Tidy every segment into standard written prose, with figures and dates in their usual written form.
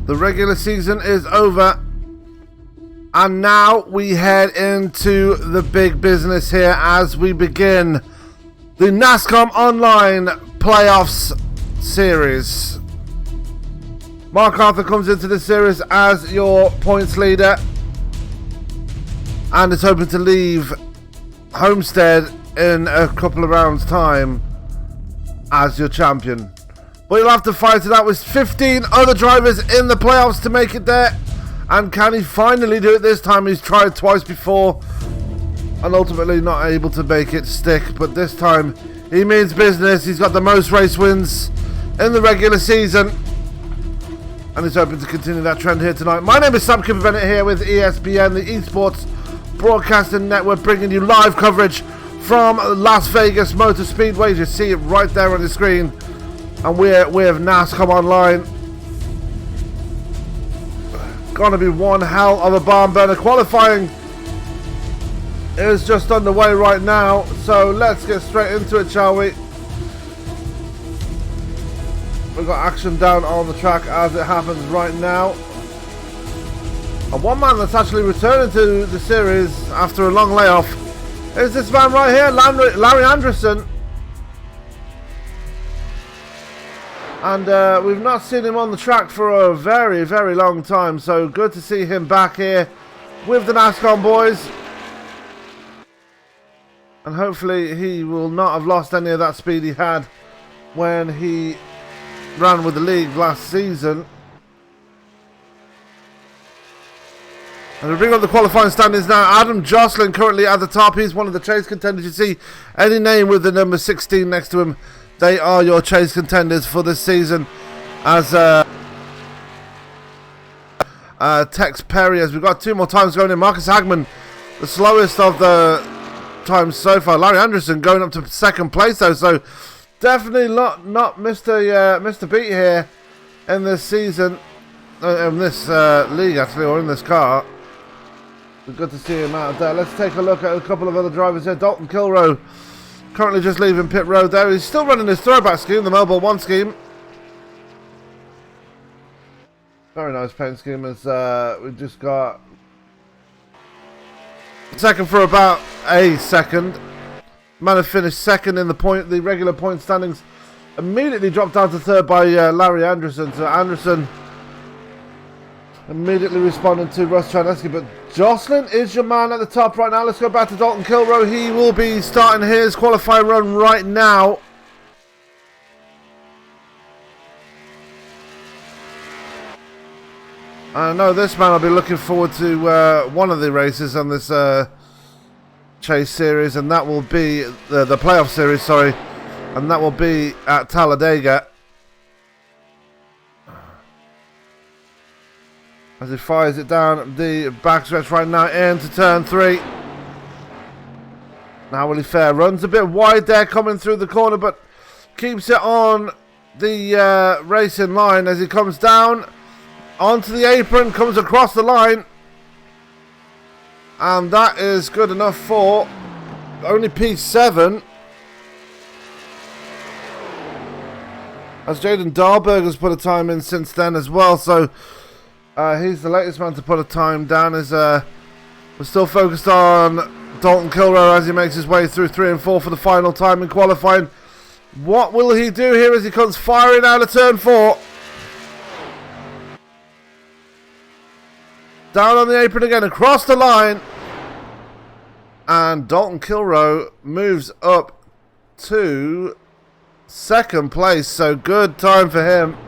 The regular season is over. And now we head into the big business here as we begin the NASCOMOnline Playoffs Series. Mark Arthur comes into this series as your points leader and is hoping to leave Homestead in a couple of rounds' time as your champion. But you'll have to fight it out with 15 other drivers in the playoffs to make it there. And can he finally do it this time? He's tried twice before and ultimately not able to make it stick. But this time he means business. He's got the most race wins in the regular season. And he's hoping to continue that trend here tonight. My name is Sam Cooper Bennett here with ESPN, the Esports Broadcasting Network, bringing you live coverage from Las Vegas Motor Speedway. You see it right there on the screen. And we're with NASCOMOnline. Gonna be one hell of a barn burner. Qualifying is just underway right now, so let's get straight into it, shall we? We've got action down on the track as it happens right now. And one man that's actually returning to the series after a long layoff is this man right here, Larry Anderson. And we've not seen him on the track for a very, very long time. So good to see him back here with the NASCOM boys. And hopefully he will not have lost any of that speed he had when he ran with the league last season. And we bring up the qualifying standings now. Adam Jocelyn currently at the top. He's one of the chase contenders. You see any name with the number 16 next to him, they are your chase contenders for this season. As Tex Perry, as we've got two more times going in. Marcus Hagman, the slowest of the times so far. Larry Anderson going up to second place though, so definitely not Mr. Beat here in this season, in this league actually, or in this car. It's good to see him out there. Let's take a look at a couple of other drivers here. Dalton Kilroe currently just leaving pit road there. He's still running his throwback scheme, the Mobile 1 scheme. Very nice paint scheme as we've just got second for about a second. Man have finished second in the regular point standings. Immediately dropped down to third by Larry Anderson. So Anderson immediately responding to Russ Charneski, but Jocelyn is your man at the top right now. Let's go back to Dalton Kilroe. He will be starting his qualifying run right now. I know this man will be looking forward to one of the races on this chase series, and that will be the playoff series, sorry, and that will be at Talladega. As he fires it down the backstretch right now into turn 3. Now will he fare? Runs a bit wide there coming through the corner, but keeps it on the racing line as he comes down onto the apron, comes across the line. And that is good enough for only P7. As Jaden Dahlberger's put a time in since then as well, so he's the latest man to put a time down. We're still focused on Dalton Kilroe as he makes his way through 3 and 4 for the final time in qualifying. What will he do here as he comes firing out of turn 4? Down on the apron again, across the line. And Dalton Kilroe moves up to second place, so good time for him.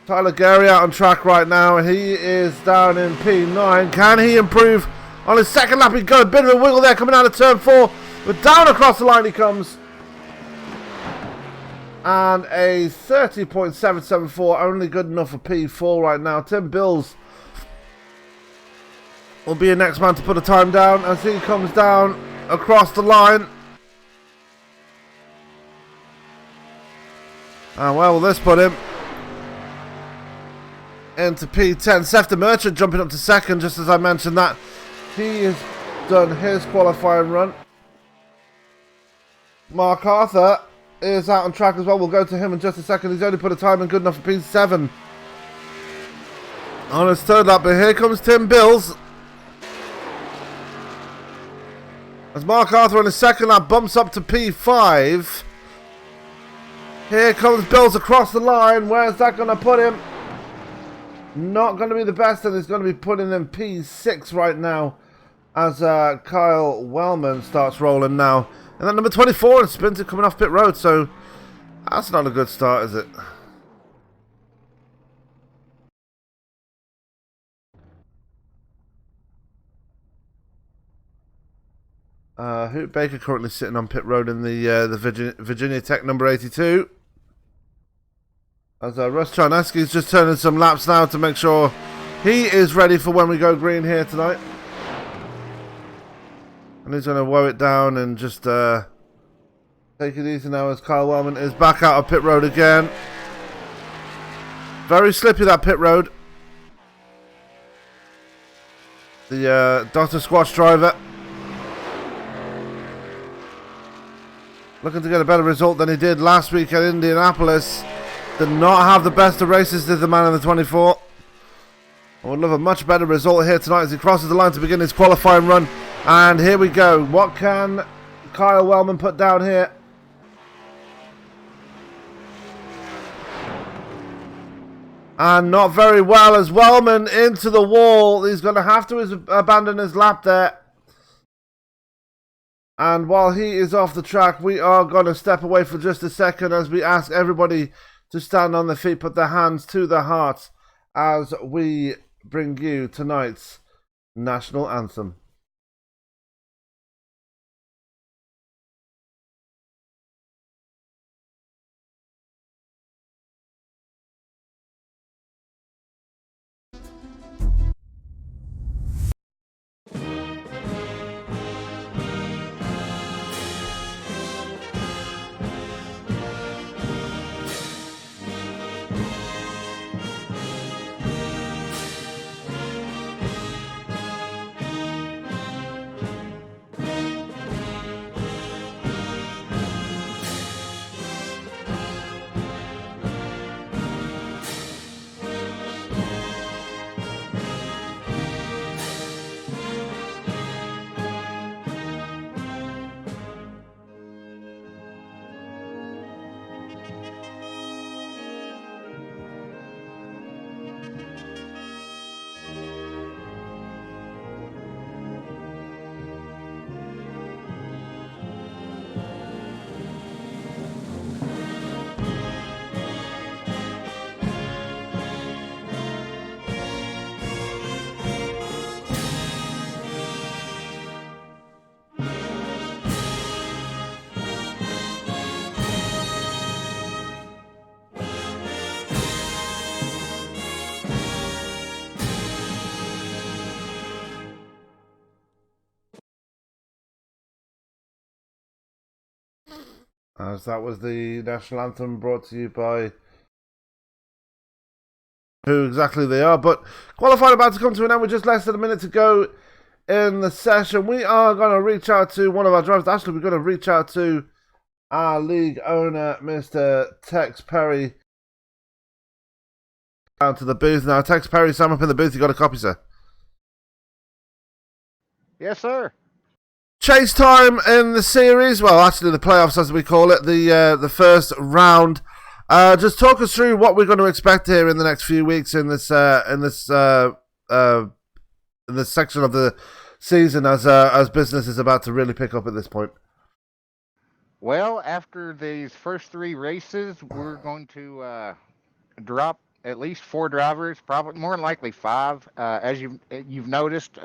Tyler Gary out on track right now, and he is down in P9. Can he improve on his second lap? He's got a bit of a wiggle there coming out of turn 4, but down across the line he comes. And a 30.774, only good enough for P4 right now. Tim Bills will be the next man to put a time down as he comes down across the line. And where will this put him? Into P10. Seth the Merchant jumping up to second, just as I mentioned that. He has done his qualifying run. Mark Arthur is out on track as well. We'll go to him in just a second. He's only put a time in good enough for P7. on his third lap, but here comes Tim Bills. As Mark Arthur on his second lap bumps up to P5. Here comes Bills across the line. Where's that going to put him? Not going to be the best, and he's going to be putting in P6 right now as Kyle Wellman starts rolling now. And then number 24 and Spinter coming off pit road, so that's not a good start, is it? Hoot Baker currently sitting on pit road in the Virginia Tech number 82. As Russ Charneski's just turning some laps now to make sure he is ready for when we go green here tonight. And he's going to woe it down and just take it easy now as Kyle Wellman is back out of pit road again. Very slippy, that pit road. The Dr. Squash driver looking to get a better result than he did last week at Indianapolis. Did not have the best of races, did the man in the 24. I would love a much better result here tonight as he crosses the line to begin his qualifying run. And here we go. What can Kyle Wellman put down here? And not very well as Wellman into the wall. He's going to have to abandon his lap there. And while he is off the track, we are going to step away for just a second as we ask everybody to stand on their feet, put their hands to their hearts as we bring you tonight's national anthem. As that was the national anthem brought to you by who exactly they are. But qualifying about to come to an end with just less than a minute to go in the session. We are going to reach out to one of our drivers. Actually, we're going to reach out to our league owner, Mr. Tex Perry. Down to the booth now. Tex Perry, Sam up in the booth. You got a copy, sir? Yes, sir. Chase time in the series, well, actually the playoffs as we call it, the first round. Just talk us through what we're going to expect here in the next few weeks in this section of the season as business is about to really pick up at this point. Well, after these first three races, we're going to drop at least 4 drivers, probably more than likely 5. As you've noticed.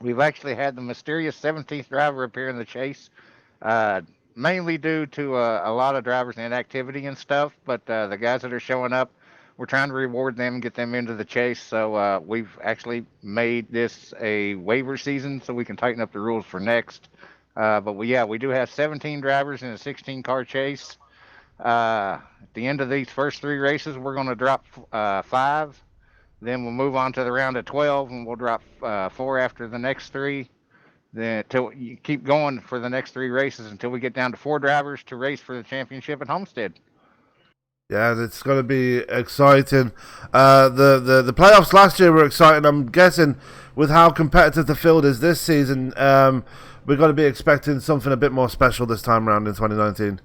We've actually had the mysterious 17th driver appear in the chase, mainly due to a lot of drivers' inactivity and stuff. But the guys that are showing up, we're trying to reward them and get them into the chase. So we've actually made this a waiver season so we can tighten up the rules for next. But we do have 17 drivers in a 16-car chase. At the end of these first 3 races, we're going to drop 5. Then we'll move on to the round of 12, and we'll drop 4 after the next 3. Then until you keep going for the next 3 races until we get down to 4 drivers to race for the championship at Homestead. Yeah, it's going to be exciting. The playoffs last year were exciting. I'm guessing with how competitive the field is this season, we're going to be expecting something a bit more special this time around in 2019.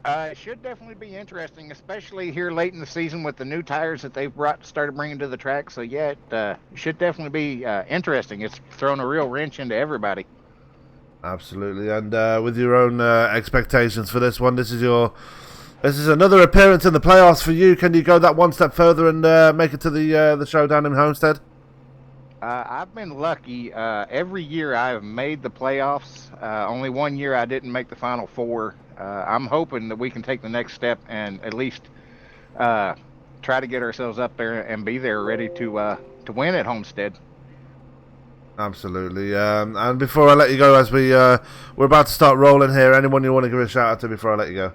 It should definitely be interesting, especially here late in the season with the new tires that they've started bringing to the track. So yeah, it should definitely be interesting. It's thrown a real wrench into everybody. Absolutely, and with your own expectations for this one, this is another appearance in the playoffs for you. Can you go that one step further and make it to the showdown in Homestead? I've been lucky. Every year I have made the playoffs. Only one year I didn't make the Final Four. I'm hoping that we can take the next step and at least try to get ourselves up there and be there ready to win at Homestead. Absolutely. And before I let you go, as we're about to start rolling here, anyone you want to give a shout out to before I let you go?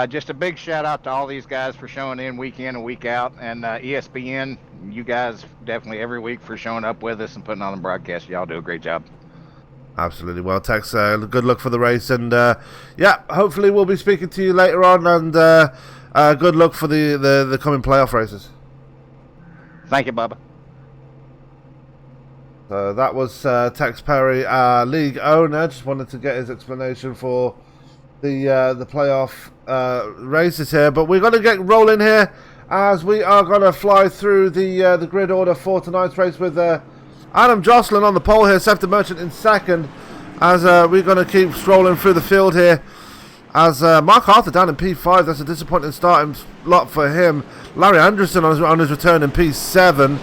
Just a big shout out to all these guys for showing in and week out, and ESPN, you guys definitely every week for showing up with us and putting on the broadcast. Y'all do a great job. Absolutely. Well, Tex, good luck for the race, and yeah, hopefully we'll be speaking to you later on, and good luck for the coming playoff races. Thank you, Bubba. So that was Tex Perry, league owner. Just wanted to get his explanation for the playoff races here, but we're going to get rolling here as we are going to fly through the grid order for tonight's race with Adam Jocelyn on the pole here, Seth the Merchant in second, as we're going to keep strolling through the field here as Mark Arthur down in P5. That's a disappointing starting lot for him. Larry Anderson on his return in P7.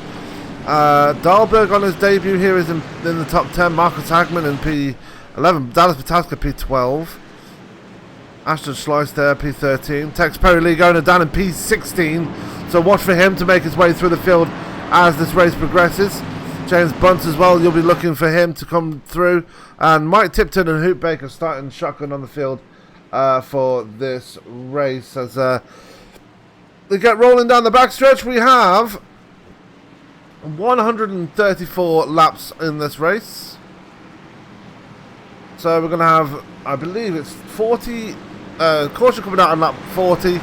Dahlberg on his debut here is in the top 10. Marcus Hagman in P11. Dallas Pataska P12. Ashton Slice there, P13. Tex Perry League owner down in P16. So watch for him to make his way through the field as this race progresses. James Bunt as well, you'll be looking for him to come through. And Mike Tipton and Hoot Baker starting shotgun on the field for this race. As they get rolling down the backstretch, we have 134 laps in this race. So we're going to have, I believe it's 40, caution coming out on lap 40.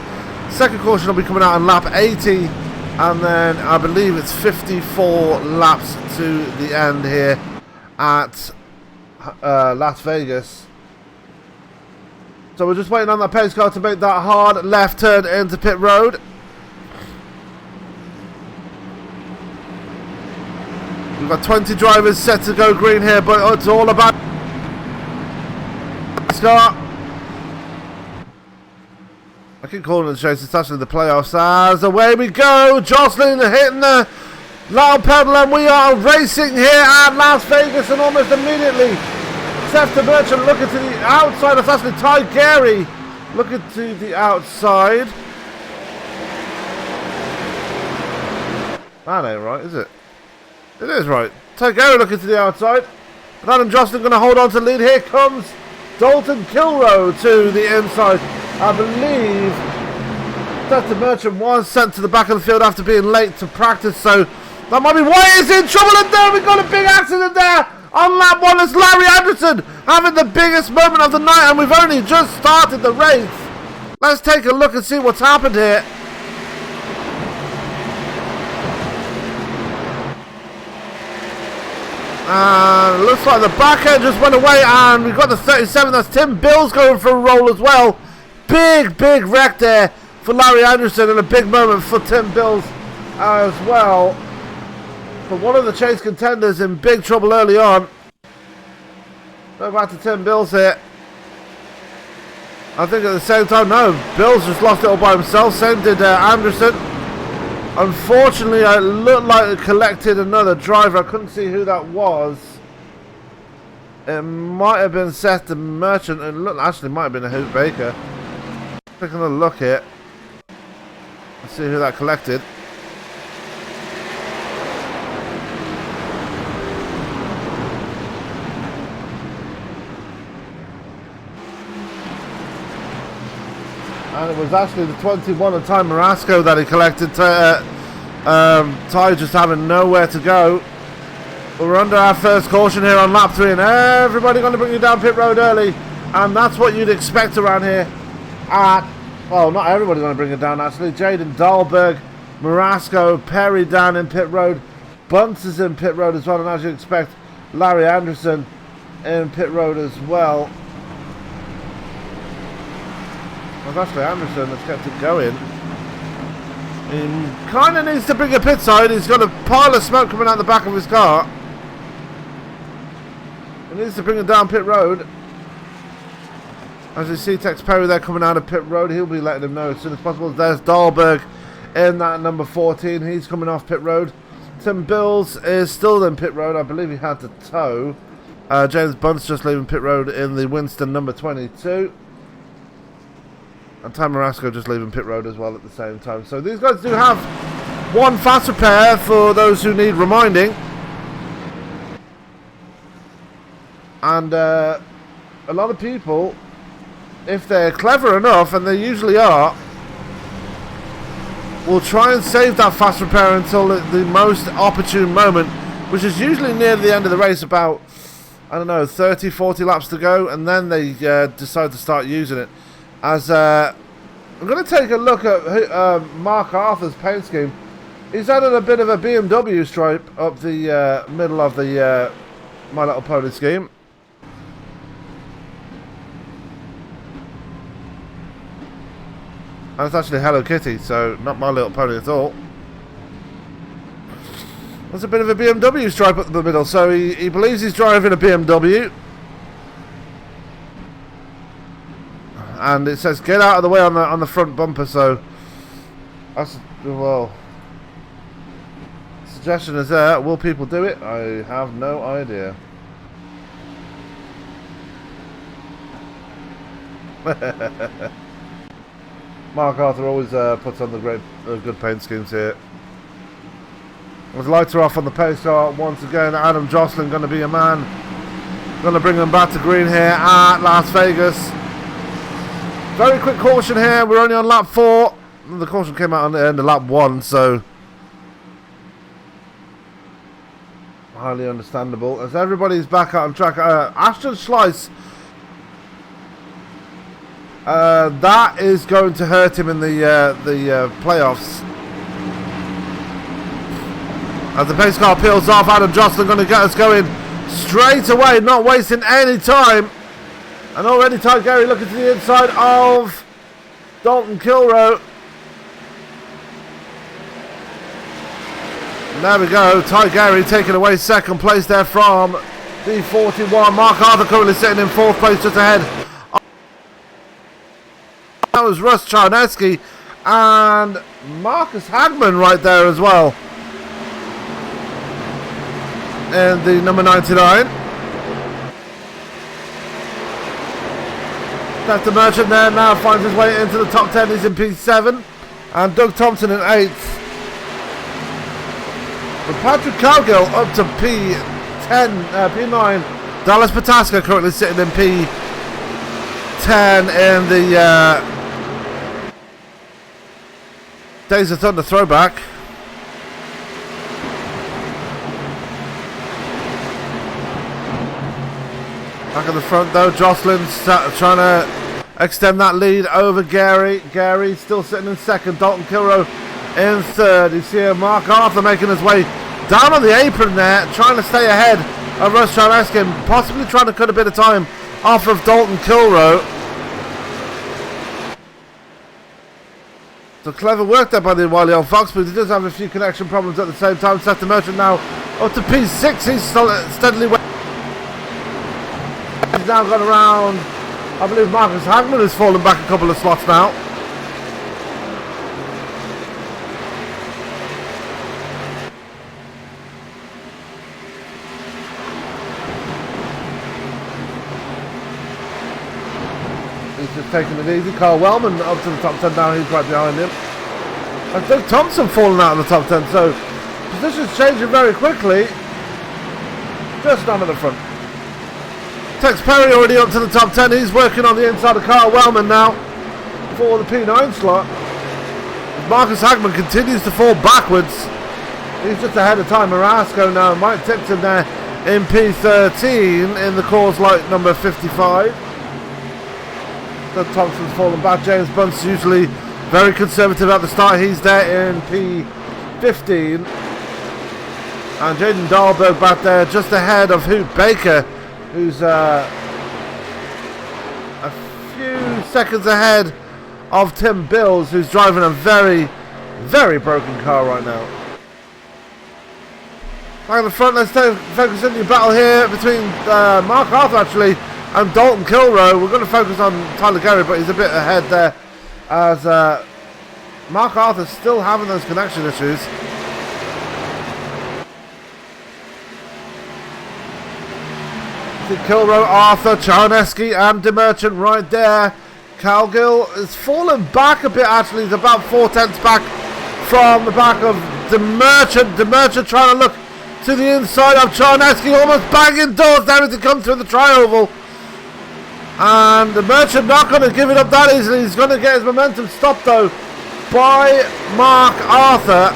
Second caution will be coming out on lap 80. And then I believe it's 54 laps to the end here at Las Vegas. So we're just waiting on that pace car to make that hard left turn into pit road. We've got 20 drivers set to go green here, but it's all about start. I keep calling it the chase, it's actually the playoffs. As away we go, Jocelyn hitting the loud pedal, and we are racing here at Las Vegas, and almost immediately Seth the Merchant looking to the outside. It's actually Ty Gary looking to the outside. That ain't right, is it? It is right. Ty Gary looking to the outside. And Adam Jocelyn going to hold on to lead. Here comes Dalton Kilroe to the inside. I believe Seth the Merchant was sent to the back of the field after being late to practice, so that might be why he's in trouble. And there we got a big accident there on lap 1. It's Larry Anderson having the biggest moment of the night, and we've only just started the race. Let's take a look and see what's happened here. And looks like the back end just went away, and we've got the 37. That's Tim Bills going for a roll as well. Big wreck there for Larry Anderson, and a big moment for Tim Bills as well. But one of the chase contenders in big trouble early on. Go back to Tim Bills here. I think at the same time, no, Bills just lost it all by himself. Same did Anderson. Unfortunately, it looked like it collected another driver. I couldn't see who that was. It might have been Seth the Merchant, and look, actually might have been a Hoot Baker. Taking a look here. Let's see who that collected. And it was actually the 21 of Ty Marasco that he collected. Ty just having nowhere to go. But we're under our first caution here on lap 3, and everybody going to bring you down pit road early. And that's what you'd expect around here at Well, not everybody's going to bring it down, actually. Jaden Dahlberg, Marasco, Perry down in pit road. Bunce is in pit road as well, and as you expect, Larry Anderson in pit road as well. Well, actually Anderson has kept it going. He kind of needs to bring a pit side. He's got a pile of smoke coming out the back of his car. He needs to bring it down pit road. As you see Tex Perry there coming out of pit road, he'll be letting him know as soon as possible. There's Dahlberg in that number 14. He's coming off pit road. Tim Bills is still in pit road. I believe he had to tow. James Bunce just leaving pit road in the Winston number 22. And Tam Marasco just leaving pit road as well at the same time. So these guys do have one fast repair for those who need reminding. And a lot of people, if they're clever enough, and they usually are, will try and save that fast repair until the most opportune moment, which is usually near the end of the race, about, I don't know, 30, 40 laps to go, and then they decide to start using it. As I'm going to take a look at Mark Arthur's paint scheme. He's added a bit of a BMW stripe up the middle of the My Little Pony scheme. And it's actually Hello Kitty, so not My Little Pony at all. There's a bit of a BMW stripe up the middle, so he believes he's driving a BMW. And it says get out of the way on the front bumper, so that's, well, suggestion is there. Will people do it? I have no idea. Mark Arthur always puts on the good paint schemes here. With lights are off on the pace car once again. Adam Jocelyn going to be a man. Going to bring them back to green here at Las Vegas. Very quick caution here. We're only on lap 4. The caution came out on the end of lap 1, so highly understandable. As everybody's back out on track, Ashton Schleiss, that is going to hurt him in the playoffs. As the pace car peels off, Adam Jocelyn going to get us going straight away, not wasting any time. And already Ty Gary looking to the inside of Dalton Kilroe. And there we go, Ty Gary taking away second place there from the 41. Mark Arthur currently sitting in 4th place just ahead. That was Russ Charneski and Marcus Hagman right there as well. And the number 99. That's the Merchant there, now finds his way into the top 10. He's in P7. And Doug Thompson in 8th. But Patrick Cowgill up to P10, P9. Dallas Pataska currently sitting in P10 in the Days of Thunder throwback. Back at the front though, Jocelyn's trying to extend that lead over Gary. Gary still sitting in 2nd, Dalton Kilroe in 3rd. You see Mark Arthur making his way down on the apron there, trying to stay ahead of Russ Charneski, possibly trying to cut a bit of time off of Dalton Kilroe. So clever work there by the wily old Fox, but he does have a few connection problems at the same time. Seth the Merchant now up to P6, he's steadily He's now gone around. I believe Marcus Hagman has fallen back a couple of slots now. He's just taking it easy. Carl Wellman up to the top 10 now. He's right behind him. And Doug Thompson falling out of the top 10. So positions changing very quickly. Just down at the front. Tex Perry already up to the top 10. He's working on the inside of Carl Wellman now for the P9 slot. Marcus Hagman continues to fall backwards. He's just ahead of time. Marasco now. Mike Tipton there in P13 in the cause light number 55. Doug Thompson's fallen back. James Bunt's usually very conservative at the start. He's there in P15. And Jaden Dahlberg back there just ahead of Hoot Baker, who's a few seconds ahead of Tim Bills, who's driving a very, very broken car right now. Back at the front, let's focus on the battle here between Mark Arthur actually and Dalton Kilroe. We're going to focus on Tyler Gary, but he's a bit ahead there as Mark Arthur's still having those connection issues. Kilroe, Arthur, Charneski and DeMerchant right there. Calgill is fallen back a bit actually. He's about 4/10 back from the back of DeMerchant. DeMerchant trying to look to the inside of Charneski, almost banging doors down to come through the tri-oval. And DeMerchant not going to give it up that easily. He's going to get his momentum stopped though by Mark Arthur.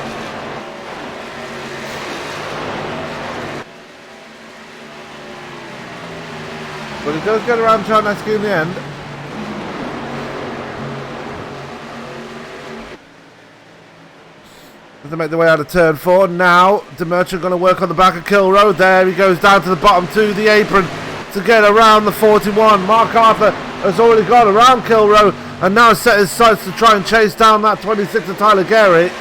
But he does get around Charneski in the end. To make the way out of turn 4. Now DeMerchant going to work on the back of Kilroe. There he goes down to the bottom to the apron to get around the 41. Mark Arthur has already got around Kilroe and now set his sights to try and chase down that 26 of Tyler Gary.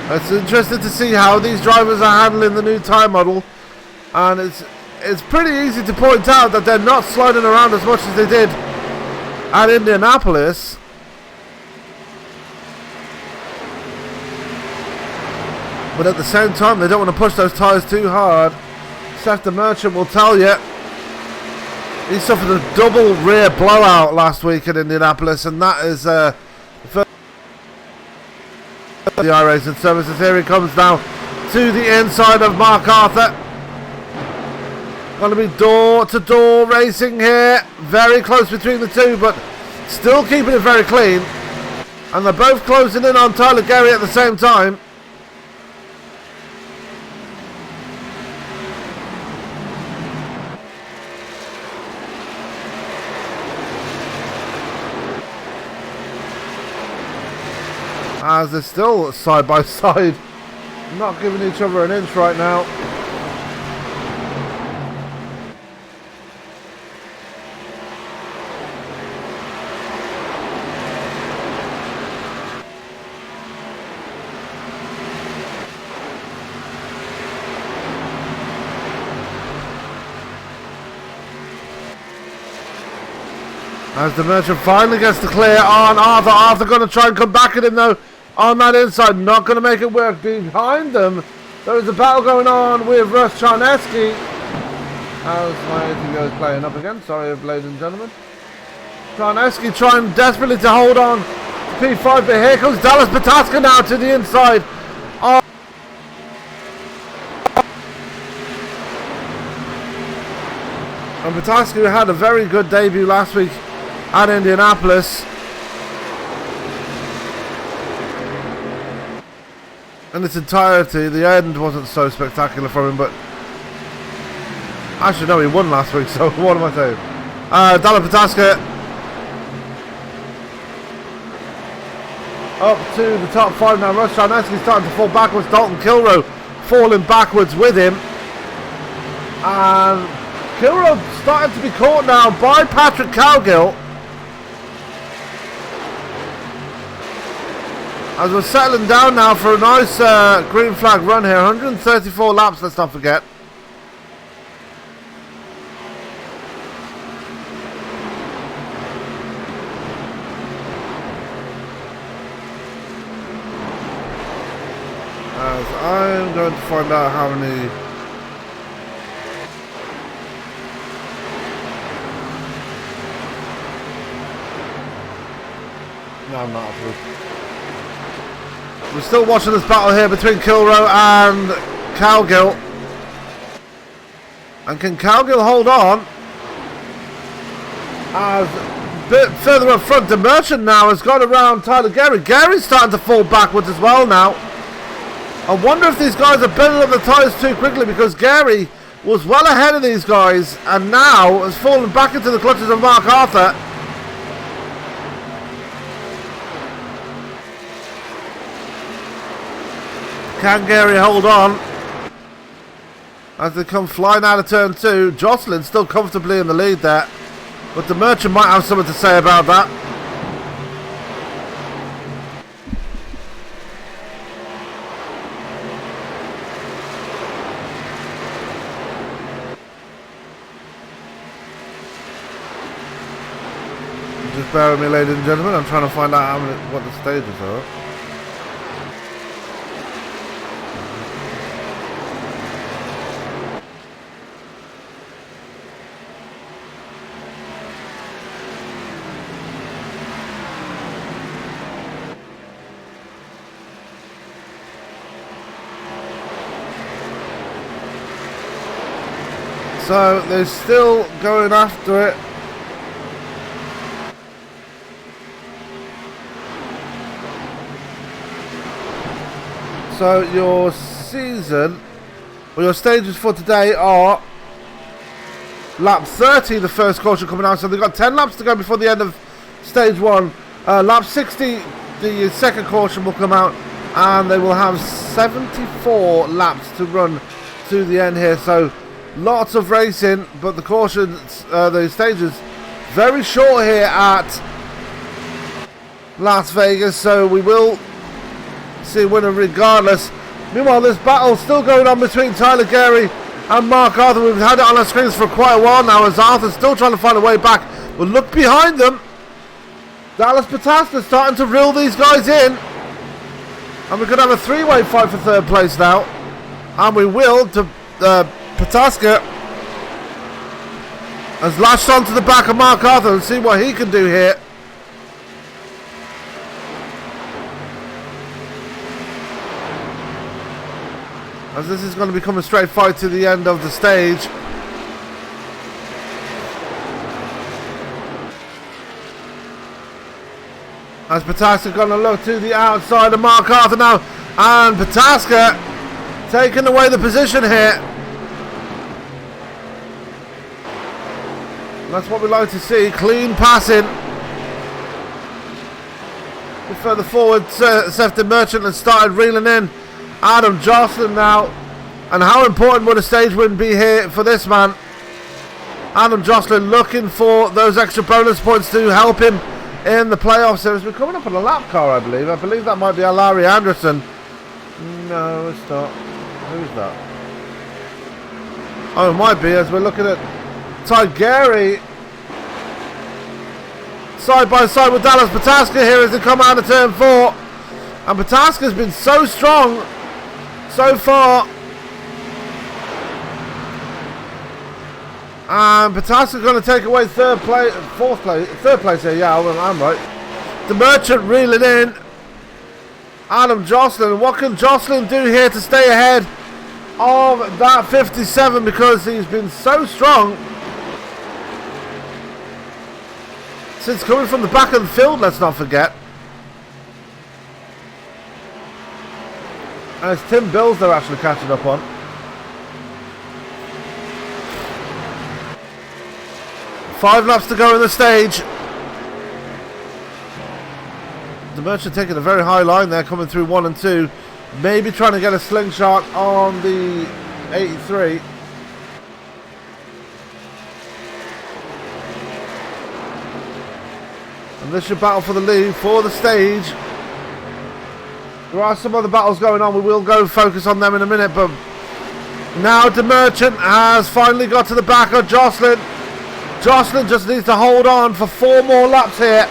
It's interesting to see how these drivers are handling the new tyre model, and it's pretty easy to point out that they're not sliding around as much as they did at Indianapolis. But at the same time, they don't want to push those tyres too hard. Seth DeMerchant will tell you he suffered a double rear blowout last week at Indianapolis, and that is the first the iRacing Services. Here he comes now to the inside of Mark Arthur. Going to be door-to-door racing here. Very close between the two, but still keeping it very clean. And they're both closing in on Tyler Gary at the same time. As they're still side by side, not giving each other an inch right now. As DeMerchant finally gets the clear on Arthur. Arthur going to try and come back at him though on that inside. Not going to make it work. Behind them, there is a battle going on with Russ Charneski. How's my ATV is playing up again? Sorry, ladies and gentlemen. Charneski trying desperately to hold on to P5, but here comes Dallas Pataska now to the inside. And Pataska had a very good debut last week at Indianapolis. In its entirety, the end wasn't so spectacular for him, but actually no, he won last week, so what am I saying? Dallas Pataska up to the top 5 now. Russ Charneski starting to fall backwards. Dalton Kilroe falling backwards with him. And Kilroe starting to be caught now by Patrick Calgill. As we're settling down now for a nice green flag run here. 134 laps, let's not forget. As I'm going to find out how many... No, I'm not actually. We're still watching this battle here between Kilroe and Calgill. And can Calgill hold on? As a bit further up front, DeMerchant now has got around Tyler Gary. Gary's starting to fall backwards as well now. I wonder if these guys are bending up the tyres too quickly, because Gary was well ahead of these guys and now has fallen back into the clutches of Mark Arthur. Can Gary hold on as they come flying out of turn 2? Jocelyn still comfortably in the lead there, but the Merchant might have something to say about that. Just bear with me, ladies and gentlemen. I'm trying to find out what the stages are. So they're still going after it. So your season, or your stages for today are lap 30, the first caution coming out. So they've got 10 laps to go before the end of stage 1. Lap 60, the second caution will come out, and they will have 74 laps to run to the end here. So lots of racing, but the cautions, the stages, very short here at Las Vegas. So we will see a winner regardless. Meanwhile, this battle still going on between Tyler Gary and Mark Arthur. We've had it on our screens for quite a while now, as Arthur's still trying to find a way back. But look behind them, Dallas Pataska starting to reel these guys in, and we're going to have a three-way fight for third place now, and we will. Pataska has latched onto the back of Mark Arthur and see what he can do here. As this is going to become a straight fight to the end of the stage. As Pataska going to look to the outside of Mark Arthur now. And Pataska taking away the position here. That's what we like to see. Clean passing. A bit further forward, Seth the Merchant has started reeling in Adam Jocelyn now. And how important would a stage win be here for this man? Adam Jocelyn looking for those extra bonus points to help him in the playoffs. So we're coming up on a lap car, I believe. I believe that might be Larry Anderson. No, it's not. Who's that? Oh, it might be, as we're looking at Ty Gary side by side with Dallas Pataska here as they come out of turn 4. And Pataska's been so strong so far. And Pataska's going to take away third place here. Yeah, I'm right. The Merchant reeling in Adam Jocelyn. What can Jocelyn do here to stay ahead of that 57, because he's been so strong since coming from the back of the field, let's not forget. And it's Tim Bills they're actually catching up on. Five laps to go in the stage. The Merchant taking a very high line there, coming through 1 and 2. Maybe trying to get a slingshot on the 83. And this should battle for the lead for the stage. There are some other battles going on. We will go focus on them in a minute. But now the Merchant has finally got to the back of Jocelyn. Jocelyn just needs to hold on for 4 more laps here,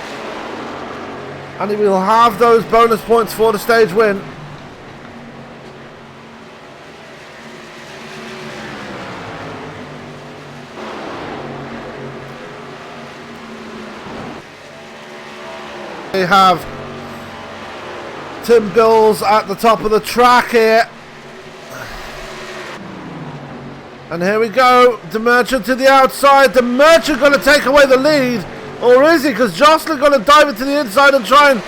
and he will have those bonus points for the stage win. They have Tim Bills at the top of the track here. And here we go, the Merchant to the outside. The Merchant going to take away the lead, or is he? Because Jocelyn going to dive into the inside and try and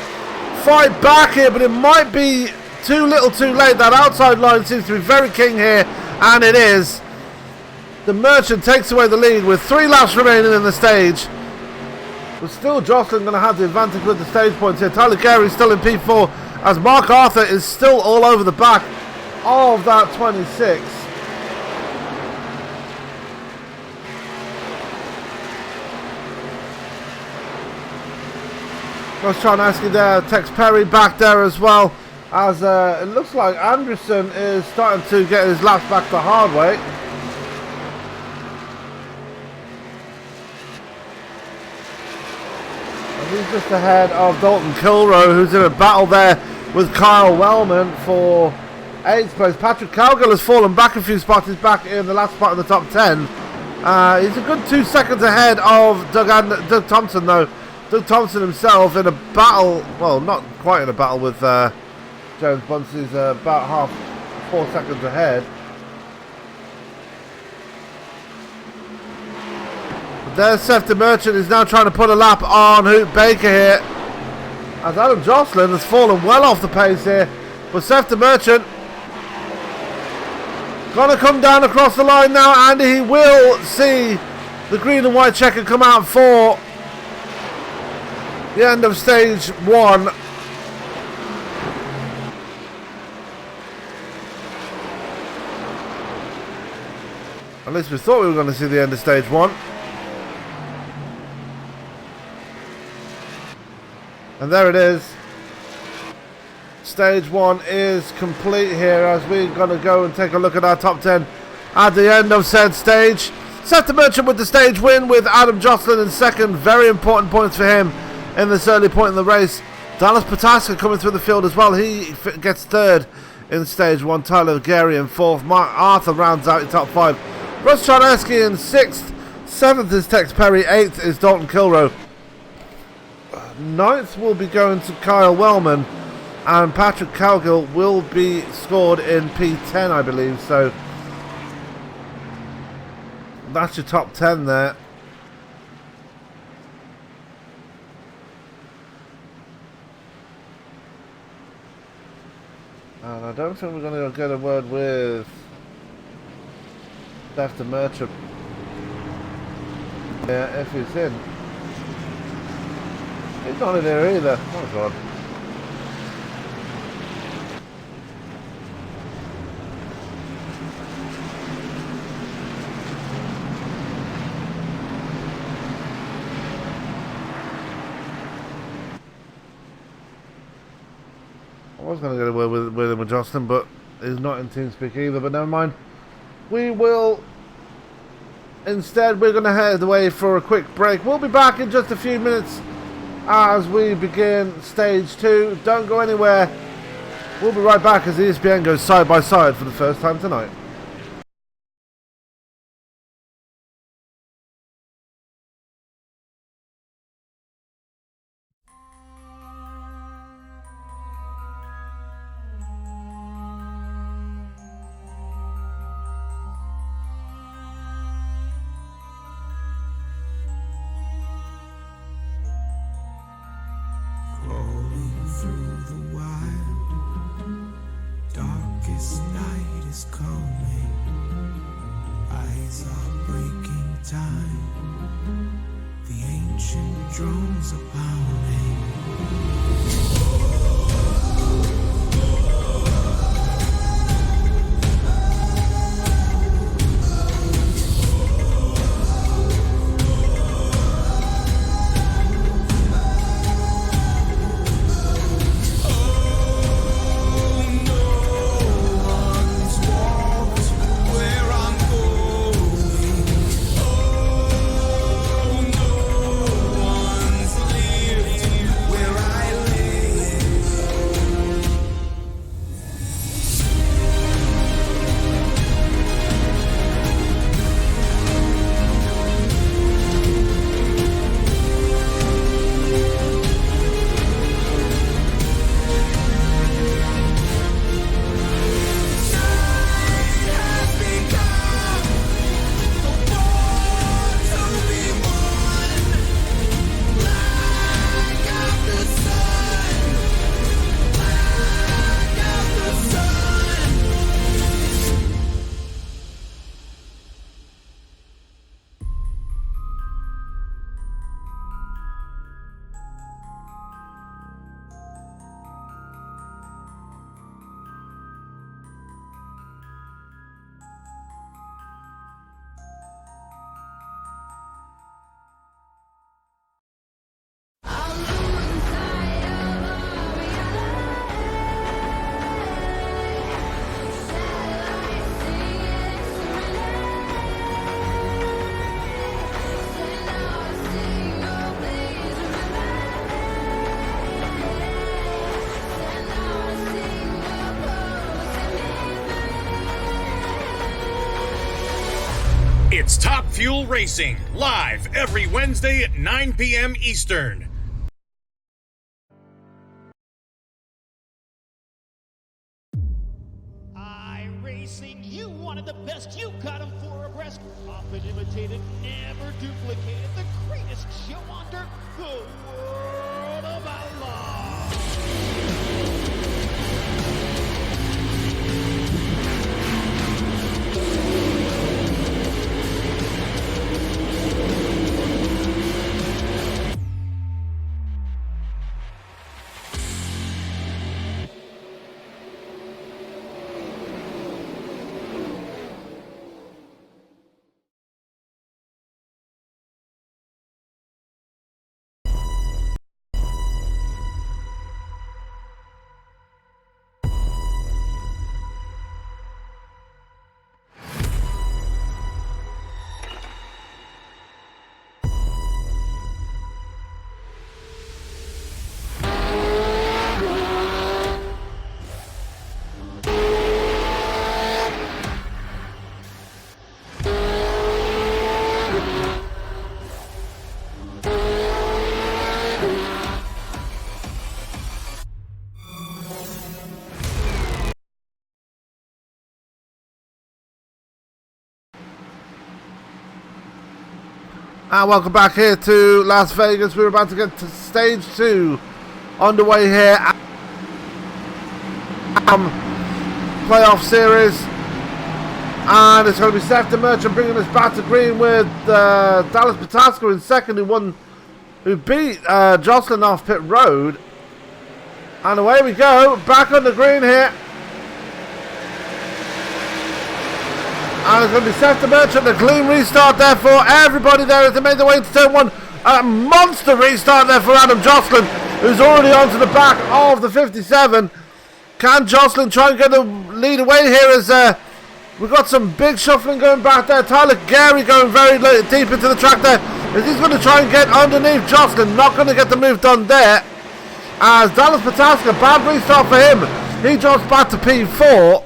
fight back here, but it might be too little too late. That outside line seems to be very king here, and it is. The Merchant takes away the lead with 3 laps remaining in the stage. But still Jocelyn going to have the advantage with the stage points here. Tyler Carey still in P4 as Mark Arthur is still all over the back of that 26. Let's try and ask you there. Tex Perry back there as well, as it looks like Anderson is starting to get his laps back the hard way. And he's just ahead of Dalton Kilroe, who's in a battle there with Kyle Wellman for 8th place. Patrick Cowgill has fallen back a few spots. He's back in the last spot in the top 10. He's a good 2 seconds ahead of Doug Thompson, though. Doug Thompson himself in a battle, well, not quite in a battle with James Bunce. He's about 4 seconds ahead. But there's Seth the Merchant. He's now trying to put a lap on Hoot Baker here, as Adam Jocelyn has fallen well off the pace here. But Seth the Merchant gonna come down across the line now, and he will see the green and white checker come out for the end of stage 1. At least we thought we were going to see the end of stage 1. And there it is. Stage 1 is complete here, as we're going to go and take a look at our top 10 at the end of said stage. Seth the Merchant with the stage win, with Adam Jocelyn in second. Very important points for him in this early point in the race. Dallas Pataska coming through the field as well. He gets third in stage 1. Tyler Gary in fourth. Mark Arthur rounds out your top 5. Russ Charneski in 6th. 7th is Tex Perry. 8th is Dalton Kilroe. 9th will be going to Kyle Wellman. And Patrick Cowgill will be scored in P10, I believe. So that's your top 10 there. And I don't think we're going to get a word with Seth the Merchant. Yeah, if he's in. He's not in there either. Oh God. I was going to get away with him with Jocelyn, but he's not in TeamSpeak either, but never mind. We're going to head away for a quick break. We'll be back in just a few minutes as we begin stage 2. Don't go anywhere. We'll be right back as ESPN goes side by side for the first time tonight. It's Top Fuel Racing, live every Wednesday at 9 p.m. Eastern. iRacing, you wanted the best, you got them four abreast. Often imitated, never duplicated. The greatest show on dirt, the World of Outlaws. And welcome back here to Las Vegas. We're about to get to stage 2 underway here at playoff series, and it's going to be Seth the Merchant bringing us back to green with Dallas Pataska in second, who beat Jocelyn off pit road. And away we go, back on the green here. And it's going to be Seth the Merchant, a clean restart there for everybody there as they made their way into turn 1. A monster restart there for Adam Jocelyn, who's already onto the back of the 57. Can Jocelyn try and get the lead away here as we've got some big shuffling going back there. Tyler Gary going very deep into the track there, as he's going to try and get underneath Jocelyn. Not going to get the move done there, as Dallas Pataska, bad restart for him. He drops back to P4.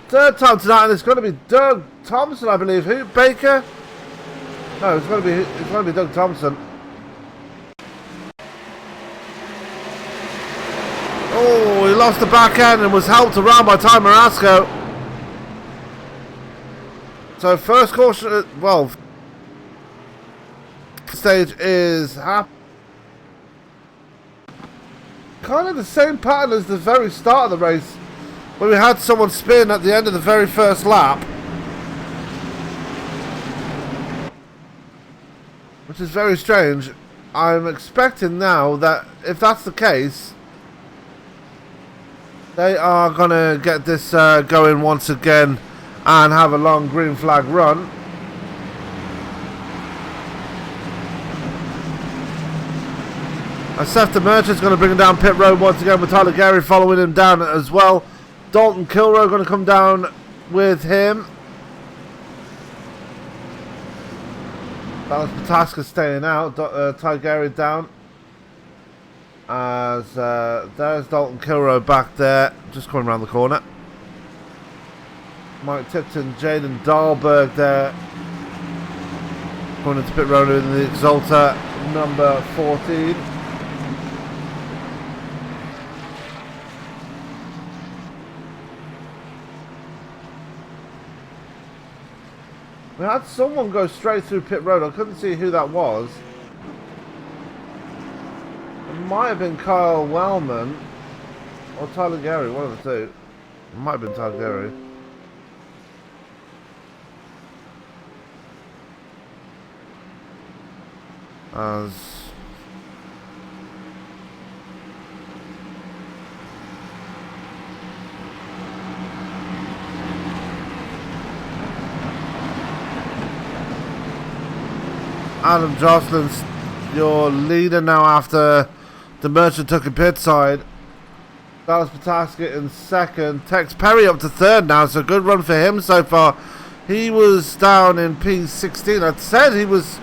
Third time tonight, and it's going to be Doug Thompson, I believe. Who? Baker? No, it's going to be Doug Thompson. Oh, he lost the back end and was helped around by Ty Marasco. So first caution, well, stage is kind of the same pattern as the very start of the race, where we had someone spin at the end of the very first lap, which is very strange. I'm expecting now that if that's the case, they are going to get this going once again and have a long green flag run. And Seth the Merchant's going to bring him down pit road once again, with Tyler Gary following him down as well. Dalton Kilroe going to come down with him. Dallas Pataska staying out. Ty Gary down. As there's Dalton Kilroe back there, just coming around the corner. Mike Tipton, Jaden Dahlberg there, going into pit road in the Exalta number 14. We had someone go straight through pit road. I couldn't see who that was. It might have been Kyle Wellman or Tyler Gary, one of the two. It might have been Tyler Gary. As Adam Jocelyn's your leader now after the Merchant took a pit side. Dallas Pataska in second. Tex Perry up to third now, so good run for him so far. He was down in P16. I'd said he was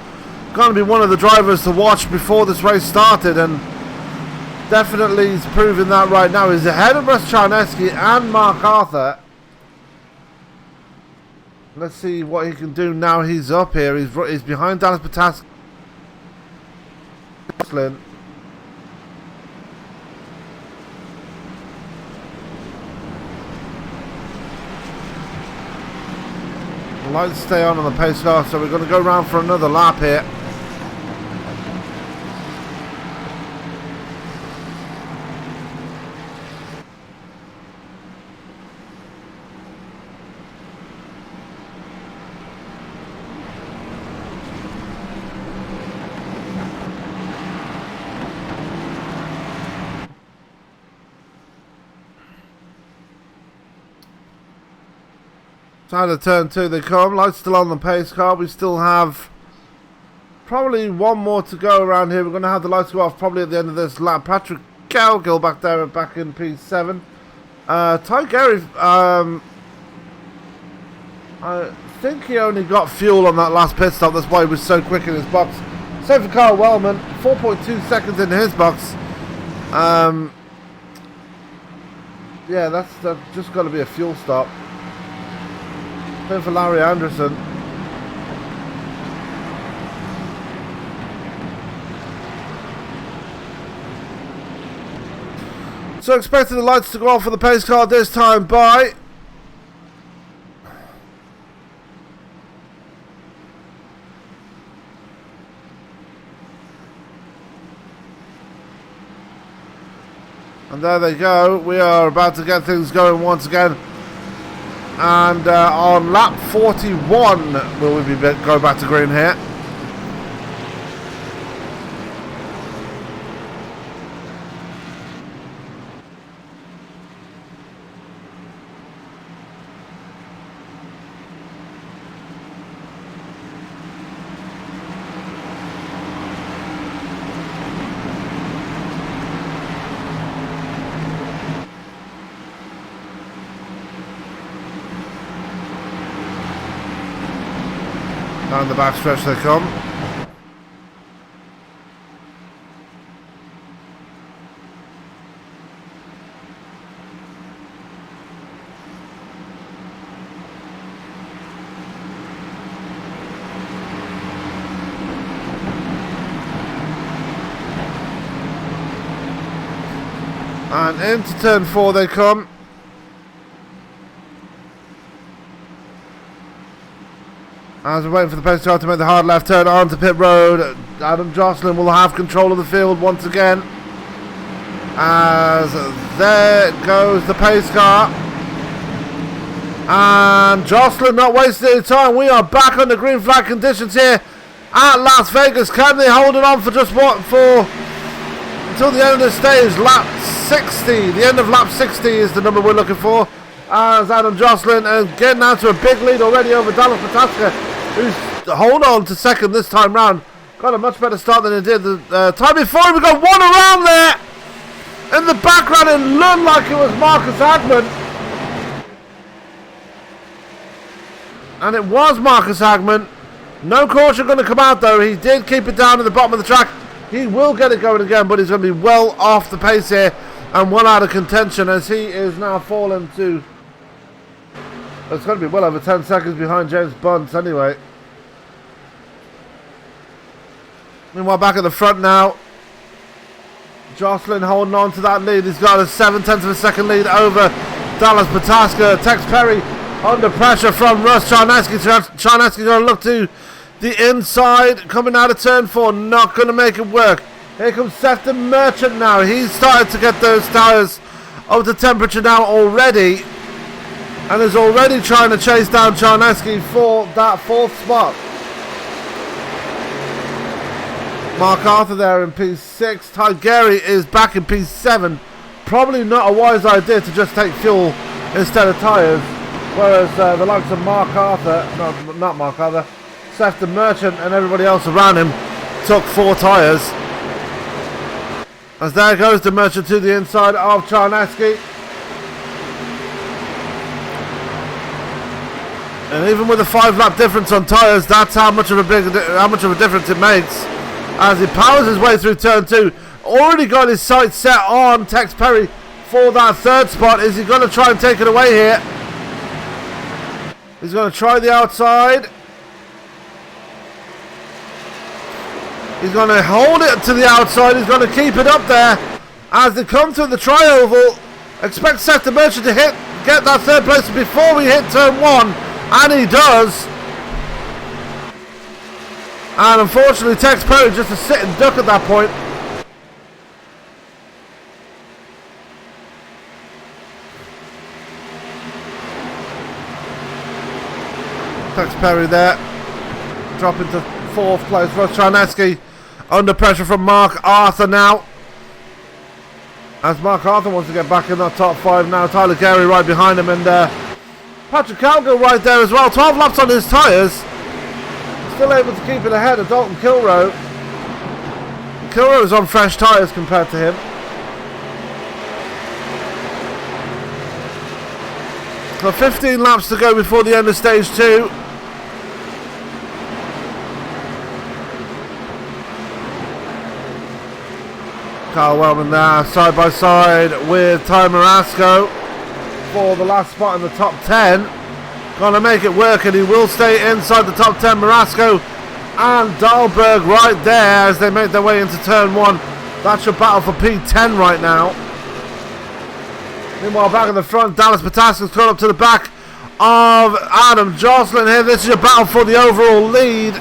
going to be one of the drivers to watch before this race started, and definitely he's proving that right now. He's ahead of Russ Charneski and Mark Arthur. Let's see what he can do now he's up here. He's behind Dallas Pataska. The lights stay on the pace car, so we're going to go around for another lap here. Side of turn 2 they come. Lights still on the pace car. We still have probably one more to go around here. We're going to have the lights go off probably at the end of this lap. Patrick Galgill back there, back in P7. Ty Gary, I think he only got fuel on that last pit stop. That's why he was so quick in his box. Same for Carl Wellman, 4.2 seconds in his box. Yeah, that's just got to be a fuel stop. Same for Larry Anderson. So expecting the lights to go off for the pace car this time by and there they go. We are about to get things going once again. And on lap 41 will we be going back to green here. Down the back stretch they come. And into turn 4 they come. As we're waiting for the pace car to make the hard left turn onto pit road, Adam Jocelyn will have control of the field once again. As there goes the pace car. And Jocelyn not wasting any time. We are back on the green flag conditions here at Las Vegas. Can they hold it on for just what? Until the end of the stage, lap 60. The end of lap 60 is the number we're looking for. As Adam Jocelyn and getting out to a big lead already over Dallas Pataska, who's hold on to second this time round. Got a much better start than he did the time before. We got one around there in the background. It looked like it was Marcus Hagman, and it was Marcus Hagman. No caution going to come out though. He did keep it down at the bottom of the track. He will get it going again, but he's going to be well off the pace here and well out of contention as he is now fallen to. It's going to be well over 10 seconds behind James Bunt anyway. Meanwhile, back at the front now, Jocelyn holding on to that lead. He's got a 0.7 of a second lead over Dallas Pataska. Tex Perry under pressure from Russ Charneski. Charneski going to look to the inside, coming out of turn 4, not going to make it work. Here comes Sefton Merchant now. He's started to get those tyres up to temperature now already, and is already trying to chase down Charneski for that 4th spot. Mark Arthur there in P6. Ty Gary is back in P7. Probably not a wise idea to just take fuel instead of tyres. Whereas the likes of Mark Arthur, not Mark Arthur, Sefton Merchant and everybody else around him took 4 tyres. As there goes the Merchant to the inside of Charneski. And even with a 5-lap difference on tyres, that's how much of a difference it makes. As he powers his way through turn 2, already got his sights set on Tex Perry for that 3rd spot. Is he going to try and take it away here? He's going to try the outside. He's going to hold it to the outside. He's going to keep it up there as they come through the tri-oval. Expect Seth the Merchant to get that third place before we hit turn 1, and he does. And unfortunately, Tex Perry just a sitting duck at that point. Tex Perry there, dropping to 4th place. Ross Charneski under pressure from Mark Arthur now. As Mark Arthur wants to get back in that top 5 now. Tyler Gary right behind him, and Patrick Calgill right there as well. 12 laps on his tyres. Still able to keep it ahead of Dalton Kilroe. Kilroe is on fresh tyres compared to him. So 15 laps to go before the end of stage 2. Carl Wellman there, side by side with Ty Marasco for the last spot in the top 10. Gonna make it work, and he will stay inside the top 10. Marasco and Dahlberg right there as they make their way into turn 1. That's your battle for P10 right now. Meanwhile, back in the front, Dallas Pataska's coming up to the back of Adam Jocelyn here. This is your battle for the overall lead.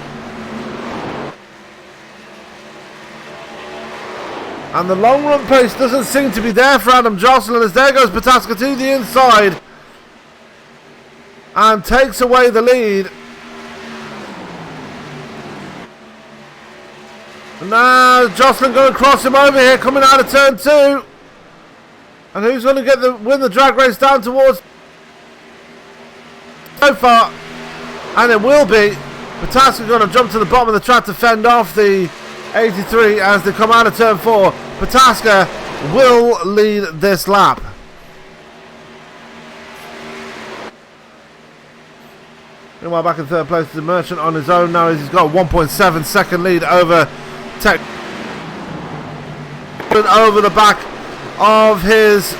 And the long run pace doesn't seem to be there for Adam Jocelyn, as there goes Pataska to the inside and takes away the lead. And now Jocelyn going to cross him over here, coming out of turn 2. And who's going to win the drag race down towards so far? And it will be Pataska going to jump to the bottom of the track to fend off the 83 as they come out of turn 4. Pataska will lead this lap. Meanwhile, back in 3rd place is the Merchant on his own now as he's got a 1.7 second lead over Tech. Over the back of his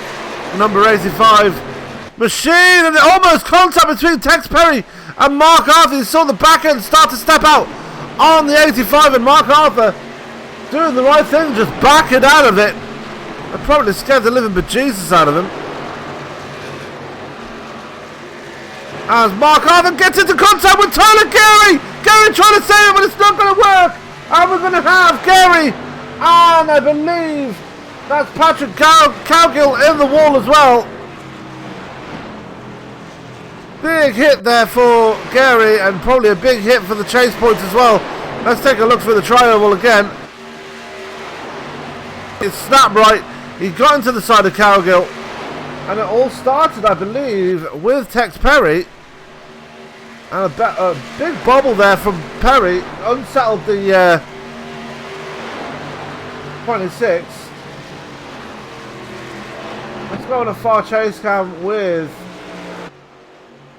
number 85 Machine, and almost contact between Tex Perry and Mark Arthur. You saw the back end start to step out on the 85, and Mark Arthur doing the right thing, just backing out of it. They probably scared the living bejesus out of him. As Mark Arthur gets into contact with Tyler Gary. Gary trying to save it, but it's not going to work. And we're going to have Gary, and I believe that's Patrick Calgill in the wall as well. Big hit there for Gary, and probably a big hit for the chase points as well. Let's take a look through the tri-oval again. It snapped right. He got into the side of Calgill, and it all started, I believe, with Tex Perry. And a big bobble there from Perry unsettled the 26. Let's go on a far chase cam with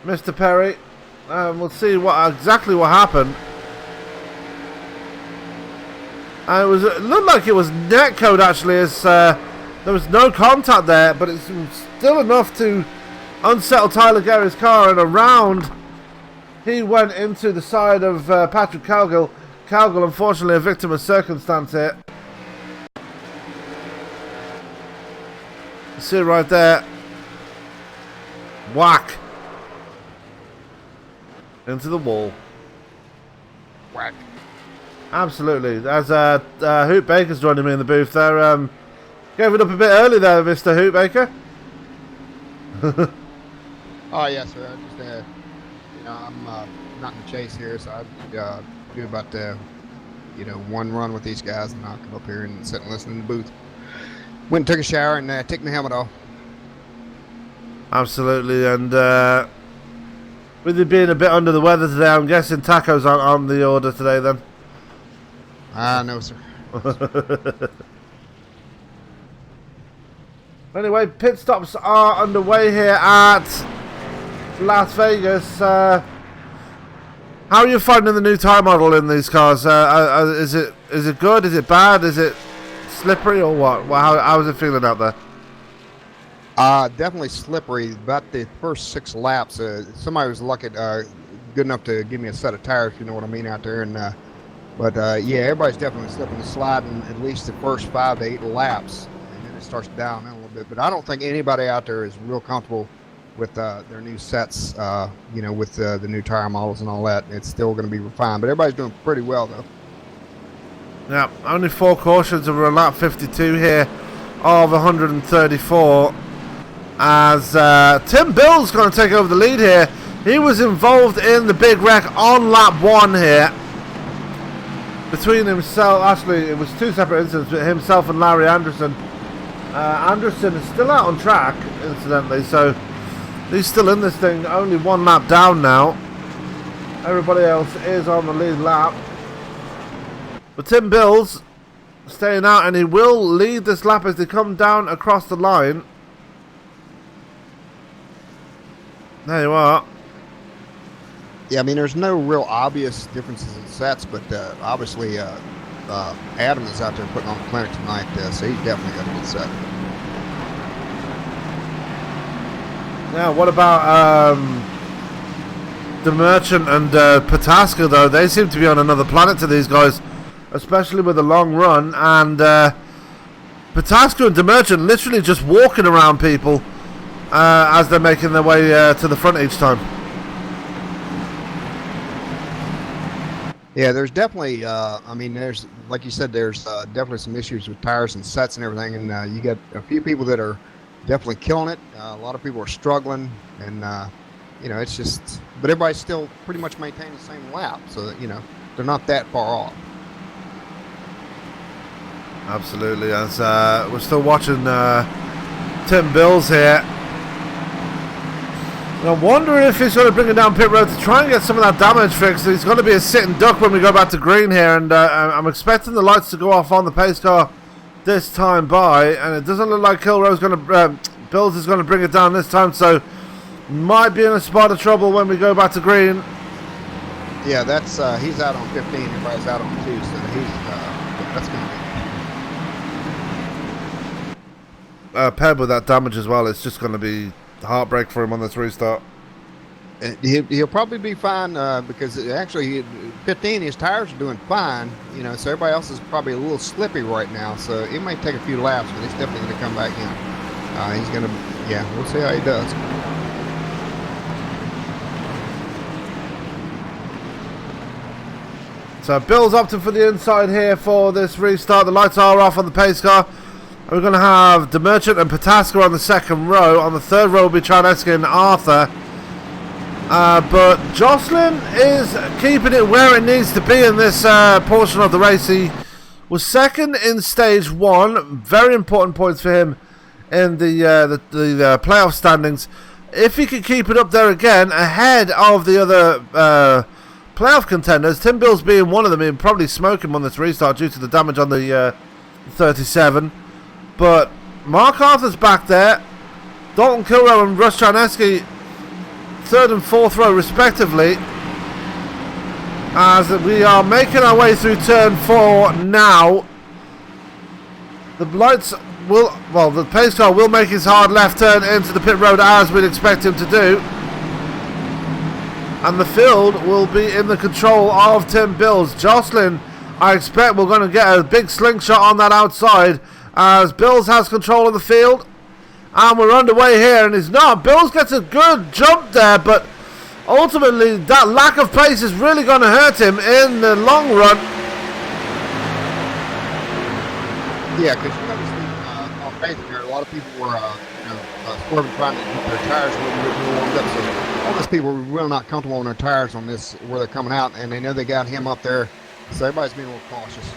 Mr. Perry, and we'll see exactly what happened. And it looked like it was netcode actually, as there was no contact there, but it's still enough to unsettle Tyler Gary's car, and around he went into the side of Patrick Calgill. Calgill, unfortunately, a victim of circumstance here. You see it right there. Whack. Into the wall. Whack. Absolutely. As Hoot Baker's joining me in the booth there. Gave it up a bit early there, Mr. Hoot Baker. Oh, yes, sir. I just, I'm not in the chase here, so I do about one run with these guys, and I'll come up here and sit and listen in the booth. Went and took a shower and take my helmet off. Absolutely, and with you being a bit under the weather today, I'm guessing tacos aren't on the order today then? No, sir. Anyway, pit stops are underway here at Las Vegas. How are you finding the new tire model in these cars? Is it good? Is it bad? Is it slippery or what? How is it feeling out there? Definitely slippery. About the first 6 laps, somebody was lucky, good enough to give me a set of tires, if you know what I mean, out there. And but yeah, everybody's definitely slipping and sliding at least the first 5 to 8 laps, and then it starts down a little bit. But I don't think anybody out there is real comfortable with their new sets, with the new tire models and all that. It's still going to be refined, but everybody's doing pretty well though. Yeah, only 4 cautions and we're on lap 52 here of 134. As Tim Bill's going to take over the lead here. He was involved in the big wreck on lap 1 here. Between himself, actually it was 2 separate incidents, but himself and Larry Anderson. Anderson is still out on track, incidentally, so he's still in this thing, only 1 lap down now. Everybody else is on the lead lap. But Tim Bill's staying out, and he will lead this lap as they come down across the line. There you are. Yeah, I mean, there's no real obvious differences in sets, but obviously Adam is out there putting on the clinic tonight, so he's definitely got a good set. Now, what about the Merchant and Pataska, though? They seem to be on another planet to these guys, especially with a long run. And Pataska and the Merchant literally just walking around people as they're making their way to the front each time. Yeah, there's definitely, there's, like you said, there's definitely some issues with tires and sets and everything, and you got a few people that are definitely killing it. A lot of people are struggling, and, it's just, but everybody's still pretty much maintaining the same lap, so that, they're not that far off. Absolutely, as we're still watching Tim Bills here. I wonder if he's going to bring it down pit road to try and get some of that damage fixed. He's going to be a sitting duck when we go back to green here, and I'm expecting the lights to go off on the pace car this time by, and it doesn't look like Kilroe's going to, Bills is going to bring it down this time, so might be in a spot of trouble when we go back to green. Yeah, that's he's out on 15. Everybody's out on 2, so that's going to be paired with that damage as well. It's just going to be heartbreak for him on this restart. He'll probably be fine because actually 15, his tires are doing fine, so everybody else is probably a little slippy right now, so it might take a few laps, but he's definitely going to come back in. He's going to, we'll see how he does. So Bill's opting for the inside here for this restart. The lights are off on the pace car. We're going to have the Merchant and Pataska on the second row. On the third row will be Charneski and Arthur. But Jocelyn is keeping it where it needs to be in this portion of the race. He was second in stage 1. Very important points for him in the playoff standings. If he can keep it up there again, ahead of the other playoff contenders, Tim Bills being one of them, he'll probably smoke him on this restart due to the damage on the 37. But Mark Arthur's back there. Dalton Kilroe and Russ Charneski, third and fourth row respectively. As we are making our way through turn 4 now. The lights will, the pace car will make his hard left turn into the pit road as we'd expect him to do. And the field will be in the control of Tim Bills. Jocelyn, I expect we're going to get a big slingshot on that outside, as Bills has control of the field, and we're underway here, and he's not. Bills gets a good jump there, but ultimately that lack of pace is really going to hurt him in the long run. Yeah, because you notice on pace here, a lot of people were swerving, trying to keep their tires a little bit more warmed up, so all these people were really not comfortable on their tires on this, where they're coming out, and they know they got him up there, so everybody's being a little cautious.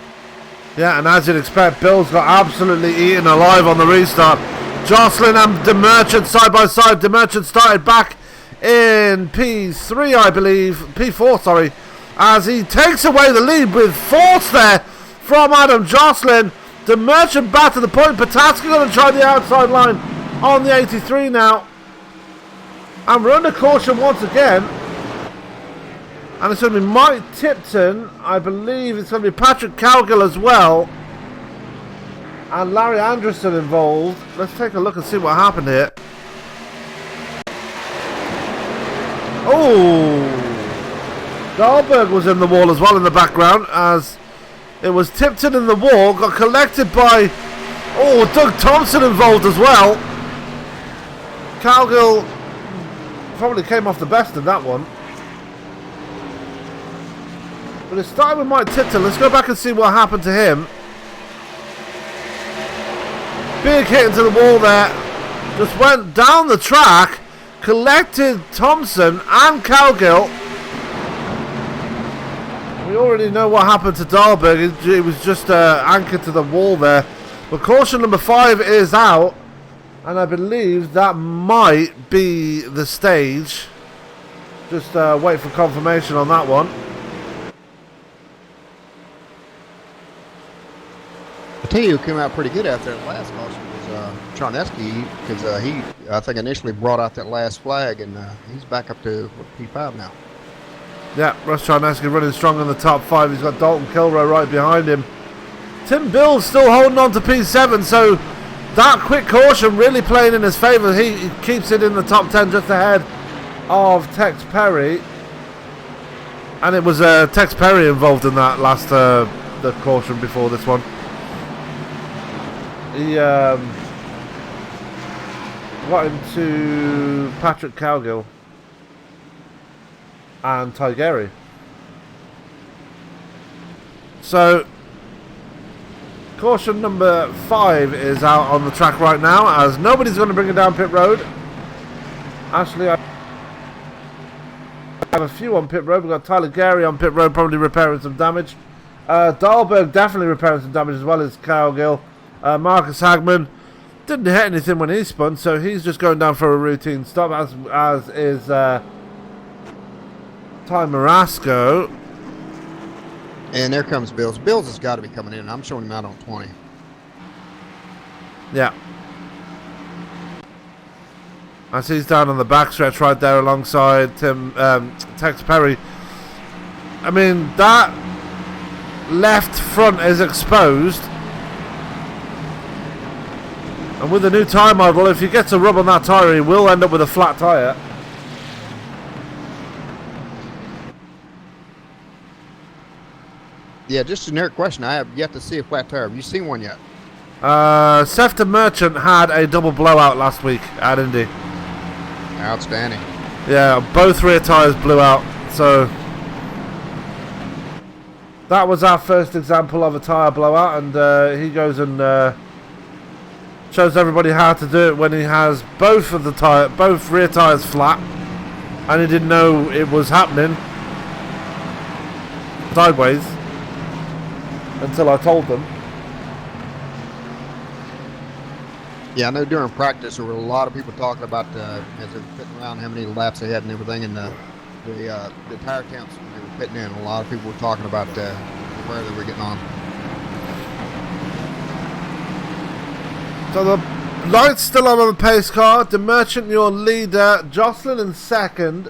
Yeah, and as you'd expect, Bills got absolutely eaten alive on the restart. Jocelyn and the Merchant side by side. The Merchant started back in P3, I believe. P4, sorry. As he takes away the lead with force there from Adam Jocelyn. The Merchant back to the point. Pataska going to try the outside line on the 83 now. And we're under caution once again. And it's going to be Mike Tipton. I believe it's going to be Patrick Cowgill as well. and Larry Anderson involved. Let's take a look and see what happened here. Oh! Dahlberg was in the wall as well in the background, as it was tipped in the wall, got collected by... Oh, Doug Thompson involved as well. Calgill probably came off the best in that one. But it started with Mike Tipton. Let's go back and see what happened to him. Big hit into the wall there. Just went down the track, collected Thompson and Calgill. We already know what happened to Dahlberg. He was just anchored to the wall there. But caution number 5 is out. And I believe that might be the stage. Just wait for confirmation on that one. I tell you who came out pretty good after that last caution was Charneski, because I think, initially brought out that last flag, and he's back up to P5 now. Yeah, Russ Charneski running strong in the top 5. He's got Dalton Kilroy right behind him. Tim Bill's still holding on to P7, so that quick caution really playing in his favour. He keeps it in the top 10 just ahead of Tex Perry. And it was Tex Perry involved in that last the caution before this one. He got into Patrick Calgill and Tigeri. So caution number 5 is out on the track right now, as nobody's going to bring it down pit road. Actually, I have a few on pit road. We've got Tyler Gary on pit road, probably repairing some damage. Dahlberg definitely repairing some damage, as well as Calgill. Marcus Hagman didn't hit anything when he spun, so he's just going down for a routine stop, as is Ty Marasco. And there comes Bills. Bills has got to be coming in. I'm showing him out on 20. Yeah. As he's down on the backstretch right there alongside Tex Perry. I mean, that left front is exposed. And with the new tyre model, if you get to rub on that tyre, you will end up with a flat tyre. Yeah, just a generic question. I have yet to see a flat tire. Have you seen one yet? Sefton Merchant had a double blowout last week at Indy. Outstanding. Yeah, both rear tyres blew out. So that was our first example of a tyre blowout, and he goes and shows everybody how to do it when he has both rear tyres flat, and he didn't know it was happening sideways until I told them. Yeah, I know during practice there were a lot of people talking about as they were pitting around how many laps they had and everything, and the tire counts when they were pitting in. A lot of people were talking about where they were getting on. So the lights still on the pace car. The Merchant, your leader. Jocelyn in second.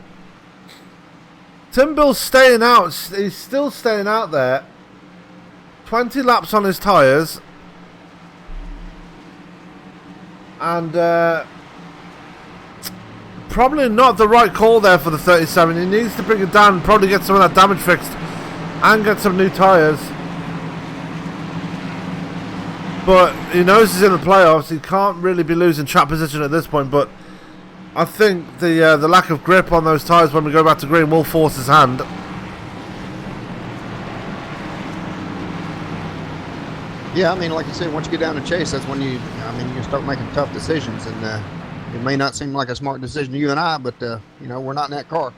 Tim Bill's staying out. He's still staying out there. 20 laps on his tyres. And probably not the right call there for the 37. He needs to bring it down and probably get some of that damage fixed and get some new tyres. But he knows he's in the playoffs. He can't really be losing track position at this point. But I think the lack of grip on those tyres when we go back to green will force his hand. Yeah, I mean, like you said, once you get down to chase, that's when you start making tough decisions, and it may not seem like a smart decision to you and I, but we're not in that car.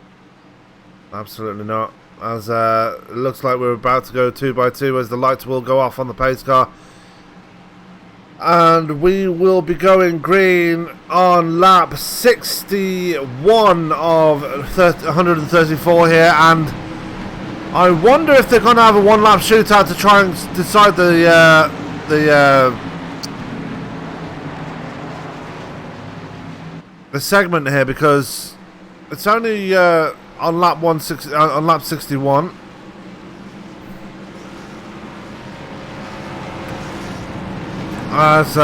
Absolutely not. As it looks like we're about to go 2 by 2, as the lights will go off on the pace car, and we will be going green on lap 61 of 134 here, and I wonder if they're going to have a one-lap shootout to try and decide the segment here, because it's only on lap 61. As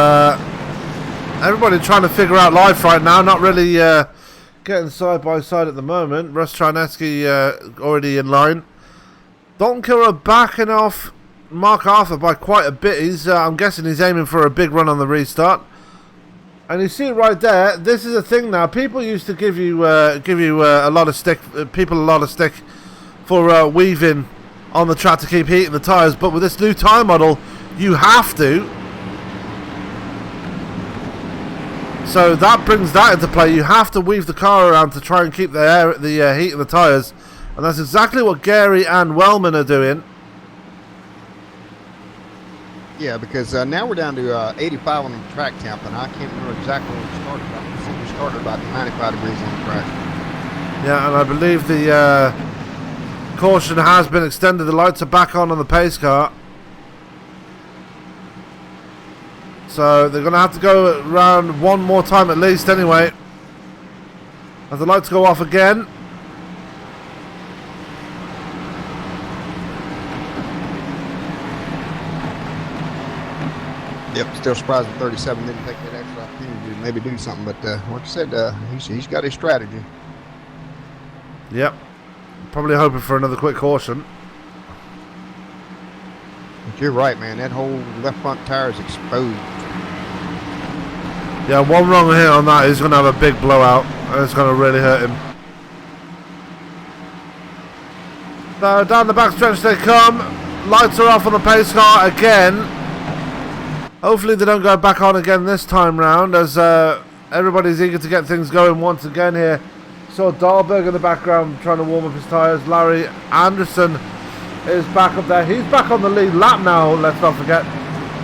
everybody trying to figure out life right now, not really getting side by side at the moment. Russ Charneski already in line. Dalton Kilrow backing off Mark Arthur by quite a bit. He's I'm guessing he's aiming for a big run on the restart. And you see it right there. This is a thing now. People used to give you a lot of stick. People a lot of stick for weaving on the track to keep heating the tyres. But with this new tyre model, you have to. So that brings that into play. You have to weave the car around to try and keep the heat in the tyres. And that's exactly what Gary and Wellman are doing. Yeah, because now we're down to 85 on the track temp, and I can't remember exactly what we started about. I think we started about 95 degrees on the track. Yeah, and I believe the caution has been extended. The lights are back on the pace car. So they're going to have to go around one more time at least anyway. As the lights go off again. Yep, still surprised that 37 didn't take that extra opportunity to maybe do something. But like I said, he's got his strategy. Yep. Probably hoping for another quick caution. But you're right, man. That whole left front tire is exposed. Yeah, one wrong hit on that, he's going to have a big blowout. And it's going to really hurt him. So down the back stretch they come. Lights are off on the pace car again. Hopefully they don't go back on again this time round, as everybody's eager to get things going once again here. Saw Dahlberg in the background trying to warm up his tyres. Larry Anderson is back up there. He's back on the lead lap now, let's not forget.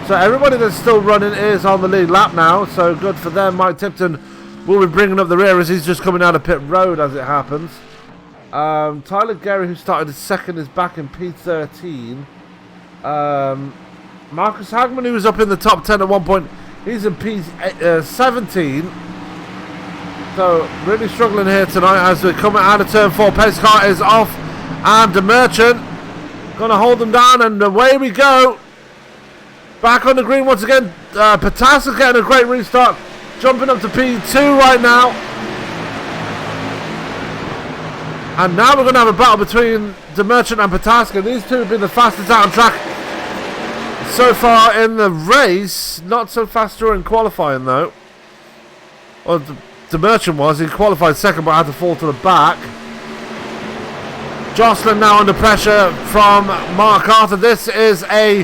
So everybody that's still running is on the lead lap now, so good for them. Mike Tipton will be bringing up the rear as he's just coming out of pit road as it happens. Tyler Gary, who started second, is back in P13. Marcus Hagman, who was up in the top 10 at one point, he's in P17. So really struggling here tonight as we're coming out of turn 4. Pace car is off, and the Merchant going to hold them down, and away we go. Back on the green once again. Pataska getting a great restart, jumping up to P2 right now. And now we're going to have a battle between the Merchant and Pataska. These two have been the fastest out on track so far in the race. Not so fast during qualifying though. Well, the Merchant was. He qualified second but had to fall to the back. Jocelyn now under pressure from Mark Arthur. This is a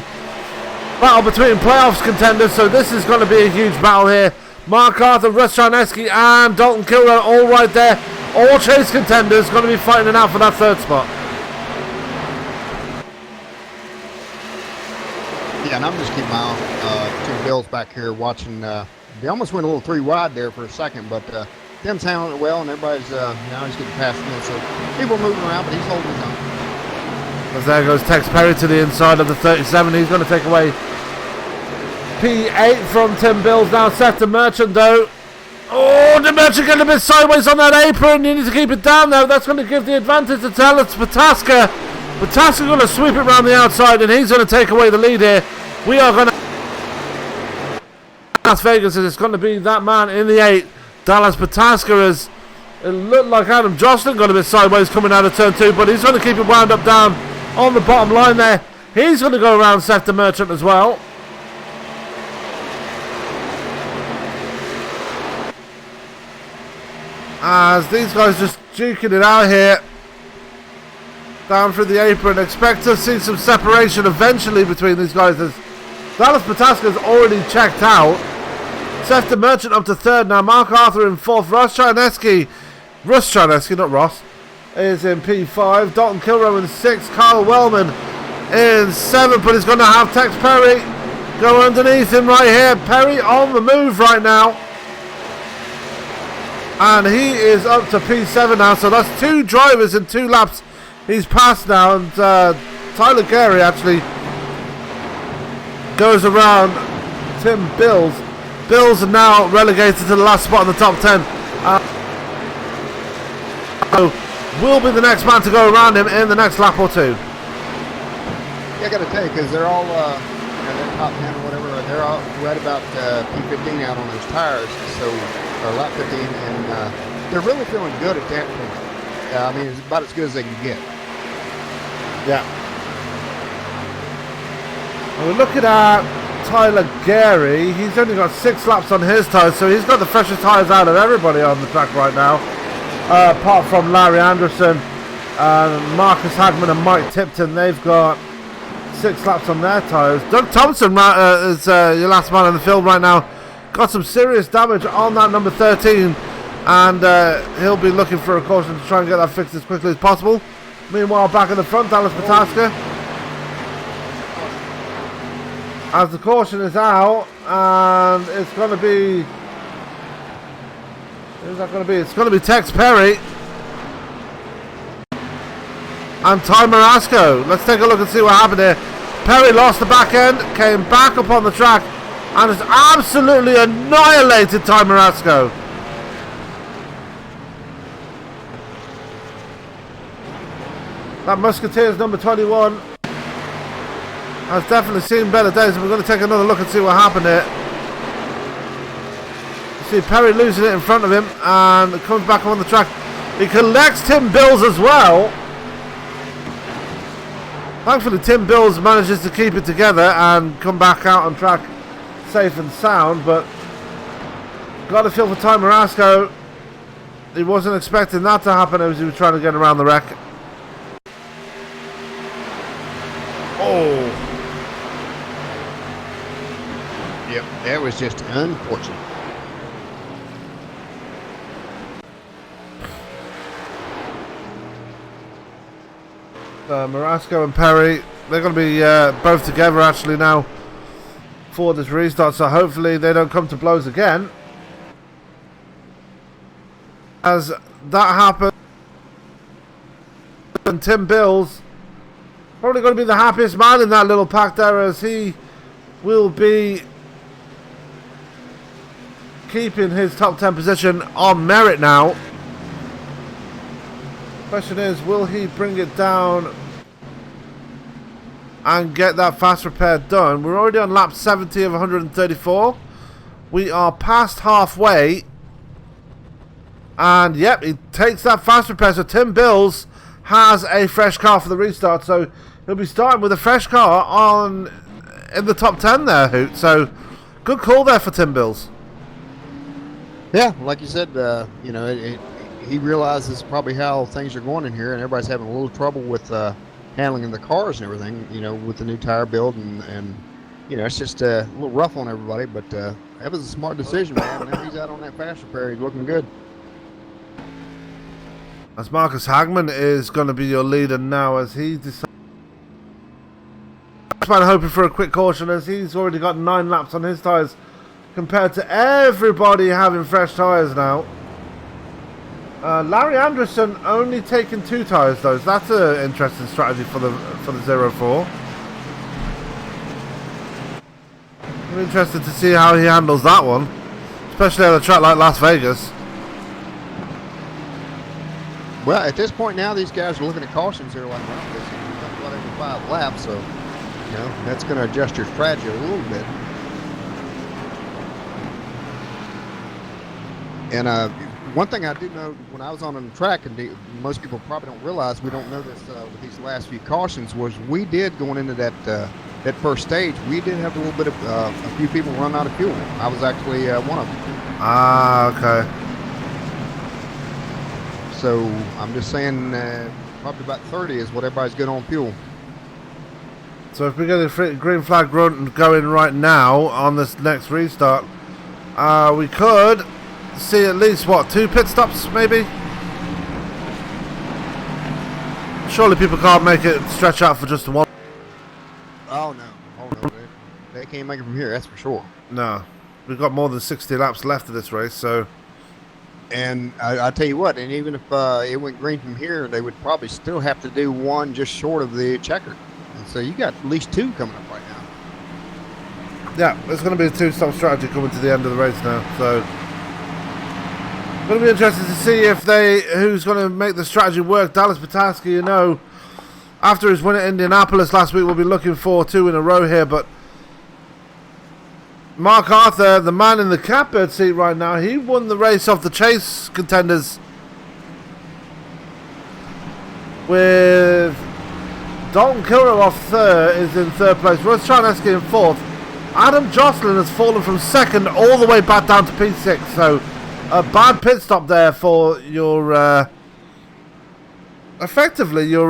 battle between playoffs contenders, so this is going to be a huge battle here. Mark Arthur, Russ Charneski and Dalton Kilrow all right there. All chase contenders going to be fighting it out for that third spot. Yeah, and I'm just keeping my eye on Tim Bills back here watching. They almost went a little 3 wide there for a second, but Tim's handling it well, and everybody's now he's getting past him. So people moving around, but he's holding his own. As there goes Tex Perry to the inside of the 37. He's going to take away P8 from Tim Bills. Now Seth the Merchant though. Oh, the Merchant getting a bit sideways on that apron. You need to keep it down though. That's going to give the advantage to Talis Pataska. Pataska going to sweep it around the outside, and he's going to take away the lead here. We are going to Las Vegas, and it's going to be that man in the 8. Dallas Pataska is. It looked like Adam Jocelyn got a bit sideways coming out of turn 2, but he's going to keep it wound up down on the bottom line there. He's going to go around Seth the Merchant as well. As these guys just duking it out here. Down through the apron. Expect to see some separation eventually between these guys as Dallas Pataska's already checked out. Seth the Merchant up to 3rd now. Mark Arthur in 4th. Russ Charneski, not Ross, is in P5. Dalton Kilrow in 6th. Kyle Wellman in 7th, but he's going to have Tex Perry go underneath him right here. Perry on the move right now. And he is up to P7 now, so that's 2 drivers in 2 laps he's passed now. And Tyler Gary actually goes around Tim Bills. Bills are now relegated to the last spot in the top 10. Will be the next man to go around him in the next lap or 2. Yeah, I got to tell you, because they're all that top 10 or whatever, they're all right about P15 out on those tires, so or lap 15, and they're really feeling good at that point. I mean, it's about as good as they can get. Yeah. And we're looking at Tyler Gary. He's only got 6 laps on his tyres, so he's got the freshest tyres out of everybody on the track right now, apart from Larry Anderson, Marcus Hagman and Mike Tipton. They've got 6 laps on their tyres. Doug Thompson is your last man in the field right now. Got some serious damage on that number 13, and he'll be looking for a caution to try and get that fixed as quickly as possible. Meanwhile, back in the front, Dallas Pataska, as the caution is out, and it's going to be, who's that going to be? It's going to be Tex Perry and Ty Marasco. Let's take a look and see what happened here. Perry lost the back end, came back up on the track, and has absolutely annihilated Ty Marasco. That Musketeers number 21 has definitely seen better days, and we're going to take another look and see what happened here. You see Perry losing it in front of him, and comes back on the track. He collects Tim Bills as well. Thankfully, Tim Bills manages to keep it together and come back out on track safe and sound, but got a feel for Ty Marasco. He wasn't expecting that to happen as he was trying to get around the wreck. Oh. Yep, that was just unfortunate. Marasco and Perry, they're going to be both together actually now for this restart, so hopefully they don't come to blows again. As that happens, and Tim Bills probably going to be the happiest man in that little pack there, as he will be keeping his top 10 position on merit now. Question is, will he bring it down and get that fast repair done? We're already on lap 70 of 134. We are past halfway, and yep, he takes that fast repair. So Tim Bills has a fresh car for the restart, so he'll be starting with a fresh car in the top 10 there, Hoot. So good call there for Tim Bills. Yeah, like you said, he realizes probably how things are going in here, and everybody's having a little trouble with handling the cars and everything, with the new tire build, and it's just a little rough on everybody, but that was a smart decision, man. Now he's out on that fast repair. He's looking good. As Marcus Hagman is going to be your leader now, as he decides. Hoping for a quick caution, as he's already got 9 laps on his tyres, compared to everybody having fresh tyres now. Larry Anderson only taking 2 tyres though, so that's an interesting strategy for the 04. I'm interested to see how he handles that one, especially on a track like Las Vegas. Well, at this point now, these guys are looking at cautions. They're like, well, this is about every 5 laps, so that's going to adjust your strategy a little bit. And one thing I do know, when I was on the track, and most people probably don't realize, we don't know this with these last few cautions, was we did, going into that first stage, we did have a little bit of a few people run out of fuel. I was actually one of them. Ah, okay. So I'm just saying, probably about 30 is what everybody's good on fuel. So if we get a green flag run going right now on this next restart, we could see at least, 2 pit stops maybe? Surely people can't make it stretch out for just one. Oh no, they can't make it from here, that's for sure. No, we've got more than 60 laps left of this race, so. And I tell you what, and even if it went green from here, they would probably still have to do one just short of the checker. And so you got at least 2 coming up right now. Yeah, it's going to be a 2-stop strategy coming to the end of the race now, so. Going to be interested to see who's going to make the strategy work. Dallas Pataski, after his win at Indianapolis last week, we'll be looking for 2 in a row here, but Mark Arthur, the man in the catbird seat right now, he won the race off the chase contenders with Dalton Kilrow off third, is in third place. Russ Charneski in fourth. Adam Jocelyn has fallen from second all the way back down to P6. So a bad pit stop there for your effectively your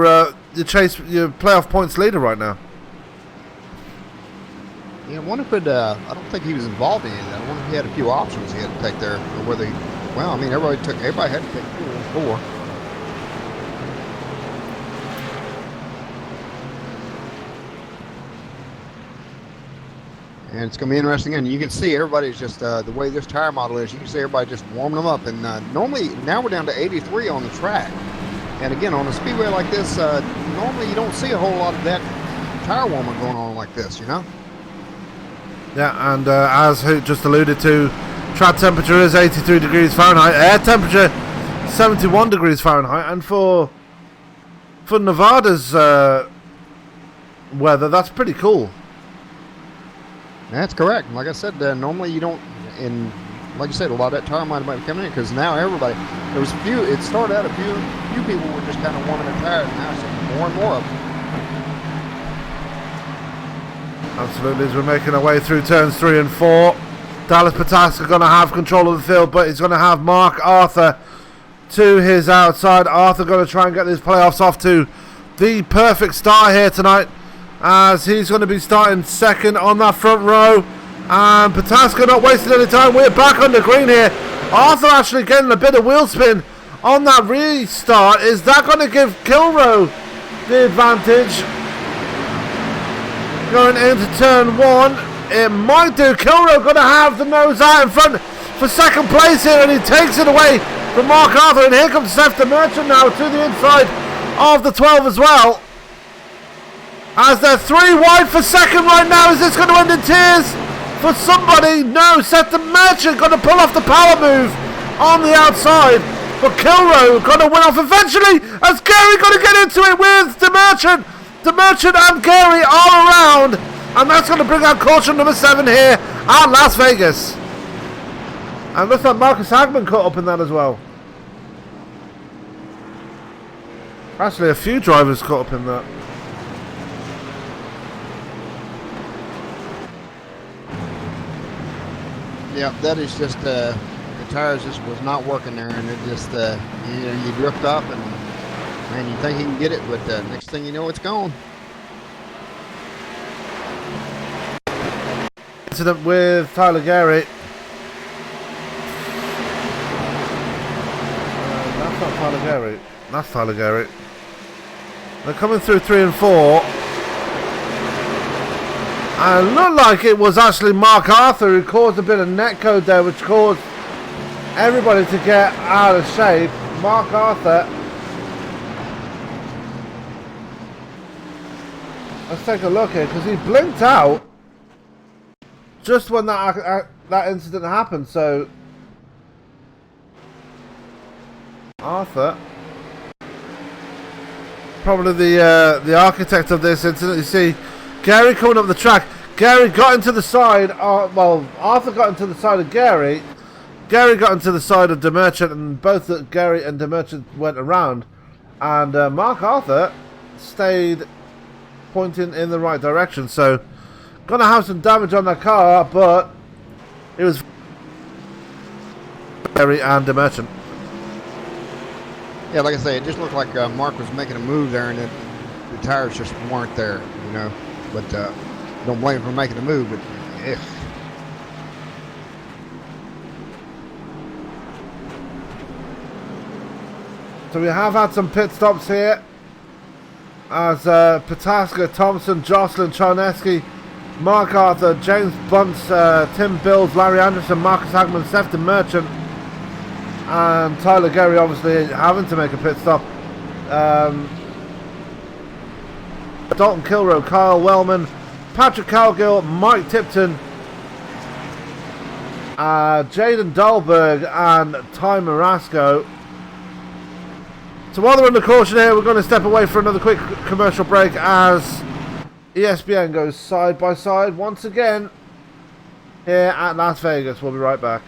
playoff points leader right now. Yeah, I wonder if it, I don't think he was involved in it. I wonder if he had a few options he had to take there, or whether well, I mean, everybody had to take 2 and 4. And it's going to be interesting, and you can see everybody's just, the way this tire model is, you can see everybody just warming them up. And normally, now we're down to 83 on the track. And again, on a speedway like this, normally you don't see a whole lot of that tire warming going on like this, you know? Yeah, and as Hoot just alluded to, track temperature is 83 degrees Fahrenheit, air temperature 71 degrees Fahrenheit, and for Nevada's weather, that's pretty cool. That's correct. Like I said, normally you don't, and like you said, a lot of that tire might be coming in, because now everybody, there was a few, it started out a few people were just kind of warming their tires, and now it's more and more of them. Absolutely, as we're making our way through turns 3 and 4. Dallas Pataska going to have control of the field, but he's going to have Mark Arthur to his outside. Arthur going to try and get these playoffs off to the perfect start here tonight, as he's going to be starting second on that front row. And Pataska not wasting any time. We're back on the green here. Arthur actually getting a bit of wheel spin on that restart. Is that going to give Kilrow the advantage going into turn 1? It might do. Kilrow going to have the nose out in front for second place here, and he takes it away from Mark Arthur. And here comes Seth the Merchant now to the inside of the 12 as well, as they're 3 wide for second right now. Is this going to end in tears for somebody? No, Seth the Merchant going to pull off the power move on the outside, but Kilrow going to win off eventually, as Gary going to get into it with the Merchant. The Merchant and Gary all around, and that's going to bring out caution number 7 here at Las Vegas. And looks like Marcus Hagman caught up in that as well. Actually, a few drivers caught up in that. Yeah, that is just, the tires just was not working there, and it just, you drift up, and man, you think you can get it, but next thing you know, it's gone. Incident with Tyler Gary. That's not Tyler Gary. That's Tyler Gary. They're coming through 3 and 4. And it looked like it was actually Mark Arthur who caused a bit of netcode there, which caused everybody to get out of shape. Mark Arthur. Let's take a look here, because he blinked out just when that incident happened. So Arthur, probably the architect of this incident. You see Gary coming up the track. Gary got into the side. Well, Arthur got into the side of Gary. Gary got into the side of DeMerchant, and both Gary and DeMerchant went around. And Mark Arthur stayed pointing in the right direction. So, gonna have some damage on that car, but it was Gary and DeMerchant. Yeah, like I say, it just looked like Mark was making a move there, and the tires just weren't there, you know. But don't blame him for making a move, but yeah. So we have had some pit stops here, as Pataska, Thompson, Jocelyn, Charneski, Mark Arthur, James Bunce, Tim Bills, Larry Anderson, Marcus Hagman, Seth the Merchant, and Tyler Gary obviously having to make a pit stop. Dalton Kilrow, Kyle Wellman, Patrick Calgill, Mike Tipton, Jaden Dahlberg, and Ty Marasco. So while they're under caution here, we're going to step away for another quick commercial break as ESPN goes side by side once again. here at Las Vegas. We'll be right back.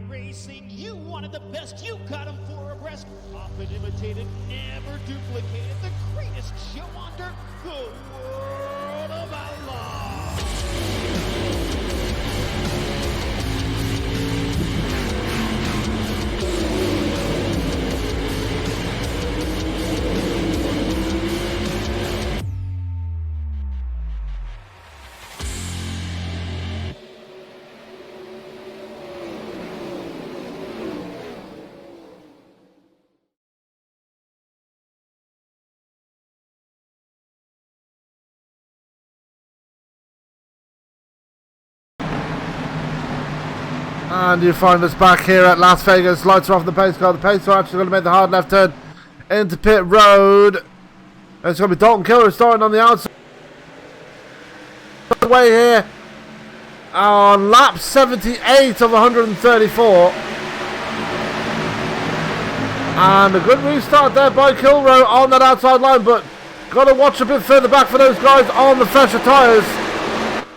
Racing, you wanted the best, you got them four abreast, often imitated, never duplicated, the greatest show on dirt, the World of Outlaws. And you find us back here at Las Vegas. Lights are off the pace car. The pace car actually going to make the hard left turn into pit road. And it's going to be Dalton Killer starting on the outside. Way here on lap 78 of 134. And a good restart there by Kilroe on that outside line, but got to watch a bit further back for those guys on the fresher tyres.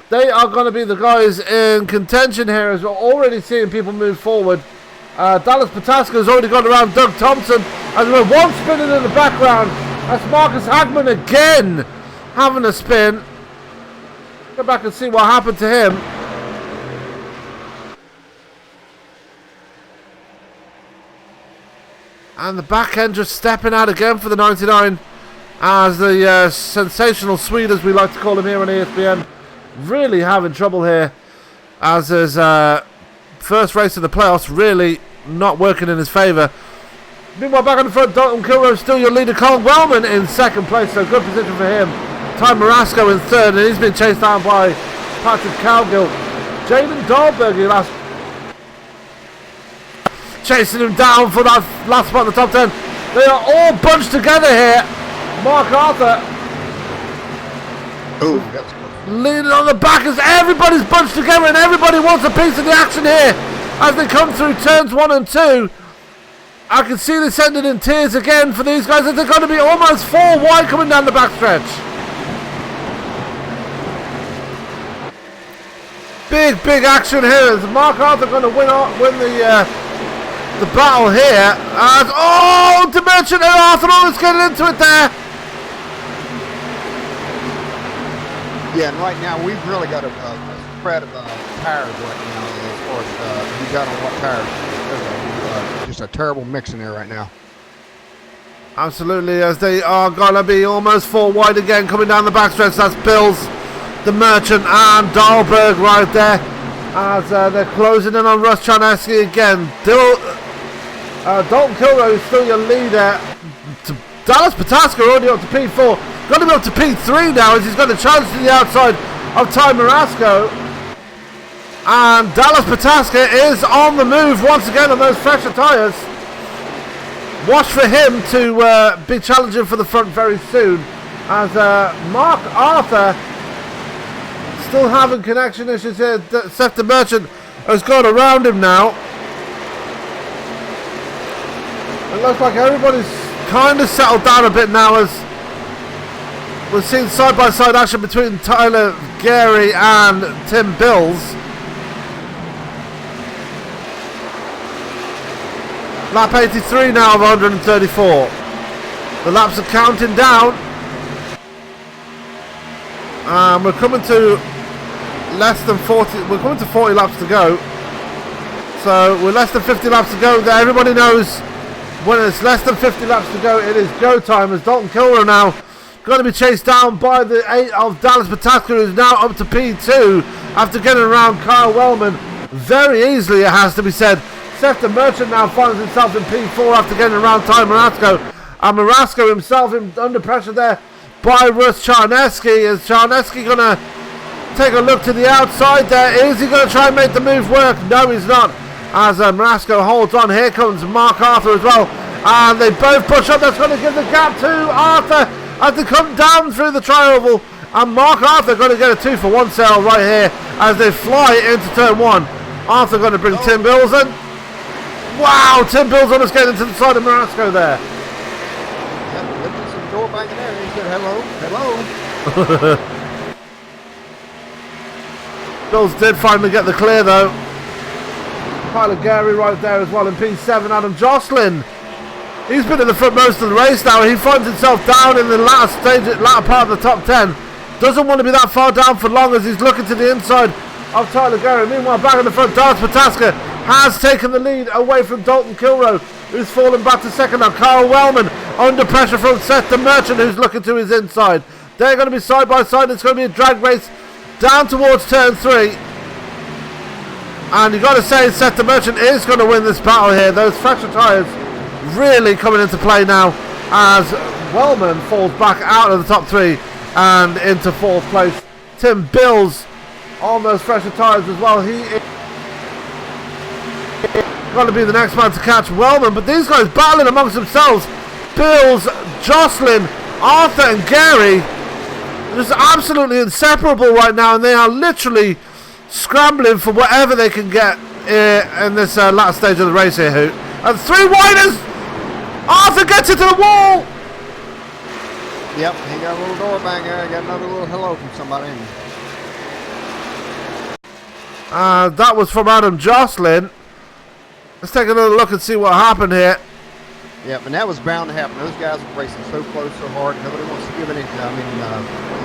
They are going to be the guys in contention here, as we're already seeing people move forward. Dallas Pataska has already gone around Doug Thompson, and we're one spinning in the background. That's Marcus Hagman again having a spin. Go back and see what happened to him. And the back end just stepping out again for the 99, as the sensational Swede, as we like to call him here on ESPN, really having trouble here, as his first race in the playoffs really not working in his favour. Meanwhile, back on the front, Dalton Kilroe still your leader. Colin Wellman in second place, so good position for him. Ty Marasco in third, and he's been chased down by Patrick Cowgill. Jaden Dahlberg last chasing him down for that last spot in the top 10. They are all bunched together here. Mark Arthur leaning on the back as everybody's bunched together, and everybody wants a piece of the action here as they come through turns 1 and 2. I can see this ending in tears again for these guys, as they're going to be almost 4 wide coming down the backstretch. Big action here. Is Mark Arthur going to win the battle here? And Dimension and Arthur almost getting into it there. Yeah, and right now we've really got a spread of tires right now as far as who got on what tires. There's just a terrible mix in there right now. Absolutely, as they are going to be almost 4 wide again, coming down the backstretch. That's Bills, the Merchant, and Dahlberg right there. As they're closing in on Russ Charneski again. Dalton Kilroy is still your leader. Dallas Pataska already up to P4. Got him up to P3 now as he's got a chance to the outside of Ty Marasco. And Dallas Pataska is on the move once again on those fresher tyres. Watch for him to be challenging for the front very soon. As Mark Arthur still having connection issues here. Seth the Merchant has gone around him now. It looks like everybody's kind of settled down a bit now as we've seen side-by-side action between Tyler Gary and Tim Bills. Lap 83 now of 134. The laps are counting down. And we're coming to less than 40. We're coming to 40 laps to go. So we're less than 50 laps to go. Everybody knows when it's less than 50 laps to go, it is go time. As Dalton Kilroy now going to be chased down by the 8 of Dallas Pataska, who's now up to P2 after getting around Kyle Wellman very easily, it has to be said. Seth the Merchant now finds himself in P4 after getting around Ty Marasco. And Marasco himself under pressure there by Russ Charneski. Is Charneski going to take a look to the outside there? Is he going to try and make the move work? No, he's not. As Marasco holds on, here comes Mark Arthur as well. And they both push up. That's going to give the gap to Arthur as they come down through the tri-oval. And Mark Arthur going to get a 2-for-1 sale right here as they fly into turn 1. Arthur going to bring Tim Bills in. Wow, Tim Bills almost getting into the side of Marasco there. Yeah, some door banging there. He said hello, hello. Bills did finally get the clear though. Tyler Gary right there as well in P7. Adam Jocelyn, he's been in the front most of the race now. He finds himself down in the latter part of the top 10. Doesn't want to be that far down for long as he's looking to the inside of Tyler Gary. Meanwhile, back in the front, Dallas Pataska has taken the lead away from Dalton Kilroy, who's fallen back to second now. Kyle Wellman under pressure from Seth the Merchant, who's looking to his inside. They're going to be side by side. It's going to be a drag race down towards turn 3. And you've got to say Seth the Merchant is going to win this battle here. Those fresher tyres really coming into play now as Wellman falls back out of the top 3 and into 4th place. Tim Bills on those fresher tyres as well. He is going to be the next man to catch Wellman, but these guys battling amongst themselves. Bills, Jocelyn, Arthur and Gary is absolutely inseparable right now, and they are literally scrambling for whatever they can get in this last stage of the race here, Hoot. And 3 widers! Arthur gets it to the wall! Yep, he got a little door bang there. He got another little hello from somebody. That was from Adam Jocelyn. Let's take another look and see what happened here. Yep, and that was bound to happen. Those guys were racing so close, so hard. Nobody wants to give anything. I mean,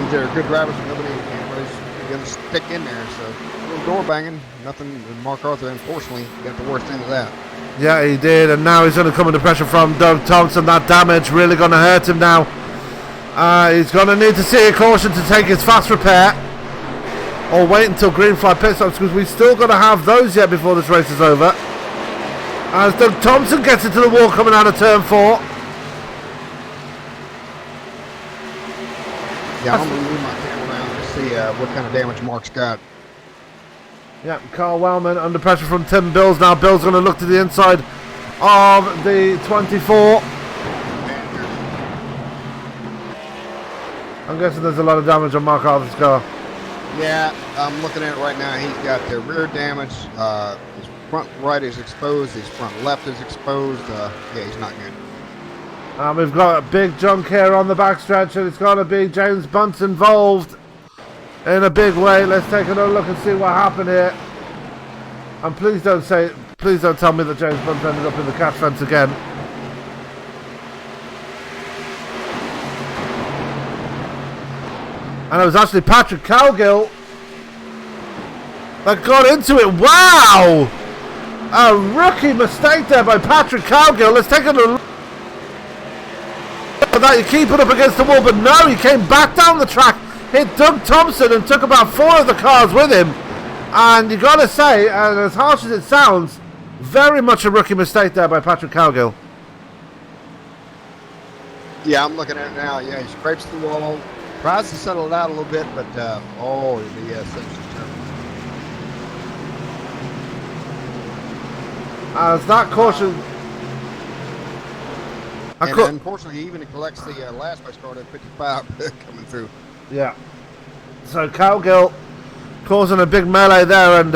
these are good drivers, and nobody really going to stick in there. So a little door banging, nothing. Mark Arthur, unfortunately, got the worst end of that. Yeah, he did, and now he's going to come under pressure from Doug Thompson. That damage really going to hurt him now. He's going to need to see a caution to take his fast repair, or wait until green flag pit stops, because we've still got to have those yet before this race is over. As Doug Thompson gets into the wall coming out of turn 4. Yeah, I'm going to move my camera around to see what kind of damage Mark's got. Yeah, Carl Wellman under pressure from Tim Bills. Now Bills going to look to the inside of the 24. I'm guessing there's a lot of damage on Mark Arthur's car. Yeah, I'm looking at it right now. He's got the rear damage. His front right is exposed. His front left is exposed. Yeah, he's not good. We've got a big junk here on the backstretch, and it's going to be James Bunt's involved in a big way. Let's take another look and see what happened here. And please don't tell me that James Bunt ended up in the catch fence again. And it was actually Patrick Cowgill that got into it. Wow! A rookie mistake there by Patrick Cowgill. Let's take a look. that, you keep it up against the wall, but no, he came back down the track, hit Doug Thompson and took about 4 of the cars with him. And you got to say, and as harsh as it sounds, very much a rookie mistake there by Patrick Cowgill. Yeah, I'm looking at it now. Yeah, he scrapes the wall, tries to settle it out a little bit, but oh, yes, that's terrible. As that caution... And unfortunately, he even collects the last race car at 55 coming through. Yeah. So Cowgill causing a big melee there, and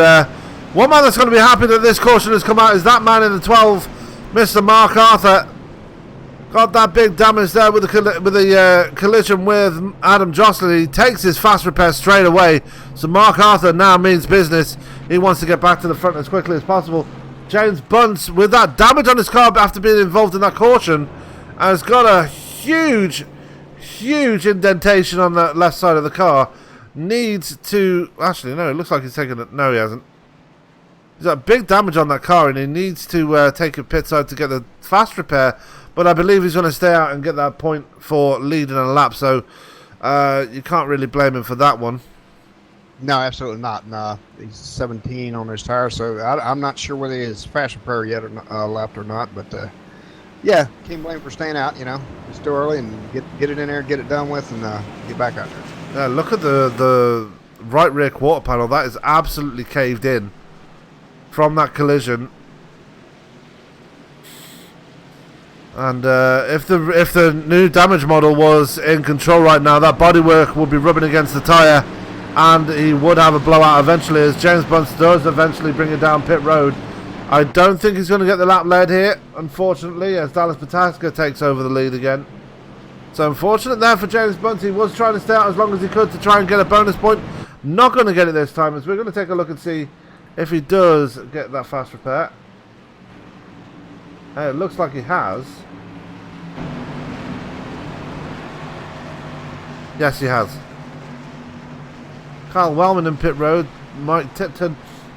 one man that's going to be happy that this caution has come out is that man in the 12, Mr. Mark Arthur. Got that big damage there with the collision with Adam Jocelyn. He takes his fast repair straight away. So Mark Arthur now means business. He wants to get back to the front as quickly as possible. James Bunce, with that damage on his car after being involved in that caution, has got a huge indentation on the left side of the car. Needs to... Actually, no, it looks like he's taken it. No, he hasn't. He's got big damage on that car, and he needs to take a pit side to get the fast repair. But I believe he's going to stay out and get that point for leading a lap. So you can't really blame him for that one. No, absolutely not. No, he's 17 on his tire, so I'm not sure whether he is fast repair yet or not, lapped or not. But yeah, can't blame him for staying out. You know, it's too early, and get it in there, get it done with, and get back out there. Yeah, look at the right rear quarter panel. That is absolutely caved in from that collision. And if the new damage model was in control right now, that bodywork would be rubbing against the tyre, and he would have a blowout eventually, as James Bunce does eventually bring it down pit road. I don't think he's going to get the lap lead here, unfortunately, as Dallas Pataska takes over the lead again. So unfortunate there for James Bunce. He was trying to stay out as long as he could to try and get a bonus point. Not going to get it this time, as we're going to take a look and see if he does get that fast repair. It looks like he has. Yes, he has. Kyle Wellman in pit road. Mike Tipton,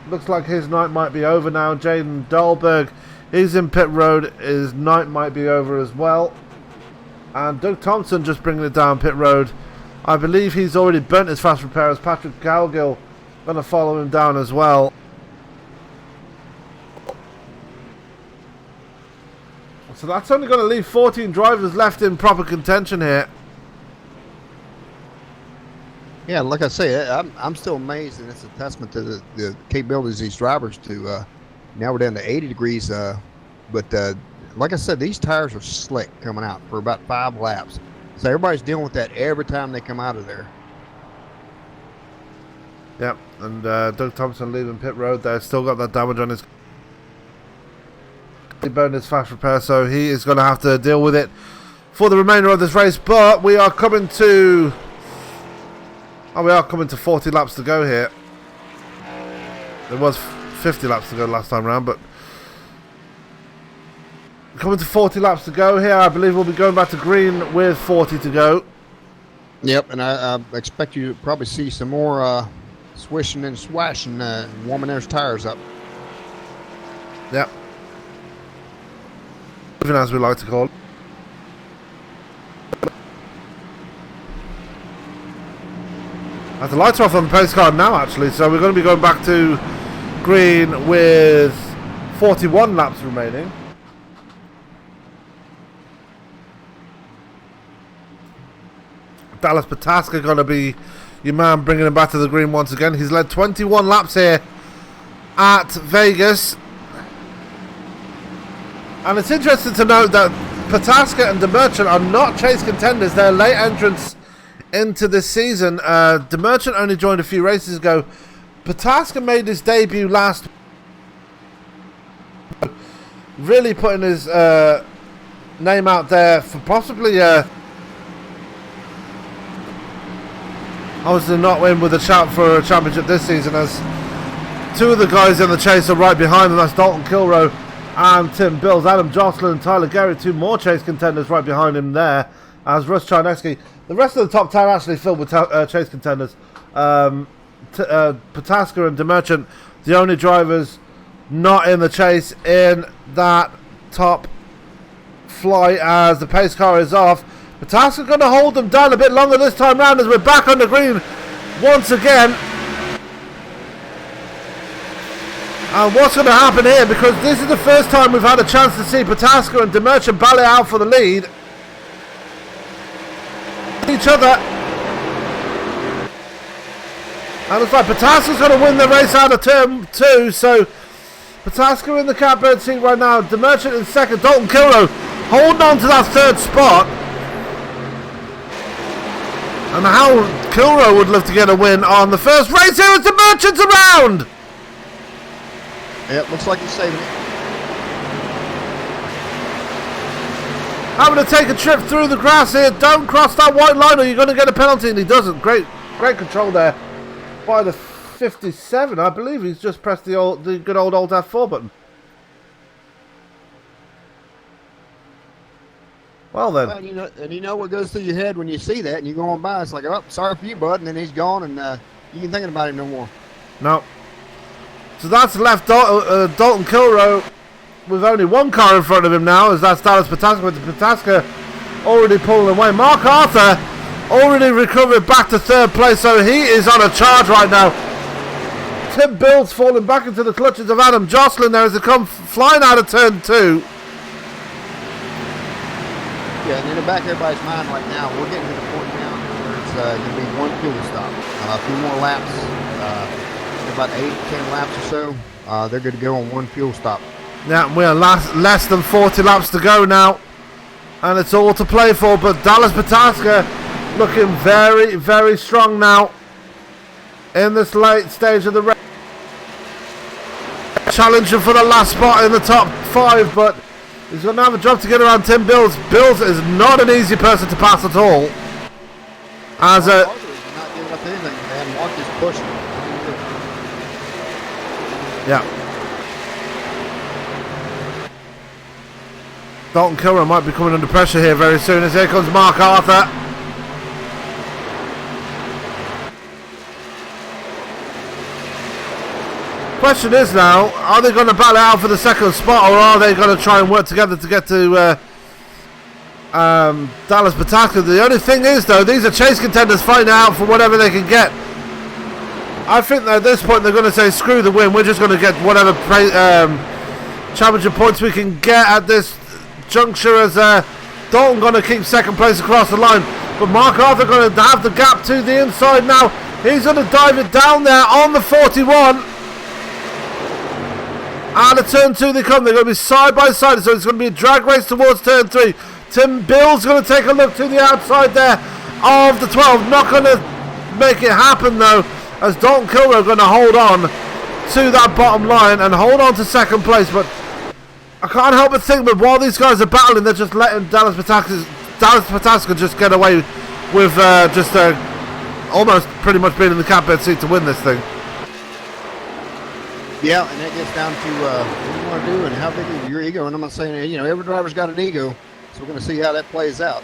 looks like his night might be over now. Jaden Dahlberg, he's in pit road. His night might be over as well. And Doug Thompson just bringing it down pit road. I believe he's already burnt his fast repair, as Patrick Cowgill going to follow him down as well. So that's only going to leave 14 drivers left in proper contention here. Yeah, like I say, I'm still amazed, and it's a testament to the capabilities of these drivers to now we're down to 80 degrees. But like I said, these tires are slick coming out for about 5 laps. So everybody's dealing with that every time they come out of there. Yep, and Doug Thompson leaving pit road there. Still got that damage on his... He burned his fast repair, so he is going to have to deal with it for the remainder of this race. But we are coming to... Oh, we are coming to 40 laps to go here. There was 50 laps to go last time round, but... Coming to 40 laps to go here. I believe we'll be going back to green with 40 to go. Yep, and I expect you to probably see some more swishing and swashing, warming those tires up. Yep. Even as we like to call it. The lights are off on the pace car now, actually, so we're going to be going back to green with 41 laps remaining. Dallas Pataska going to be your man, bringing him back to the green once again. He's led 21 laps here at Vegas. And it's interesting to note that Pataska and DeMerchant are not chase contenders. They're late entrants into this season. DeMerchant only joined a few races ago. Pataska made his debut last week, really putting his name out there for possibly obviously not win with a shout for a championship this season, as 2 of the guys in the chase are right behind them. That's Dalton Kilroe and Tim Bills. Adam Jocelyn and Tyler Gary, 2 more chase contenders right behind him there, as Russ Charneski. The rest of the top 10 actually filled with chase contenders. Pataska and DeMerchant, the only drivers not in the chase in that top flight, as the pace car is off. Pataska's going to hold them down a bit longer this time round as we're back on the green once again. And what's going to happen here, because this is the first time we've had a chance to see Pataska and Demerchant battle out for the lead. Each other. And it's like Pataska's going to win the race out of turn 2, so Pataska in the catbird seat right now, Demerchant in second, Dalton Kilrow holding on to that third spot. And how Kilrow would love to get a win on the first race here as Demerchant's around! Yeah, looks like he's saving it. Having to take a trip through the grass here. Don't cross that white line or you're going to get a penalty, and he doesn't. Great control there by the 57. I believe he's just pressed the good old F4 button. Well then. Well, you know what goes through your head when you see that and you go on by. It's like, oh, sorry for you, bud, and then he's gone, and you ain't thinking about him no more. No. So that's left Dalton Kilrow with only one car in front of him now, as that's Dallas Pataska, with Pataska already pulling away. Mark Arthur already recovered back to third place, so he is on a charge right now. Tim Bill's falling back into the clutches of Adam Jocelyn there as they come flying out of turn 2. Yeah, and in the back of everybody's mind right now, we're getting to the point now where it's going to be one fuel stop. A few more laps, about 8-10 laps or so, they're good to go on one fuel stop. Yeah, we're less than 40 laps to go now, and it's all to play for, but Dallas Pataska looking very, very strong now in this late stage of the race. Challenging for the last spot in the top 5, but he's going to have a job to get around Tim Bills. Bills is not an easy person to pass at all. As a Mark is not giving up anything, man. Mark is pushing. yeah. Dalton Kilrow might be coming under pressure here very soon, as here comes Mark Arthur. Question is now, are they going to battle out for the second spot, or are they going to try and work together to get to Dallas Pataska? The only thing is, though, these are chase contenders fighting out for whatever they can get. I think that at this point they're going to say, screw the win, we're just going to get whatever championship points we can get at this juncture, as Dalton going to keep second place across the line. But Mark Arthur going to have the gap to the inside now. He's going to dive it down there on the 41. Out of turn 2 they come. They're going to be side by side, so it's going to be a drag race towards turn 3. Tim Bill's going to take a look to the outside there of the 12. Not going to make it happen, though, as Dalton Kilrow going to hold on to that bottom line and hold on to second place. But I can't help but think that while these guys are battling, they're just letting Dallas Pataska just get away with almost pretty much being in the catbird seat to win this thing. Yeah, and that gets down to what you want to do and how big is your ego. And I'm not saying, every driver's got an ego, so we're going to see how that plays out.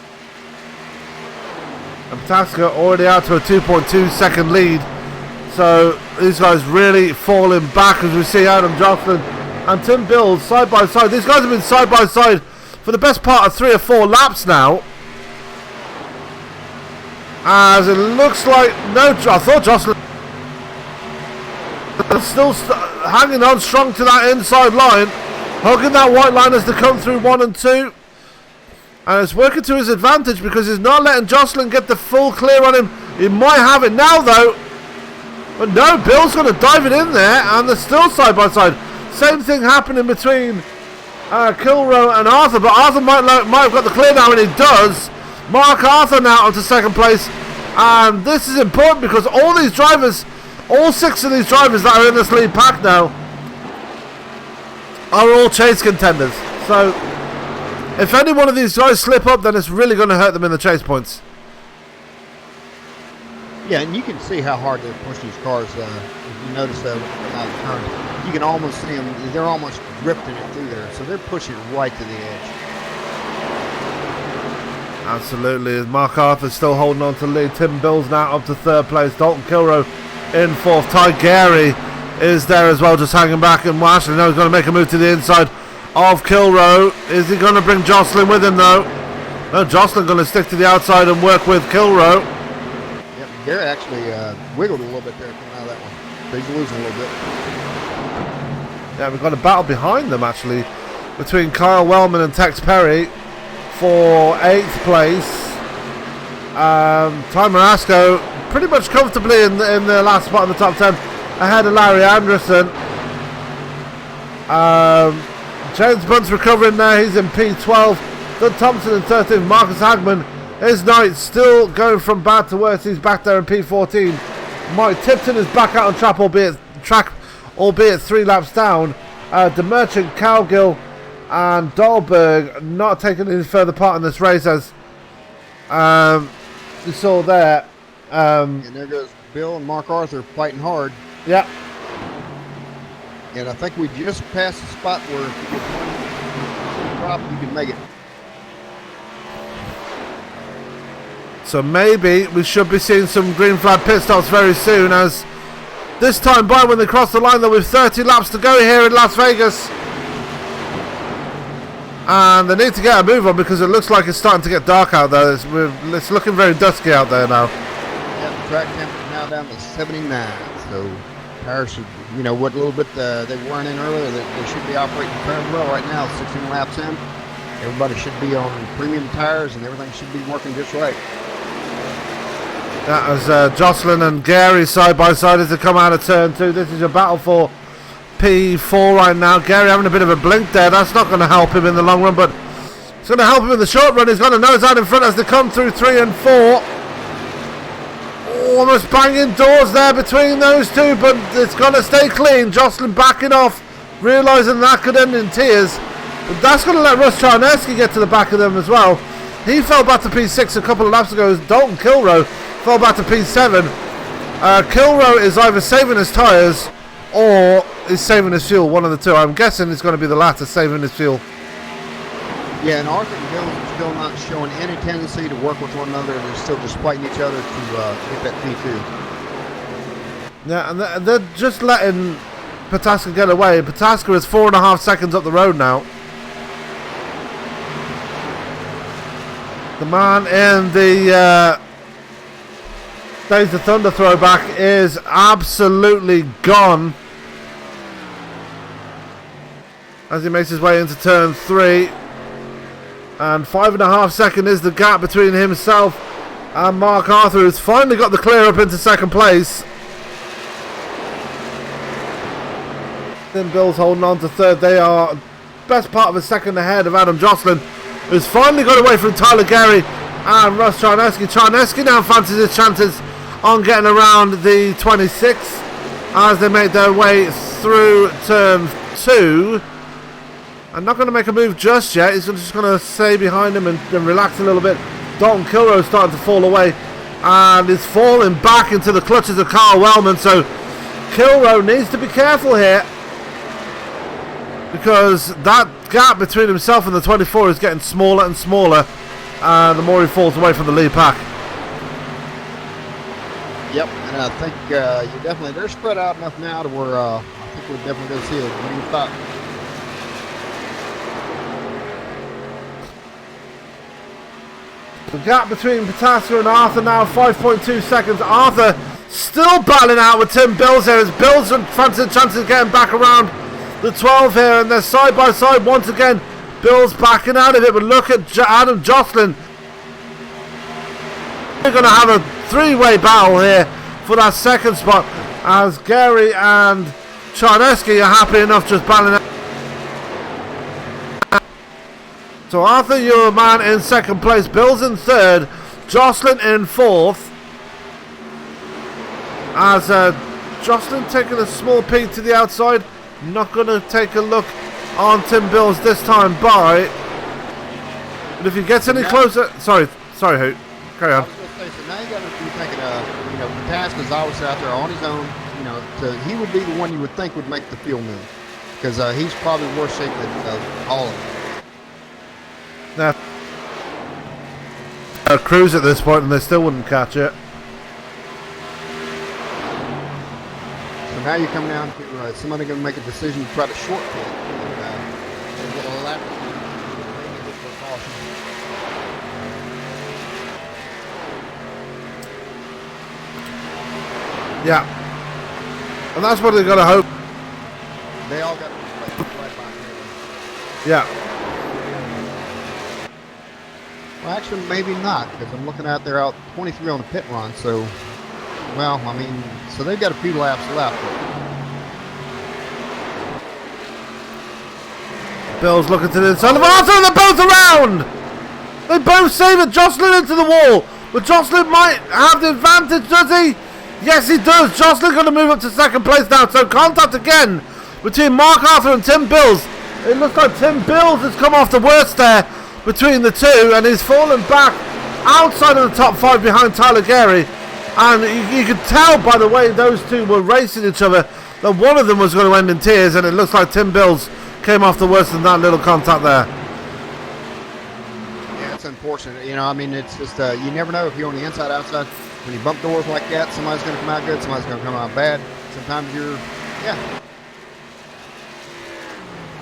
And Pataska already out to a 2.2 second lead. So these guys really falling back, as we see Adam Jocelyn and Tim Bills side by side. These guys have been side by side for the best part of 3 or 4 laps now. As it looks like I thought Jocelyn still hanging on strong to that inside line, hugging that white line as they come through 1 and 2. And it's working to his advantage because he's not letting Jocelyn get the full clear on him. He might have it now, though. But no, Bill's going to dive it in there, and they're still side by side. Same thing happening between Kilrow and Arthur, but Arthur might have got the clear now, and he does. Mark Arthur now onto second place, and this is important because all 6 of these drivers that are in this lead pack now are all chase contenders. So if any one of these guys slip up, then it's really going to hurt them in the chase points. Yeah, and you can see how hard they push these cars. If you notice that out of turn, you can almost see them. They're almost drifting it through there, so they're pushing it right to the edge. Absolutely. Mark Arthur's still holding on to lead. Tim Bills now up to third place. Dalton Kilrow in fourth. Ty Gary is there as well, just hanging back. And Ashley knows he's going to make a move to the inside of Kilrow. Is he going to bring Jocelyn with him, though? No, Jocelyn going to stick to the outside and work with Kilrow. Yep, Gary actually wiggled a little bit there coming out of that one. So he's losing a little bit. Yeah, we've got a battle behind them actually between Kyle Wellman and Tex Perry for 8th place. Ty Marasco pretty much comfortably in the last spot in the top 10 ahead of Larry Anderson. James Bunt's recovering there, he's in P12. Doug Thompson in 13th. Marcus Hagman, his night still going from bad to worse, he's back there in P14. Mike Tipton is back out on track, albeit 3 laps down. DeMerchant, Cowgill and Dahlberg not taking any further part in this race, as you saw there. And there goes Bill and Mark Arthur fighting hard. Yeah. And I think we just passed the spot where if you get one drop, you can make it. So maybe we should be seeing some green flag pit stops very soon, as this time by when they cross the line, though, with 30 laps to go here in Las Vegas. And they need to get a move on because it looks like it's starting to get dark out there. It's looking very dusky out there now. Yeah, the track temperature now down to 79. So tires should, what little bit they weren't in earlier, they should be operating fairly well right now. 16 laps in. Everybody should be on premium tires and everything should be working just right. That was Jocelyn and Gary side by side as they come out of turn 2. This is your battle for P4 right now. Gary having a bit of a blink there. That's not going to help him in the long run, but it's going to help him in the short run. He's got a nose out in front as they come through 3 and 4. Almost banging doors there between those two, but it's going to stay clean. Jocelyn backing off, realising that could end in tears. But that's going to let Russ Charneski get to the back of them as well. He fell back to P6 a couple of laps ago. Dalton Kilrow fell back to P7. Kilrow is either saving his tyres or is saving his fuel, one of the two. I'm guessing it's going to be the latter, saving his fuel. Yeah, and Arthur and Bill are still not showing any tendency to work with one another. They're still just fighting each other to get that P2. Yeah, and they're just letting Pataska get away. Pataska is 4.5 seconds up the road now. The man in the Days of Thunder throwback is absolutely gone as he makes his way into turn 3. And 5.5 seconds is the gap between himself and Mark Arthur, who's finally got the clear up into second place. Then Bill's holding on to third. They are best part of a second ahead of Adam Jocelyn, who's finally got away from Tyler Gary and Russ Charneski. Charneski now fancies his chances on getting around the 26 as they make their way through turn 2. I'm not going to make a move just yet. He's just going to stay behind him and relax a little bit. Dalton Kilrow is starting to fall away and is falling back into the clutches of Carl Wellman. So Kilrow needs to be careful here, because that gap between himself and the 24 is getting smaller and smaller the more he falls away from the lead pack. Yep, and I think they're spread out enough now to where I think we're definitely going to see a green spot. The gap between Pataska and Arthur now 5.2 seconds. Arthur still battling out with Tim Bills here as Bills fancy chances of getting back around the 12 here, and they're side by side once again. Bill's backing out of it, but look at Adam Jocelyn. We're going to have a 3-way battle here for that second spot as Gary and Charneski are happy enough just battling out. So Arthur, you're a man in second place. Bill's in third. Jocelyn in fourth. As Jocelyn taking a small peek to the outside. Not going to take a look on Tim Bills this time by. But if he gets any closer. Sorry, Hoot. Carry on. I was going to say, so now you got to be thinking, Pataska's always out there on his own. He would be the one you would think would make the field move, because he's probably worse shape than all of them. Now, cruise at this point and they still wouldn't catch it. So now you're coming down to somebody going to make a decision to try to shortcut and get a lap for caution. Yeah. And that's what they're going to hope. They all got to be right behind him. Yeah. Well, actually, maybe not, because I'm looking at they're out 23 on the pit run. So, well, I mean, so they've got a few laps left. Bill's looking to the inside of Arthur, and they're both around! They both save it. Jocelyn into the wall. But Jocelyn might have the advantage, does he? Yes, he does. Jocelyn going to move up to second place now. So contact again between Mark Arthur and Tim Bills. It looks like Tim Bills has come off the worst there between the two, and he's fallen back outside of the top 5 behind Tyler Gary. And you could tell by the way those two were racing each other that one of them was going to end in tears, and it looks like Tim Bills came off the worst in that little contact there. Yeah, it's unfortunate. You know, I mean, it's just, you never know if you're on the inside, outside. When you bump doors like that, somebody's going to come out good, somebody's going to come out bad. Sometimes you're, yeah.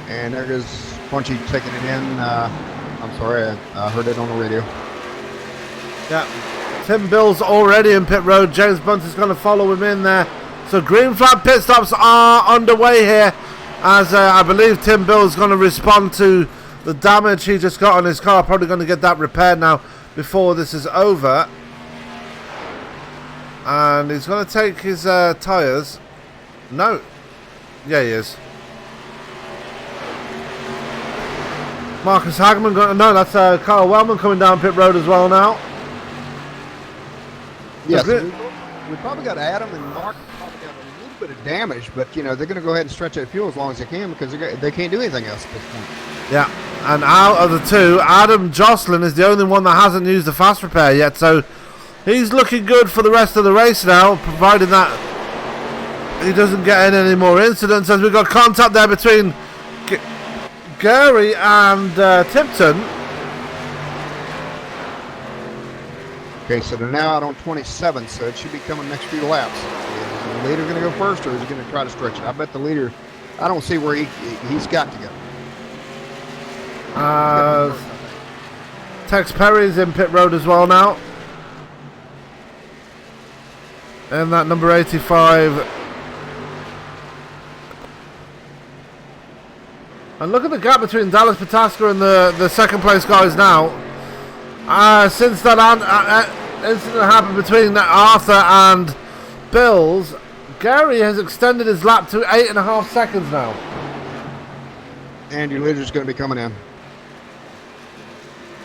And there goes Punchy taking it in. I'm sorry, I heard it on the radio. Yeah, Tim Bill's already in pit road. James Bunt is going to follow him in there. So green flag pit stops are underway here, as I believe Tim Bill is going to respond to the damage he just got on his car. Probably going to get that repaired now before this is over. And he's going to take his tyres. No. Yeah, he is. Marcus Hagman going to... No, that's Carl Wellman coming down pit road as well now. Yes, we probably got Adam and Mark probably got a little bit of damage, but, you know, they're going to go ahead and stretch that fuel as long as they can because they can't do anything else at this point. Yeah, and out of the two, Adam Jocelyn is the only one that hasn't used the fast repair yet, so he's looking good for the rest of the race now, provided that he doesn't get in any more incidents, as we've got contact there between Gary and Tipton. Okay, so they're now out on 27, so it should be coming next few laps. Is the leader going to go first, or is he going to try to stretch it? I bet the leader, I don't see where he's got to go. Tex Perry's in pit road as well now. And that number 85. And look at the gap between Dallas Pataska and the second place guys now. Since that incident happened between Arthur and Bills, Gary has extended his lap to 8.5 seconds now. And your leader's going to be coming in.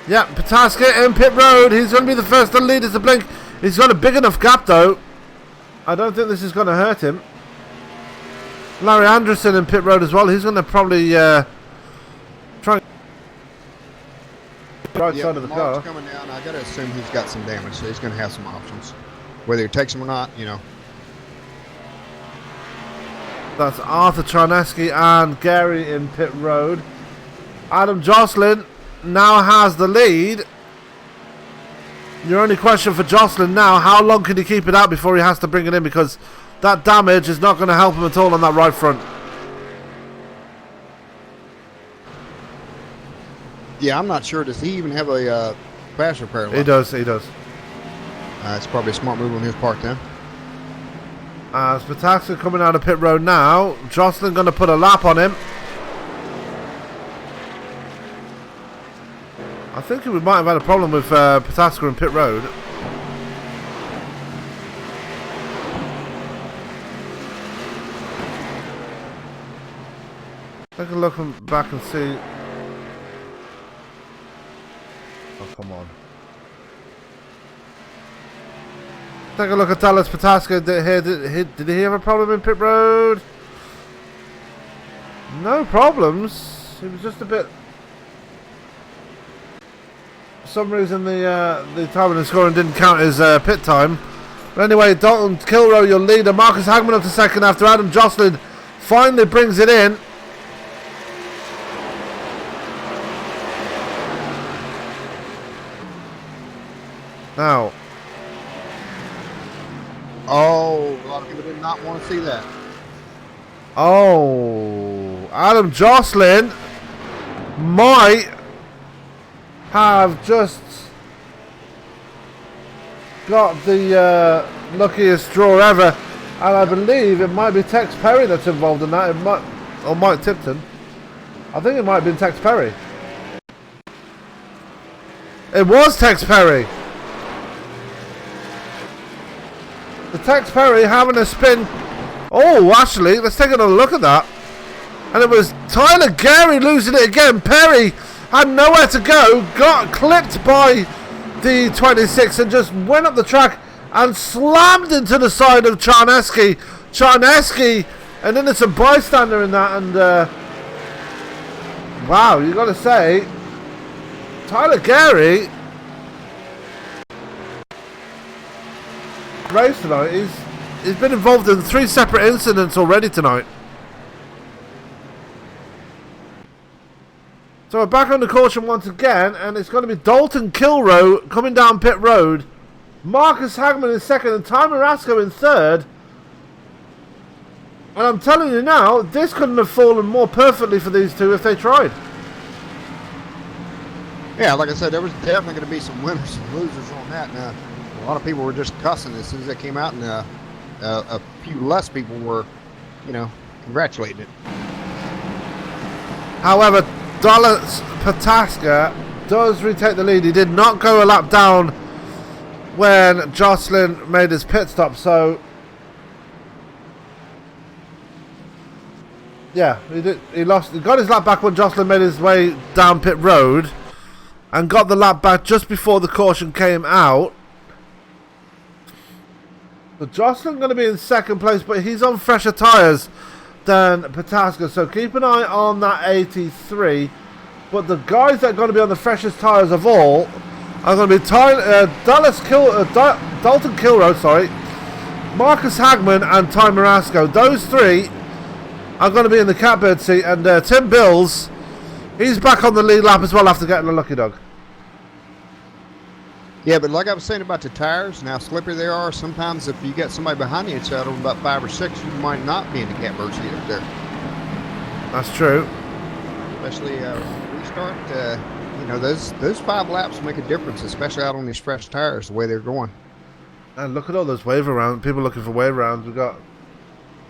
Yeah, Pataska in pit road. He's going to be the first to lead us to blink. He's got a big enough gap though. I don't think this is going to hurt him. Larry Anderson in pit road as well. He's going to probably try right side of the car. Coming down. I got to assume he's got some damage, so he's going to have some options. Whether he takes them or not, you know. That's Arthur Charneski and Gary in pit road. Adam Jocelyn now has the lead. Your only question for Jocelyn now, how long can he keep it out before he has to bring it in? Because that damage is not going to help him at all on that right front. Yeah, I'm not sure. Does he even have a fast repair left? He does, he does. It's probably a smart move on his part then. Spataxa coming out of pit road now. Jocelyn going to put a lap on him. I think we might have had a problem with Pataska in pit road. Take a look back and see. Oh, come on. Take a look at Dallas Pataska. Did he have a problem in pit road? No problems. He was just a bit... For some reason the time and the scoring didn't count as pit time. But anyway, Dalton Kilroe, your leader. Marcus Hagman up to second after Adam Jocelyn finally brings it in. Now. Oh, a lot of people did not want to see that. Oh, Adam Jocelyn might have just got the luckiest draw ever. And I believe it might be Tex Perry that's involved in that. It might, or Mike Tipton. I think it might have been Tex Perry. It was Tex Perry. The Tex Perry having a spin. Oh, actually, let's take another look at that. And it was Tyler Gary losing it again. Perry had nowhere to go, got clipped by the 26 and just went up the track and slammed into the side of Charneski. Charneski, an innocent bystander in that. And wow, you got to say, Tyler Gary race tonight. He's been involved in 3 separate incidents already tonight. So we're back on the caution once again, and it's going to be Dalton Kilroe coming down pit road. Marcus Hagman in second, and Ty Marasco in third. And I'm telling you now, this couldn't have fallen more perfectly for these two if they tried. Yeah, like I said, there was definitely going to be some winners and losers on that. Now, a lot of people were just cussing as soon as they came out, and a few less people were, congratulating it. However, Dallas Pataska does retake the lead. He did not go a lap down when Jocelyn made his pit stop, so yeah, he lost. He got his lap back when Jocelyn made his way down pit road, and got the lap back just before the caution came out. So Jocelyn going to be in second place, but he's on fresher tyres than Pataska, so keep an eye on that 83. But the guys that are going to be on the freshest tyres of all are going to be Dalton Kilroe, Marcus Hagman and Ty Marasco. Those 3 are going to be in the catbird seat, and Tim Bills, he's back on the lead lap as well after getting a lucky dog. Yeah, but like I was saying about the tires and how slippery they are, sometimes if you get somebody behind you and settle about 5 or 6, you might not be in the catbird seat up there. That's true. Especially restart, those 5 laps make a difference, especially out on these fresh tires, the way they're going. And look at all those wave around. People looking for wave rounds. We've got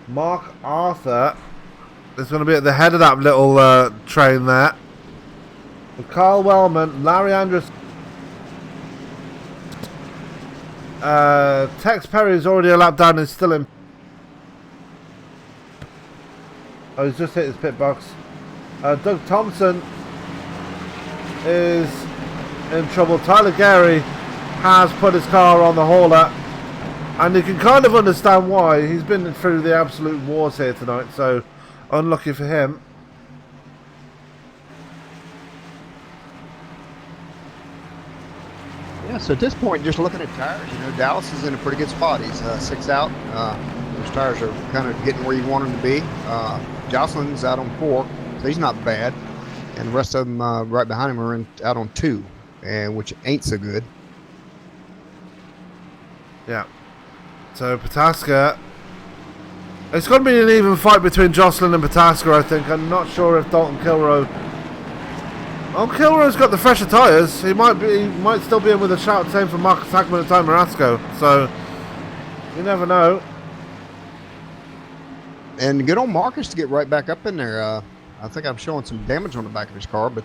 Mark Arthur. There's going to be at the head of that little train there. With Carl Wellman, Larry Andrus. Tex Perry is already a lap down and still in. Oh, he's just hit his pit box. Doug Thompson is in trouble. Tyler Gary has put his car on the hauler, and you can kind of understand why. He's been through the absolute wars here tonight, so unlucky for him. Yeah, so at this point, just looking at tires, Dallas is in a pretty good spot. He's 6 out. Those tires are kind of getting where you want them to be. Jocelyn's out on 4, so he's not bad. And the rest of them right behind him are out on 2, which ain't so good. Yeah. So Pataska, it's going to be an even fight between Jocelyn and Pataska, I think. I'm not sure if Dalton Kilroe. Oh, Kilroe's got the fresher tyres. He might still be in with a shout. Same for Marcus Hagman and Ty Marasco. So you never know. And good on Marcus to get right back up in there. I think I'm showing some damage on the back of his car, but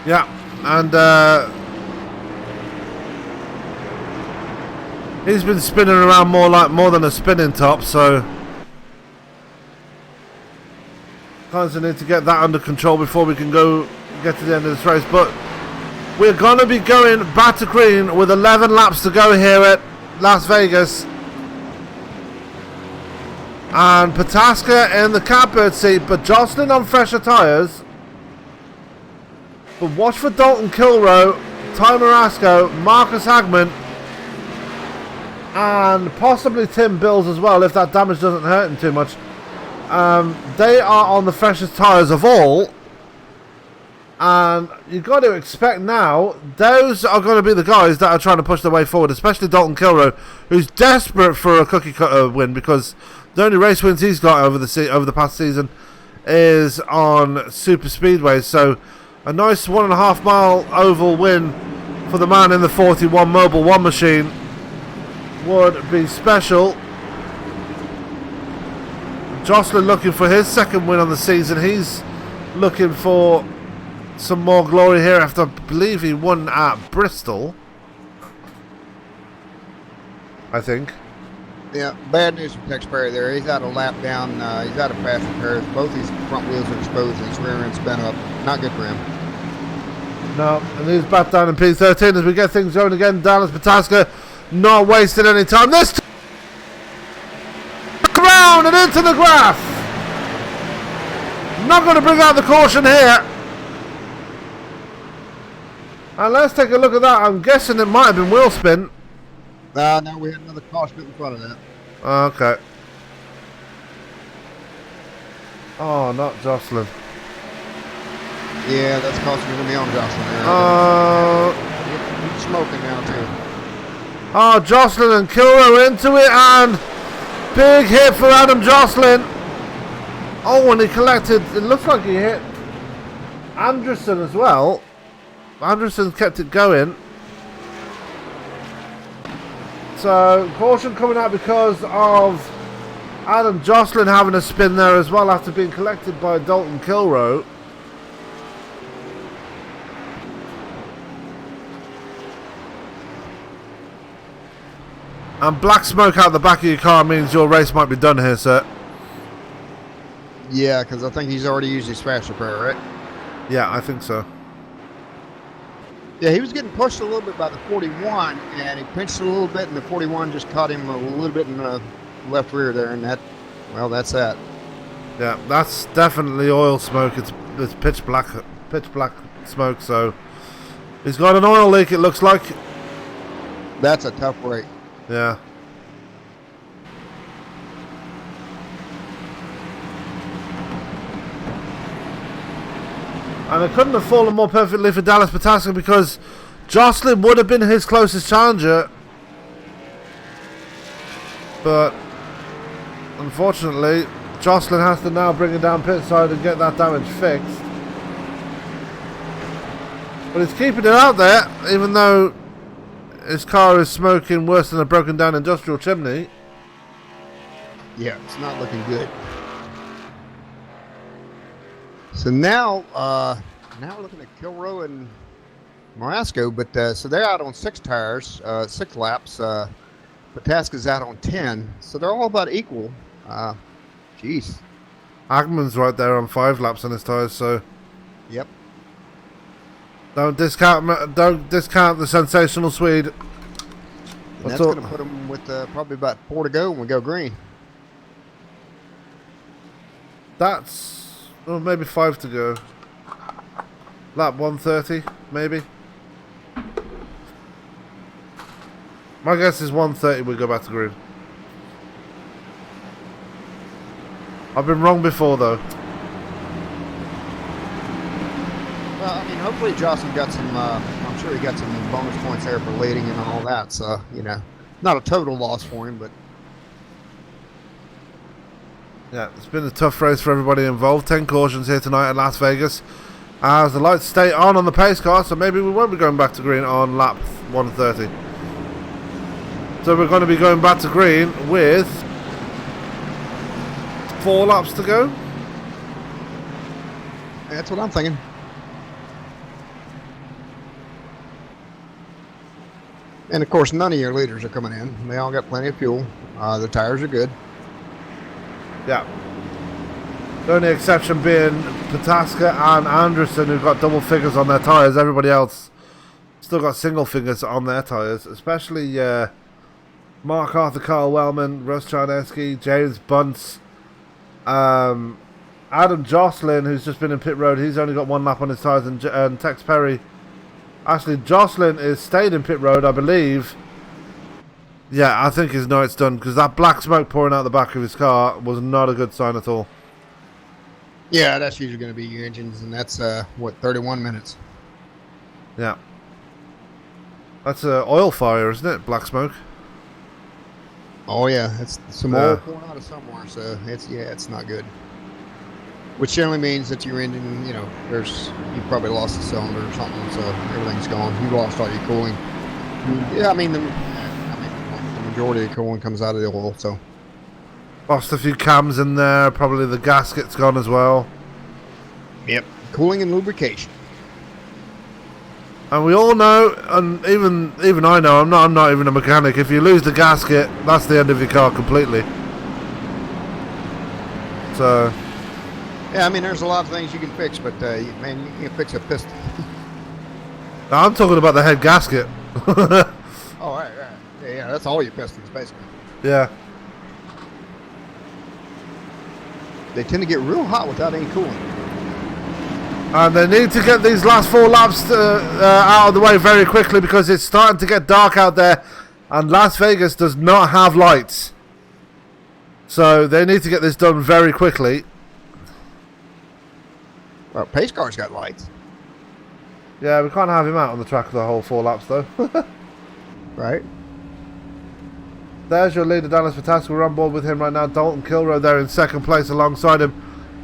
yeah, and he's been spinning around more than a spinning top, so kind of need to get that under control before we can go get to the end of this race. But we're going to be going back to green with 11 laps to go here at Las Vegas. And Pataska in the catbird seat, but Jocelyn on fresher tyres. But watch for Dalton Kilroe, Ty Marasco, Marcus Hagman, and possibly Tim Bills as well, if that damage doesn't hurt him too much. They are on the freshest tyres of all. And you've got to expect now, those are going to be the guys that are trying to push their way forward, especially Dalton Kilroe, who's desperate for a cookie cutter win, because the only race wins he's got over the past season is on super speedways. So a nice 1.5 mile oval win for the man in the 41 Mobile 1 machine would be special. Jocelyn looking for his second win on the season. He's looking for some more glory here after I believe he won at Bristol, I think. Yeah, bad news for Tex Perry there. He's out a lap down. He's out of fast repairs. Both his front wheels are exposed and his rear end's bent up. Not good for him. No, and he's back down in P13 as we get things going again. Dallas Pataska not wasting any time. This time around and into the grass. Not going to bring out the caution here. And let's take a look at that. I'm guessing it might have been wheel spin. No, we had another caution in front of that. Okay. Oh, not Jocelyn. Yeah, that's caution going to be on Jocelyn. He's smoking now, too. Oh, Jocelyn and Kilrow into it, and big hit for Adam Jocelyn. Oh, and he collected, it looks like he hit Anderson as well. Anderson kept it going. So, caution coming out because of Adam Jocelyn having a spin there as well after being collected by Dalton Kilrow. And black smoke out the back of your car means your race might be done here, sir. Yeah, because I think he's already used his fast repair, right? Yeah, I think so. Yeah, he was getting pushed a little bit by the 41, and he pinched a little bit, and the 41 just caught him a little bit in the left rear there, and that, well, that's that. Yeah, that's definitely oil smoke. It's pitch black smoke, so he's got an oil leak, it looks like. That's a tough break. Yeah. And it couldn't have fallen more perfectly for Dallas Pataska because Jocelyn would have been his closest challenger. But unfortunately, Jocelyn has to now bring it down pit side and get that damage fixed. But he's keeping it out there, even though his car is smoking worse than a broken down industrial chimney. Yeah, it's not looking good. So now we're looking at Kilrow and Marasco, but so they're out on 6 tires, 6 laps. Pataska's out on 10, so they're all about equal. Jeez. Agman's right there on 5 laps on his tires, so Yep. don't discount the sensational Swede. And that's going to put them with probably about 4 to go when we go green. That's maybe 5 to go. Lap 130, maybe. My guess is 130 we go back to green. I've been wrong before though. Well, I mean, hopefully Jocelyn got some, I'm sure he got some bonus points there for leading and all that. So, you know, not a total loss for him, but. Yeah, it's been a tough race for everybody involved. 10 cautions here tonight at Las Vegas. As the lights stay on the pace car, so maybe we won't be going back to green on lap 130. So we're going to be going back to green with 4 laps to go. That's what I'm thinking. And of course, none of your leaders are coming in. They all got plenty of fuel. The tires are good. Yeah. The only exception being Pataska and Anderson, who've got double figures on their tyres. Everybody else still got single figures on their tyres, especially Mark Arthur, Carl Wellman, Russ Charneski, James Bunce, Adam Jocelyn, who's just been in pit road. He's only got 1 lap on his tyres, and Tex Perry. Actually, Jocelyn is stayed in pit road, I believe. Yeah, I think his night's done because that black smoke pouring out the back of his car was not a good sign at all. Yeah, that's usually going to be your engines, and that's, 31 minutes. Yeah. That's an oil fire, isn't it? Black smoke. Oh, yeah. It's some oil pouring out of somewhere, so it's not good. Which generally means that your engine, you probably lost a cylinder or something, so everything's gone. You lost all your cooling. Yeah, the majority of the cooling comes out of the oil, so. Lost a few cams in there. Probably the gasket's gone as well. Yep. Cooling and lubrication. And we all know, and even I know, I'm not even a mechanic. If you lose the gasket, that's the end of your car completely. So. Yeah, there's a lot of things you can fix, but you can fix a piston. I'm talking about the head gasket. Oh, right. Yeah, that's all your pistons, basically. Yeah. They tend to get real hot without any cooling. And they need to get these last 4 laps out of the way very quickly because it's starting to get dark out there, and Las Vegas does not have lights. So they need to get this done very quickly. Well, pace car's got lights. Yeah, we can't have him out on the track for the whole 4 laps, though. Right. There's your leader, Dallas Patas. We're on board with him right now. Dalton Kilroe there in second place alongside him.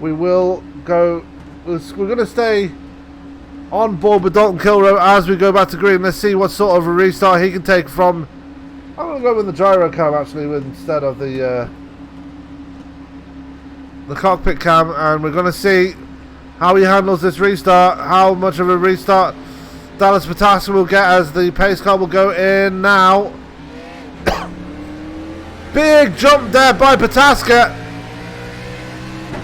We will go... We're going to stay on board with Dalton Kilroe as we go back to green. Let's see what sort of a restart he can take from... I'm going to go with the gyro cam, actually, instead of the cockpit cam. And we're going to see how he handles this restart, how much of a restart Dallas Patas will get as the pace car will go in now. Big jump there by Pataska.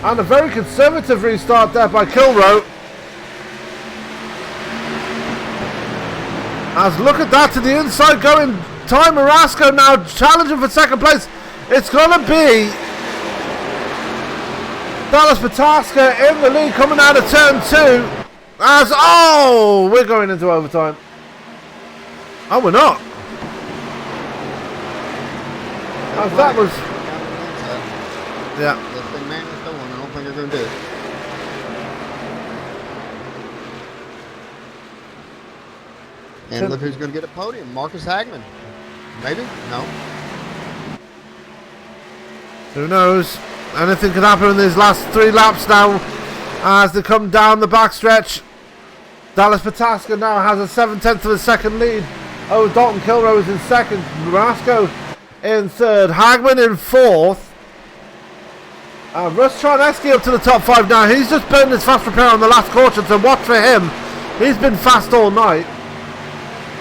And a very conservative restart there by Kilroe. As look at that to the inside going. Ty Marasco now challenging for second place. It's going to be Dallas Pataska in the lead coming out of turn 2. As, oh, we're going into overtime. Oh, we're not. As that was... Yeah. If they man is going, I don't think they're going to do it. And look who's going to get a podium. Marcus Hagman. Maybe? No. Who knows? Anything can happen in these last 3 laps now as they come down the backstretch. Dallas Pataska now has a 7/10 of a second lead. Oh, Dalton Kilroe is in second. Marasco in third. Hagman in fourth. Russ Charneski up to the top 5 now. He's just burned his fast repair on the last caution, so watch for him. He's been fast all night.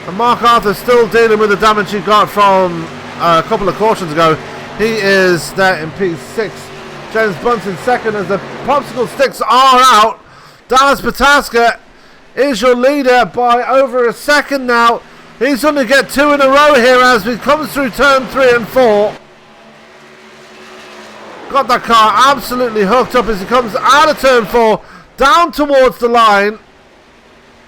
And Mark Arthur still dealing with the damage he got from a couple of cautions ago. He is there in P6. James Bunt in second as the popsicle sticks are out. Dallas Pataska is your leader by over a second now. He's going to get 2 in a row here as he comes through turn 3 and 4. Got that car absolutely hooked up as he comes out of turn 4, down towards the line.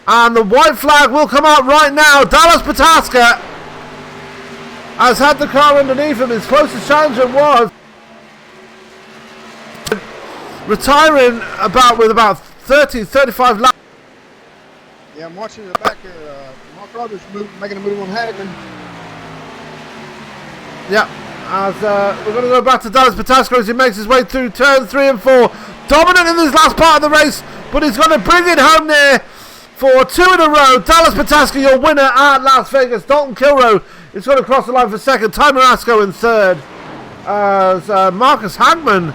And the white flag will come out right now. Dallas Pataska has had the car underneath him. His closest challenger was retiring with about 30-35 laps. Yeah, I'm watching in the back here. Mark Roberts making a move on Hagman. Yeah, as we're going to go back to Dallas Pataska as he makes his way through turn 3 and 4. Dominant in this last part of the race, but he's going to bring it home there for 2 in a row. Dallas Pataska, your winner at Las Vegas. Dalton Kilroe is going to cross the line for second. Ty Marasco in third. As Marcus Hagman.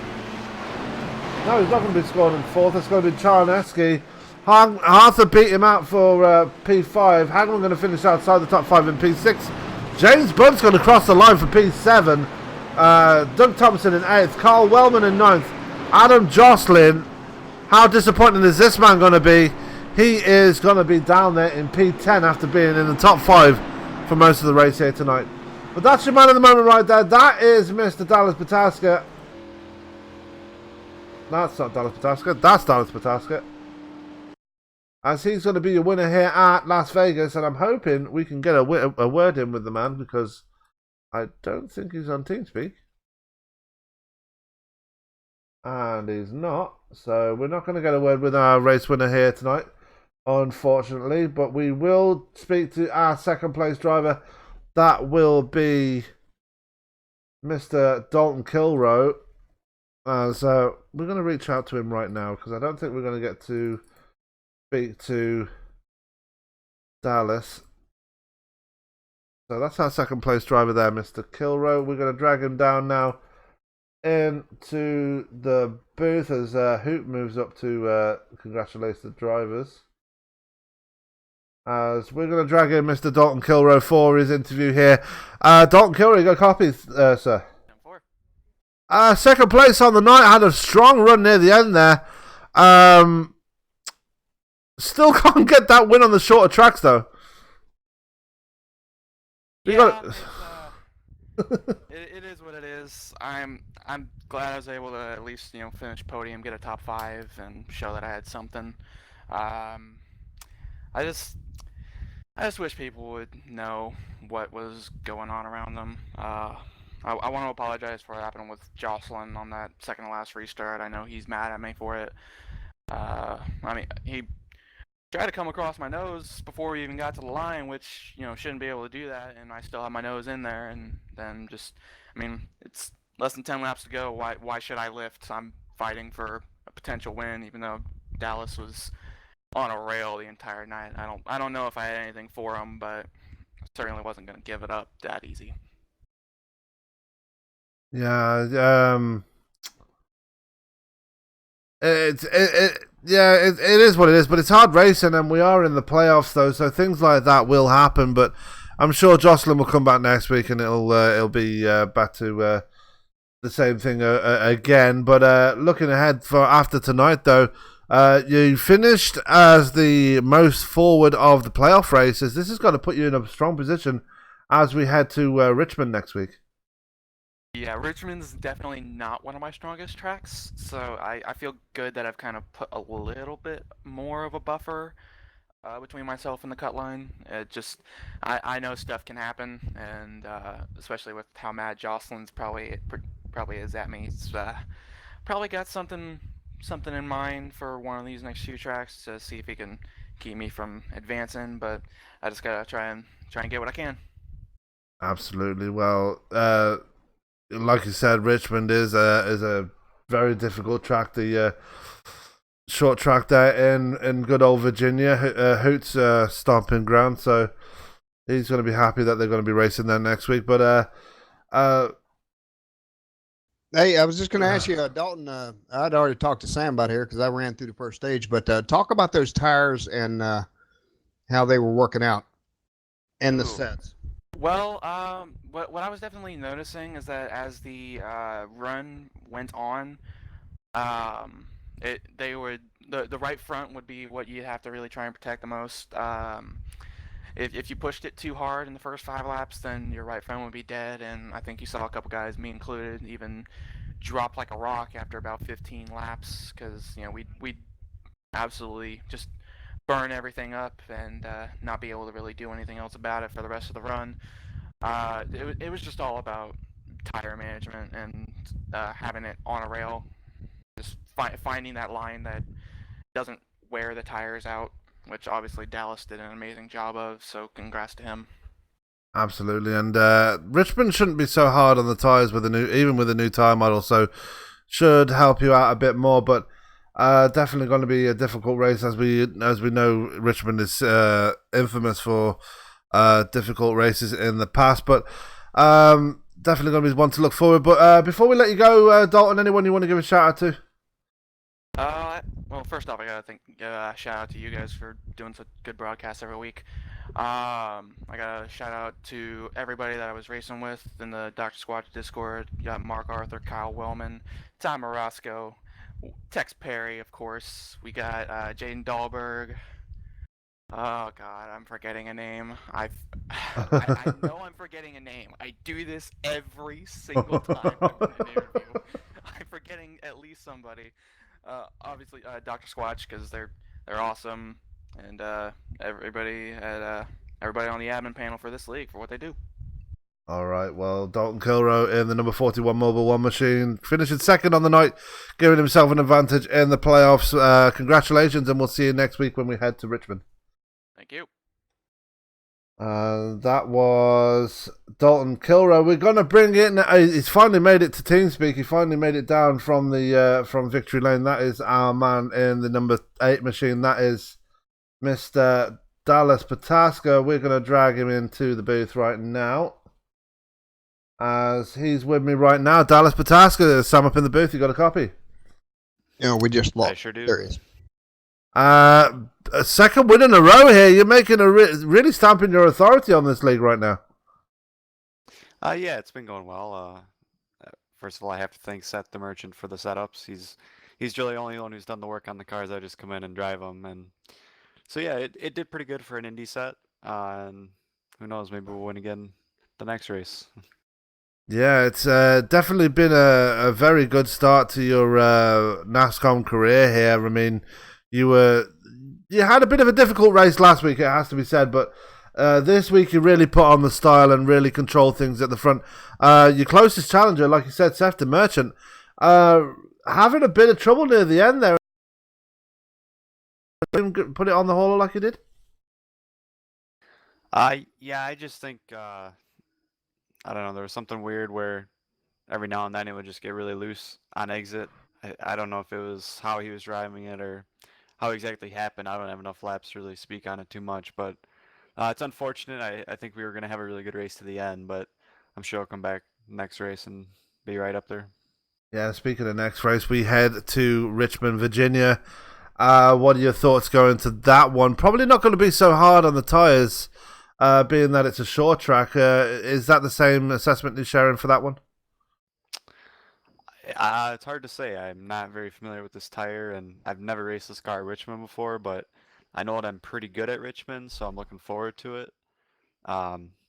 No, he's not going to be scoring in fourth. It's going to be Charneski. Arthur beat him out for P5. Hagman going to finish outside the top 5 in P6. James Bunt's going to cross the line for P7. Doug Thompson in 8th. Carl Wellman in 9th. Adam Jocelyn. How disappointing is this man going to be? He is going to be down there in P10 after being in the top 5 for most of the race here tonight. But that's your man of the moment right there. That is Mr. Dallas Pataska. That's not Dallas Pataska. That's Dallas Pataska. As he's going to be your winner here at Las Vegas. And I'm hoping we can get a word in with the man, because I don't think he's on TeamSpeak. And he's not. So we're not going to get a word with our race winner here tonight, unfortunately. But we will speak to our second place driver. That will be Mr. Dalton Kilroe. So we're going to reach out to him right now because I don't think we're going to get to speak to Dallas. So that's our second place driver there, Mr. Kilrow. We're going to drag him down now into the booth as Hoot moves up to congratulate the drivers. As we're going to drag in Mr. Dalton Kilrow for his interview here. Dalton Kilrow, you got copies, sir? Second place on the night, had a strong run near the end there. Still can't get that win on the shorter tracks though. It is what it is. I'm glad I was able to at least finish podium, get a top 5, and show that I had something. I just wish people would know what was going on around them. I want to apologize for what happened with Jocelyn on that second to last restart. I know he's mad at me for it. I mean, he tried to come across my nose before we even got to the line, which, shouldn't be able to do that, and I still have my nose in there, and then it's less than 10 laps to go. Why should I lift? I'm fighting for a potential win, even though Dallas was on a rail the entire night. I don't know if I had anything for him, but I certainly wasn't going to give it up that easy. Yeah, it is what it is, but it's hard racing, and we are in the playoffs though, so things like that will happen. But I'm sure Jocelyn will come back next week, and it'll be back to the same thing again. But looking ahead for after tonight, though, you finished as the most forward of the playoff races. This is going to put you in a strong position as we head to Richmond next week. Yeah, Richmond's definitely not one of my strongest tracks, so I feel good that I've kind of put a little bit more of a buffer between myself and the cut line. I know stuff can happen, and especially with how mad Jocelyn's probably is at me. He's probably got something in mind for one of these next few tracks to see if he can keep me from advancing, but I just gotta try and get what I can. Absolutely. Well, like you said, Richmond is a very difficult track. The short track there in good old Virginia, Hoot's stomping ground. So he's going to be happy that they're going to be racing there next week. But hey, I was just going to ask you, Dalton. I'd already talked to Sam about here because I ran through the first stage. But talk about those tires and how they were working out and the sets. Well, what I was definitely noticing is that as the run went on, the right front would be what you'd have to really try and protect the most. If you pushed it too hard in the first 5 laps, then your right front would be dead, and I think you saw a couple guys, me included, even drop like a rock after about 15 laps because we'd absolutely just burn everything up and not be able to really do anything else about it for the rest of the run. It was just all about tire management and having it on a rail, just finding that line that doesn't wear the tires out, which obviously Dallas did an amazing job of, so congrats to him. Absolutely, and Richmond shouldn't be so hard on the tires even with the new tire model, so should help you out a bit more, but definitely going to be a difficult race as we know Richmond is infamous for difficult races in the past, but definitely going to be one to look forward. But before we let you go, Dalton, anyone you want to give a shout out to? Well, first off, I gotta shout out to you guys for doing such good broadcasts every week. I gotta shout out to everybody that I was racing with in the Dr. Squatch Discord. You got Mark Arthur, Kyle Wellman, Tom Orozco, Tex Perry, of course. We got Jaden Dahlberg. Oh God, I'm forgetting a name. I know I'm forgetting a name. I do this every single time I'm in an interview. I'm forgetting at least somebody. Obviously, Dr. Squatch, because they're awesome, and everybody on the admin panel for this league for what they do. All right, well, Dalton Kilrow in the number 41 Mobile One machine, finishing second on the night, giving himself an advantage in the playoffs. Congratulations, and we'll see you next week when we head to Richmond. Thank you. That was Dalton Kilrow. We're going to bring in. He's finally made it to TeamSpeak. He finally made it down from the from Victory Lane. That is our man in the number 8 machine. That is Mr. Dallas Pataska. We're going to drag him into the booth right now, as he's with me right now. Dallas Pataska, Sam up in the booth. You got a copy? Yeah, we just lost. I sure do. There he is. A second win in a row here. You're making really stamping your authority on this league right now. Yeah, it's been going well. First of all, I have to thank Seth the Merchant for the setups. He's really the only one who's done the work on the cars. I just come in and drive them, and so yeah, it did pretty good for an Indy set. And who knows, maybe we'll win again the next race. Yeah, it's definitely been a very good start to your NASCOM career here. I mean, you had a bit of a difficult race last week, it has to be said, but this week you really put on the style and really control things at the front. Your closest challenger, like you said, Seth the Merchant, having a bit of trouble near the end there. Put it on the hauler like you did? Yeah, I just think I don't know, there was something weird where every now and then it would just get really loose on exit. I don't know if it was how he was driving it or how exactly happened. I don't have enough laps to really speak on it too much, but it's unfortunate. I think we were going to have a really good race to the end, but I'm sure I'll come back next race and be right up there. Yeah, speaking of next race, we head to Richmond, Virginia. What are your thoughts going to that one? Probably not going to be so hard on the tyres, being that it's a short track. Is that the same assessment you're sharing for that one? It's hard to say. I'm not very familiar with this tire, and I've never raced this car at Richmond before, but I know that I'm pretty good at Richmond, so I'm looking forward to it.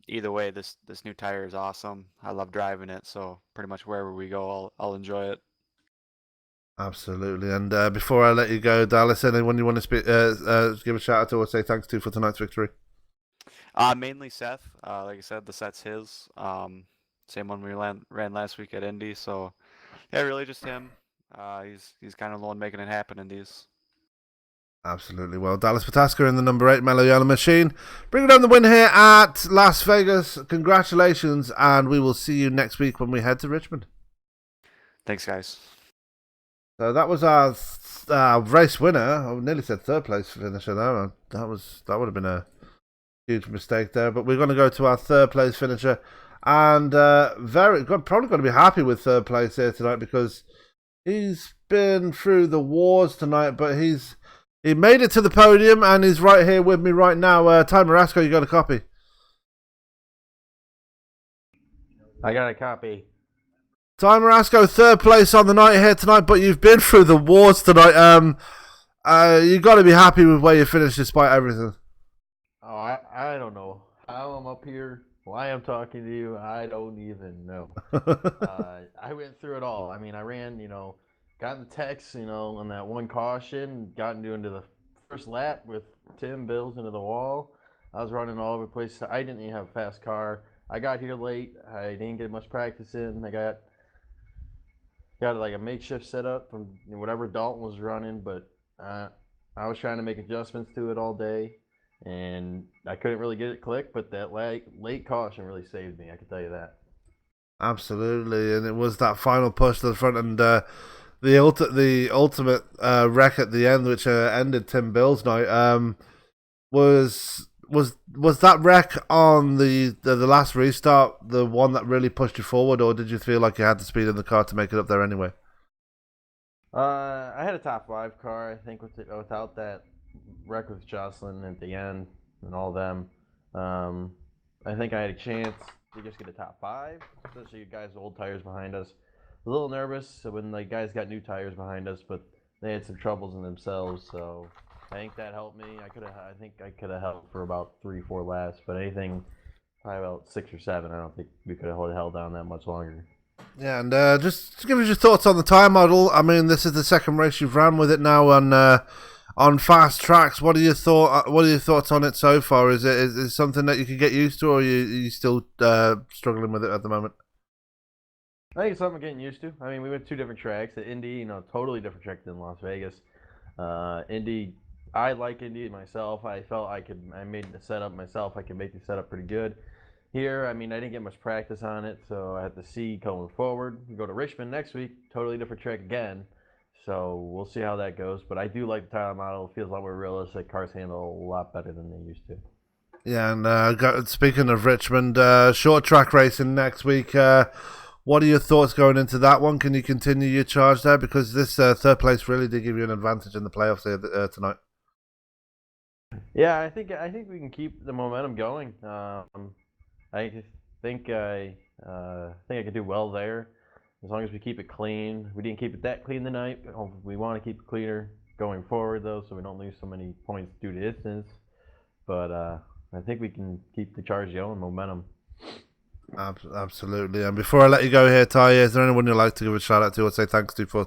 Either way, this new tire is awesome. I love driving it, so pretty much wherever we go, I'll enjoy it. Absolutely. And before I let you go, Dallas, anyone you want to give a shout out to or say thanks to for tonight's victory? Mainly Seth. Like I said, the set's his. Same one we ran last week at Indy, so yeah, really just him. He's kind of the one making it happen in these. Absolutely. Well, Dallas Pataska in the number 8 Mellow Yellow Machine. Bringing down the win here at Las Vegas. Congratulations, and we will see you next week when we head to Richmond. Thanks, guys. So that was our race winner. I nearly said third place finisher there. That would have been a huge mistake there. But we're going to go to our third place finisher, and probably going to be happy with third place here tonight because he's been through the wars tonight, but he made it to the podium and he's right here with me right now. Ty Marasco, you got a copy? I got a copy. Ty Marasco, third place on the night here tonight, but you've been through the wars tonight. You got to be happy with where you finished despite everything. Oh, I don't know how I'm up here, why I'm talking to you. I don't even know. I went through it all. I mean, I ran, got in the text, on that one caution, got into the first lap with Tim Bills into the wall. I was running all over the place. I didn't even have a fast car. I got here late. I didn't get much practice in. I got like a makeshift setup from whatever Dalton was running, but I was trying to make adjustments to it all day, and I couldn't really get it clicked, but that late caution really saved me, I can tell you that. Absolutely, and it was that final push to the front, and the ultimate wreck at the end, which ended Tim Bill's night, was that wreck on the last restart the one that really pushed you forward, or did you feel like you had the speed in the car to make it up there anyway? I had a top 5 car, I think, without that wreck with Jocelyn at the end and all them. I think I had a chance to just get a top 5, especially you guys with old tires behind us. A little nervous when the guys got new tires behind us, but they had some troubles in themselves, so I think that helped me. I think I could have held for about 3-4 laps, but anything probably about 6 or 7. I don't think we could have held down that much longer. Yeah, and just give us your thoughts on the tire model. I mean, this is the second race you've ran with it now on fast tracks. What are your thoughts on it so far? Is it something that you can get used to, or are you still struggling with it at the moment? I think it's something I'm getting used to. I mean, we went 2 different tracks. At Indy, totally different track than Las Vegas. Indy, I like Indy myself. I felt I made the setup myself. I could make the setup pretty good. Here, I mean, I didn't get much practice on it, so I have to see going forward. We go to Richmond next week, totally different track again. So we'll see how that goes. But I do like the Tyler model. It feels a lot more realistic. Cars handle a lot better than they used to. Yeah, and speaking of Richmond, short track racing next week. What are your thoughts going into that one? Can you continue your charge there? Because this third place really did give you an advantage in the playoffs here, tonight. Yeah, I think we can keep the momentum going. I think I could do well there, as long as we keep it clean. We didn't keep it that clean tonight. We want to keep it cleaner going forward, though, so we don't lose so many points due to distance. But I think we can keep the charge going, momentum. Absolutely. And before I let you go here, Ty, is there anyone you'd like to give a shout out to or say thanks to for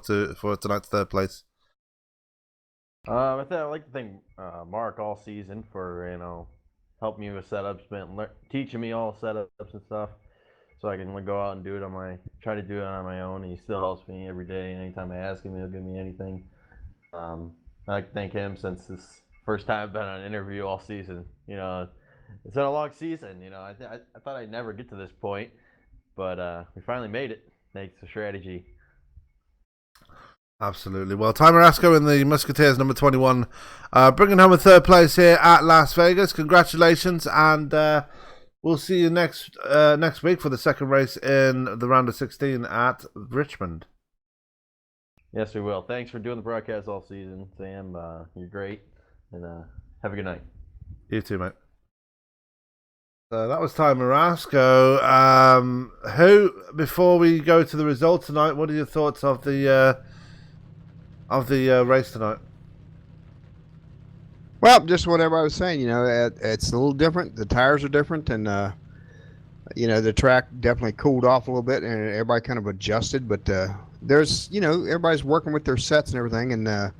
tonight's third place? I like to thank Mark all season for helping me with setups, teaching me all setups and stuff, so I can go out and do it try to do it on my own. And he still helps me every day. Anytime I ask him, he'll give me anything. I like to thank him since this first time I've been on an interview all season. It's been a long season. I thought I'd never get to this point, but we finally made it thanks to strategy. Absolutely. Well, Ty Marasco in the Musketeers number 21, bringing home a third place here at Las Vegas. Congratulations, and we'll see you next week for the second race in the round of 16 at Richmond. Yes, we will. Thanks for doing the broadcast all season, Sam. You're great, and have a good night. You too, mate. So that was Ty Marasco. Before we go to the results tonight, what are your thoughts of the race tonight? Well, just what everybody was saying, it's a little different. The tires are different, and the track definitely cooled off a little bit, and everybody kind of adjusted. But there's, everybody's working with their sets and everything, and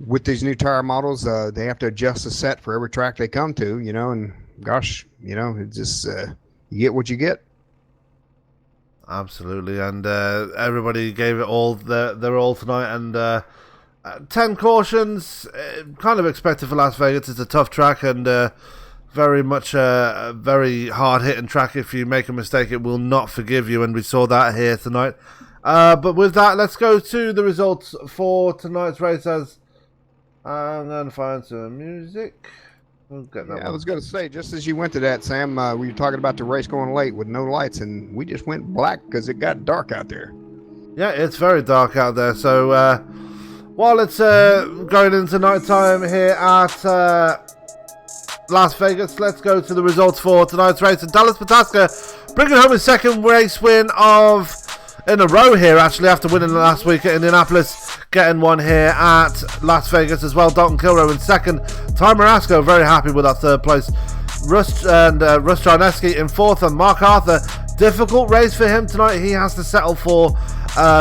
with these new tire models, they have to adjust the set for every track they come to, and gosh, it's just you get what you get. Absolutely, and everybody gave it all their all tonight, and 10 cautions, kind of expected for Las Vegas. It's a tough track, and very much a very hard-hitting track. If you make a mistake, it will not forgive you, and we saw that here tonight. But with that, let's go to the results for tonight's race, as I'm going to find some music. We'll get that I was going to say, just as you went to that, Sam, we were talking about the race going late with no lights, and we just went black because it got dark out there. Yeah, it's very dark out there. So while it's going into nighttime here at Las Vegas, let's go to the results for tonight's race. And Dallas Pataska bringing home his second race win in a row here, actually, after winning last week at Indianapolis, getting one here at Las Vegas as well. Dalton Kilroe in second. Ty Marasco very happy with that third place. Russ Jarneski in fourth, and Mark Arthur, difficult race for him tonight. He has to settle for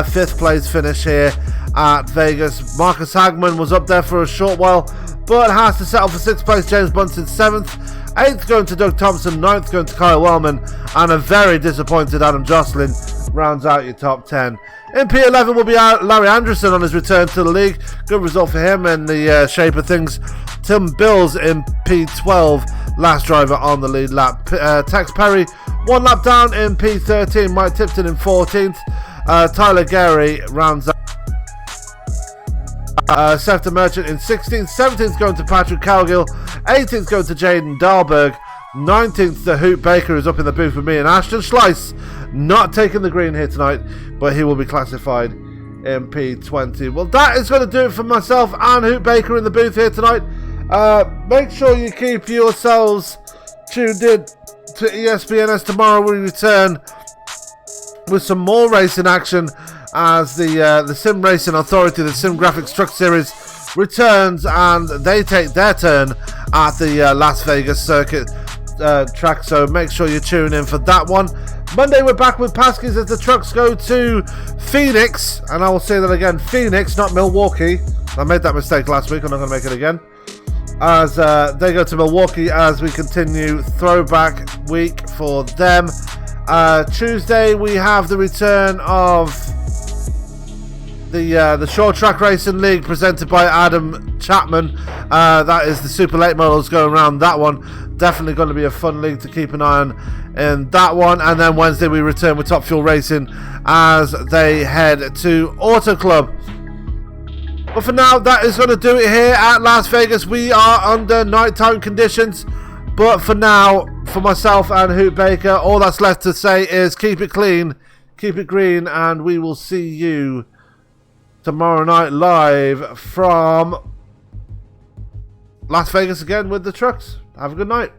fifth place finish here at Vegas. Marcus Hagman was up there for a short while, but has to settle for sixth place. James Bunson seventh. Eighth going to Doug Thompson. Ninth going to Kyle Wellman, and a very disappointed Adam Jocelyn rounds out your top 10. In P11 will be Larry Anderson on his return to the league. Good result for him in the shape of things. Tim Bills in P12, last driver on the lead lap. Tex Perry 1 lap down in P13. Mike Tipton in 14th. Tyler Gary rounds out. Sefton Merchant in 16th. 17th going to Patrick Cowgill. 18th going to Jaden Dahlberg. 19th to Hoot Baker, who's up in the booth with me, and Ashton Schleiss not taking the green here tonight, but he will be classified in P20. Well, that is going to do it for myself and Hoot Baker in the booth here tonight. Make sure you keep yourselves tuned in to ESPN, as tomorrow we return with some more racing action as the Sim Racing Authority, the Sim Graphics Truck Series, returns, and they take their turn at the Las Vegas circuit track, so make sure you tune in for that one. Monday we're back with Paskies as the trucks go to Phoenix, and I will say that again, Phoenix, not Milwaukee. I made that mistake last week, I'm not going to make it again. As they go to Milwaukee as we continue throwback week for them. Tuesday we have the return of the Short Track Racing League presented by Adam Chapman. That is the Super Late Models going around that one. Definitely going to be a fun league to keep an eye on in that one. And then Wednesday we return with Top Fuel Racing as they head to Auto Club. But for now, that is going to do it here at Las Vegas. We are under nighttime conditions. But for now, for myself and Hoot Baker, all that's left to say is keep it clean, keep it green, and we will see you tomorrow night live from Las Vegas again with the trucks. Have a good night.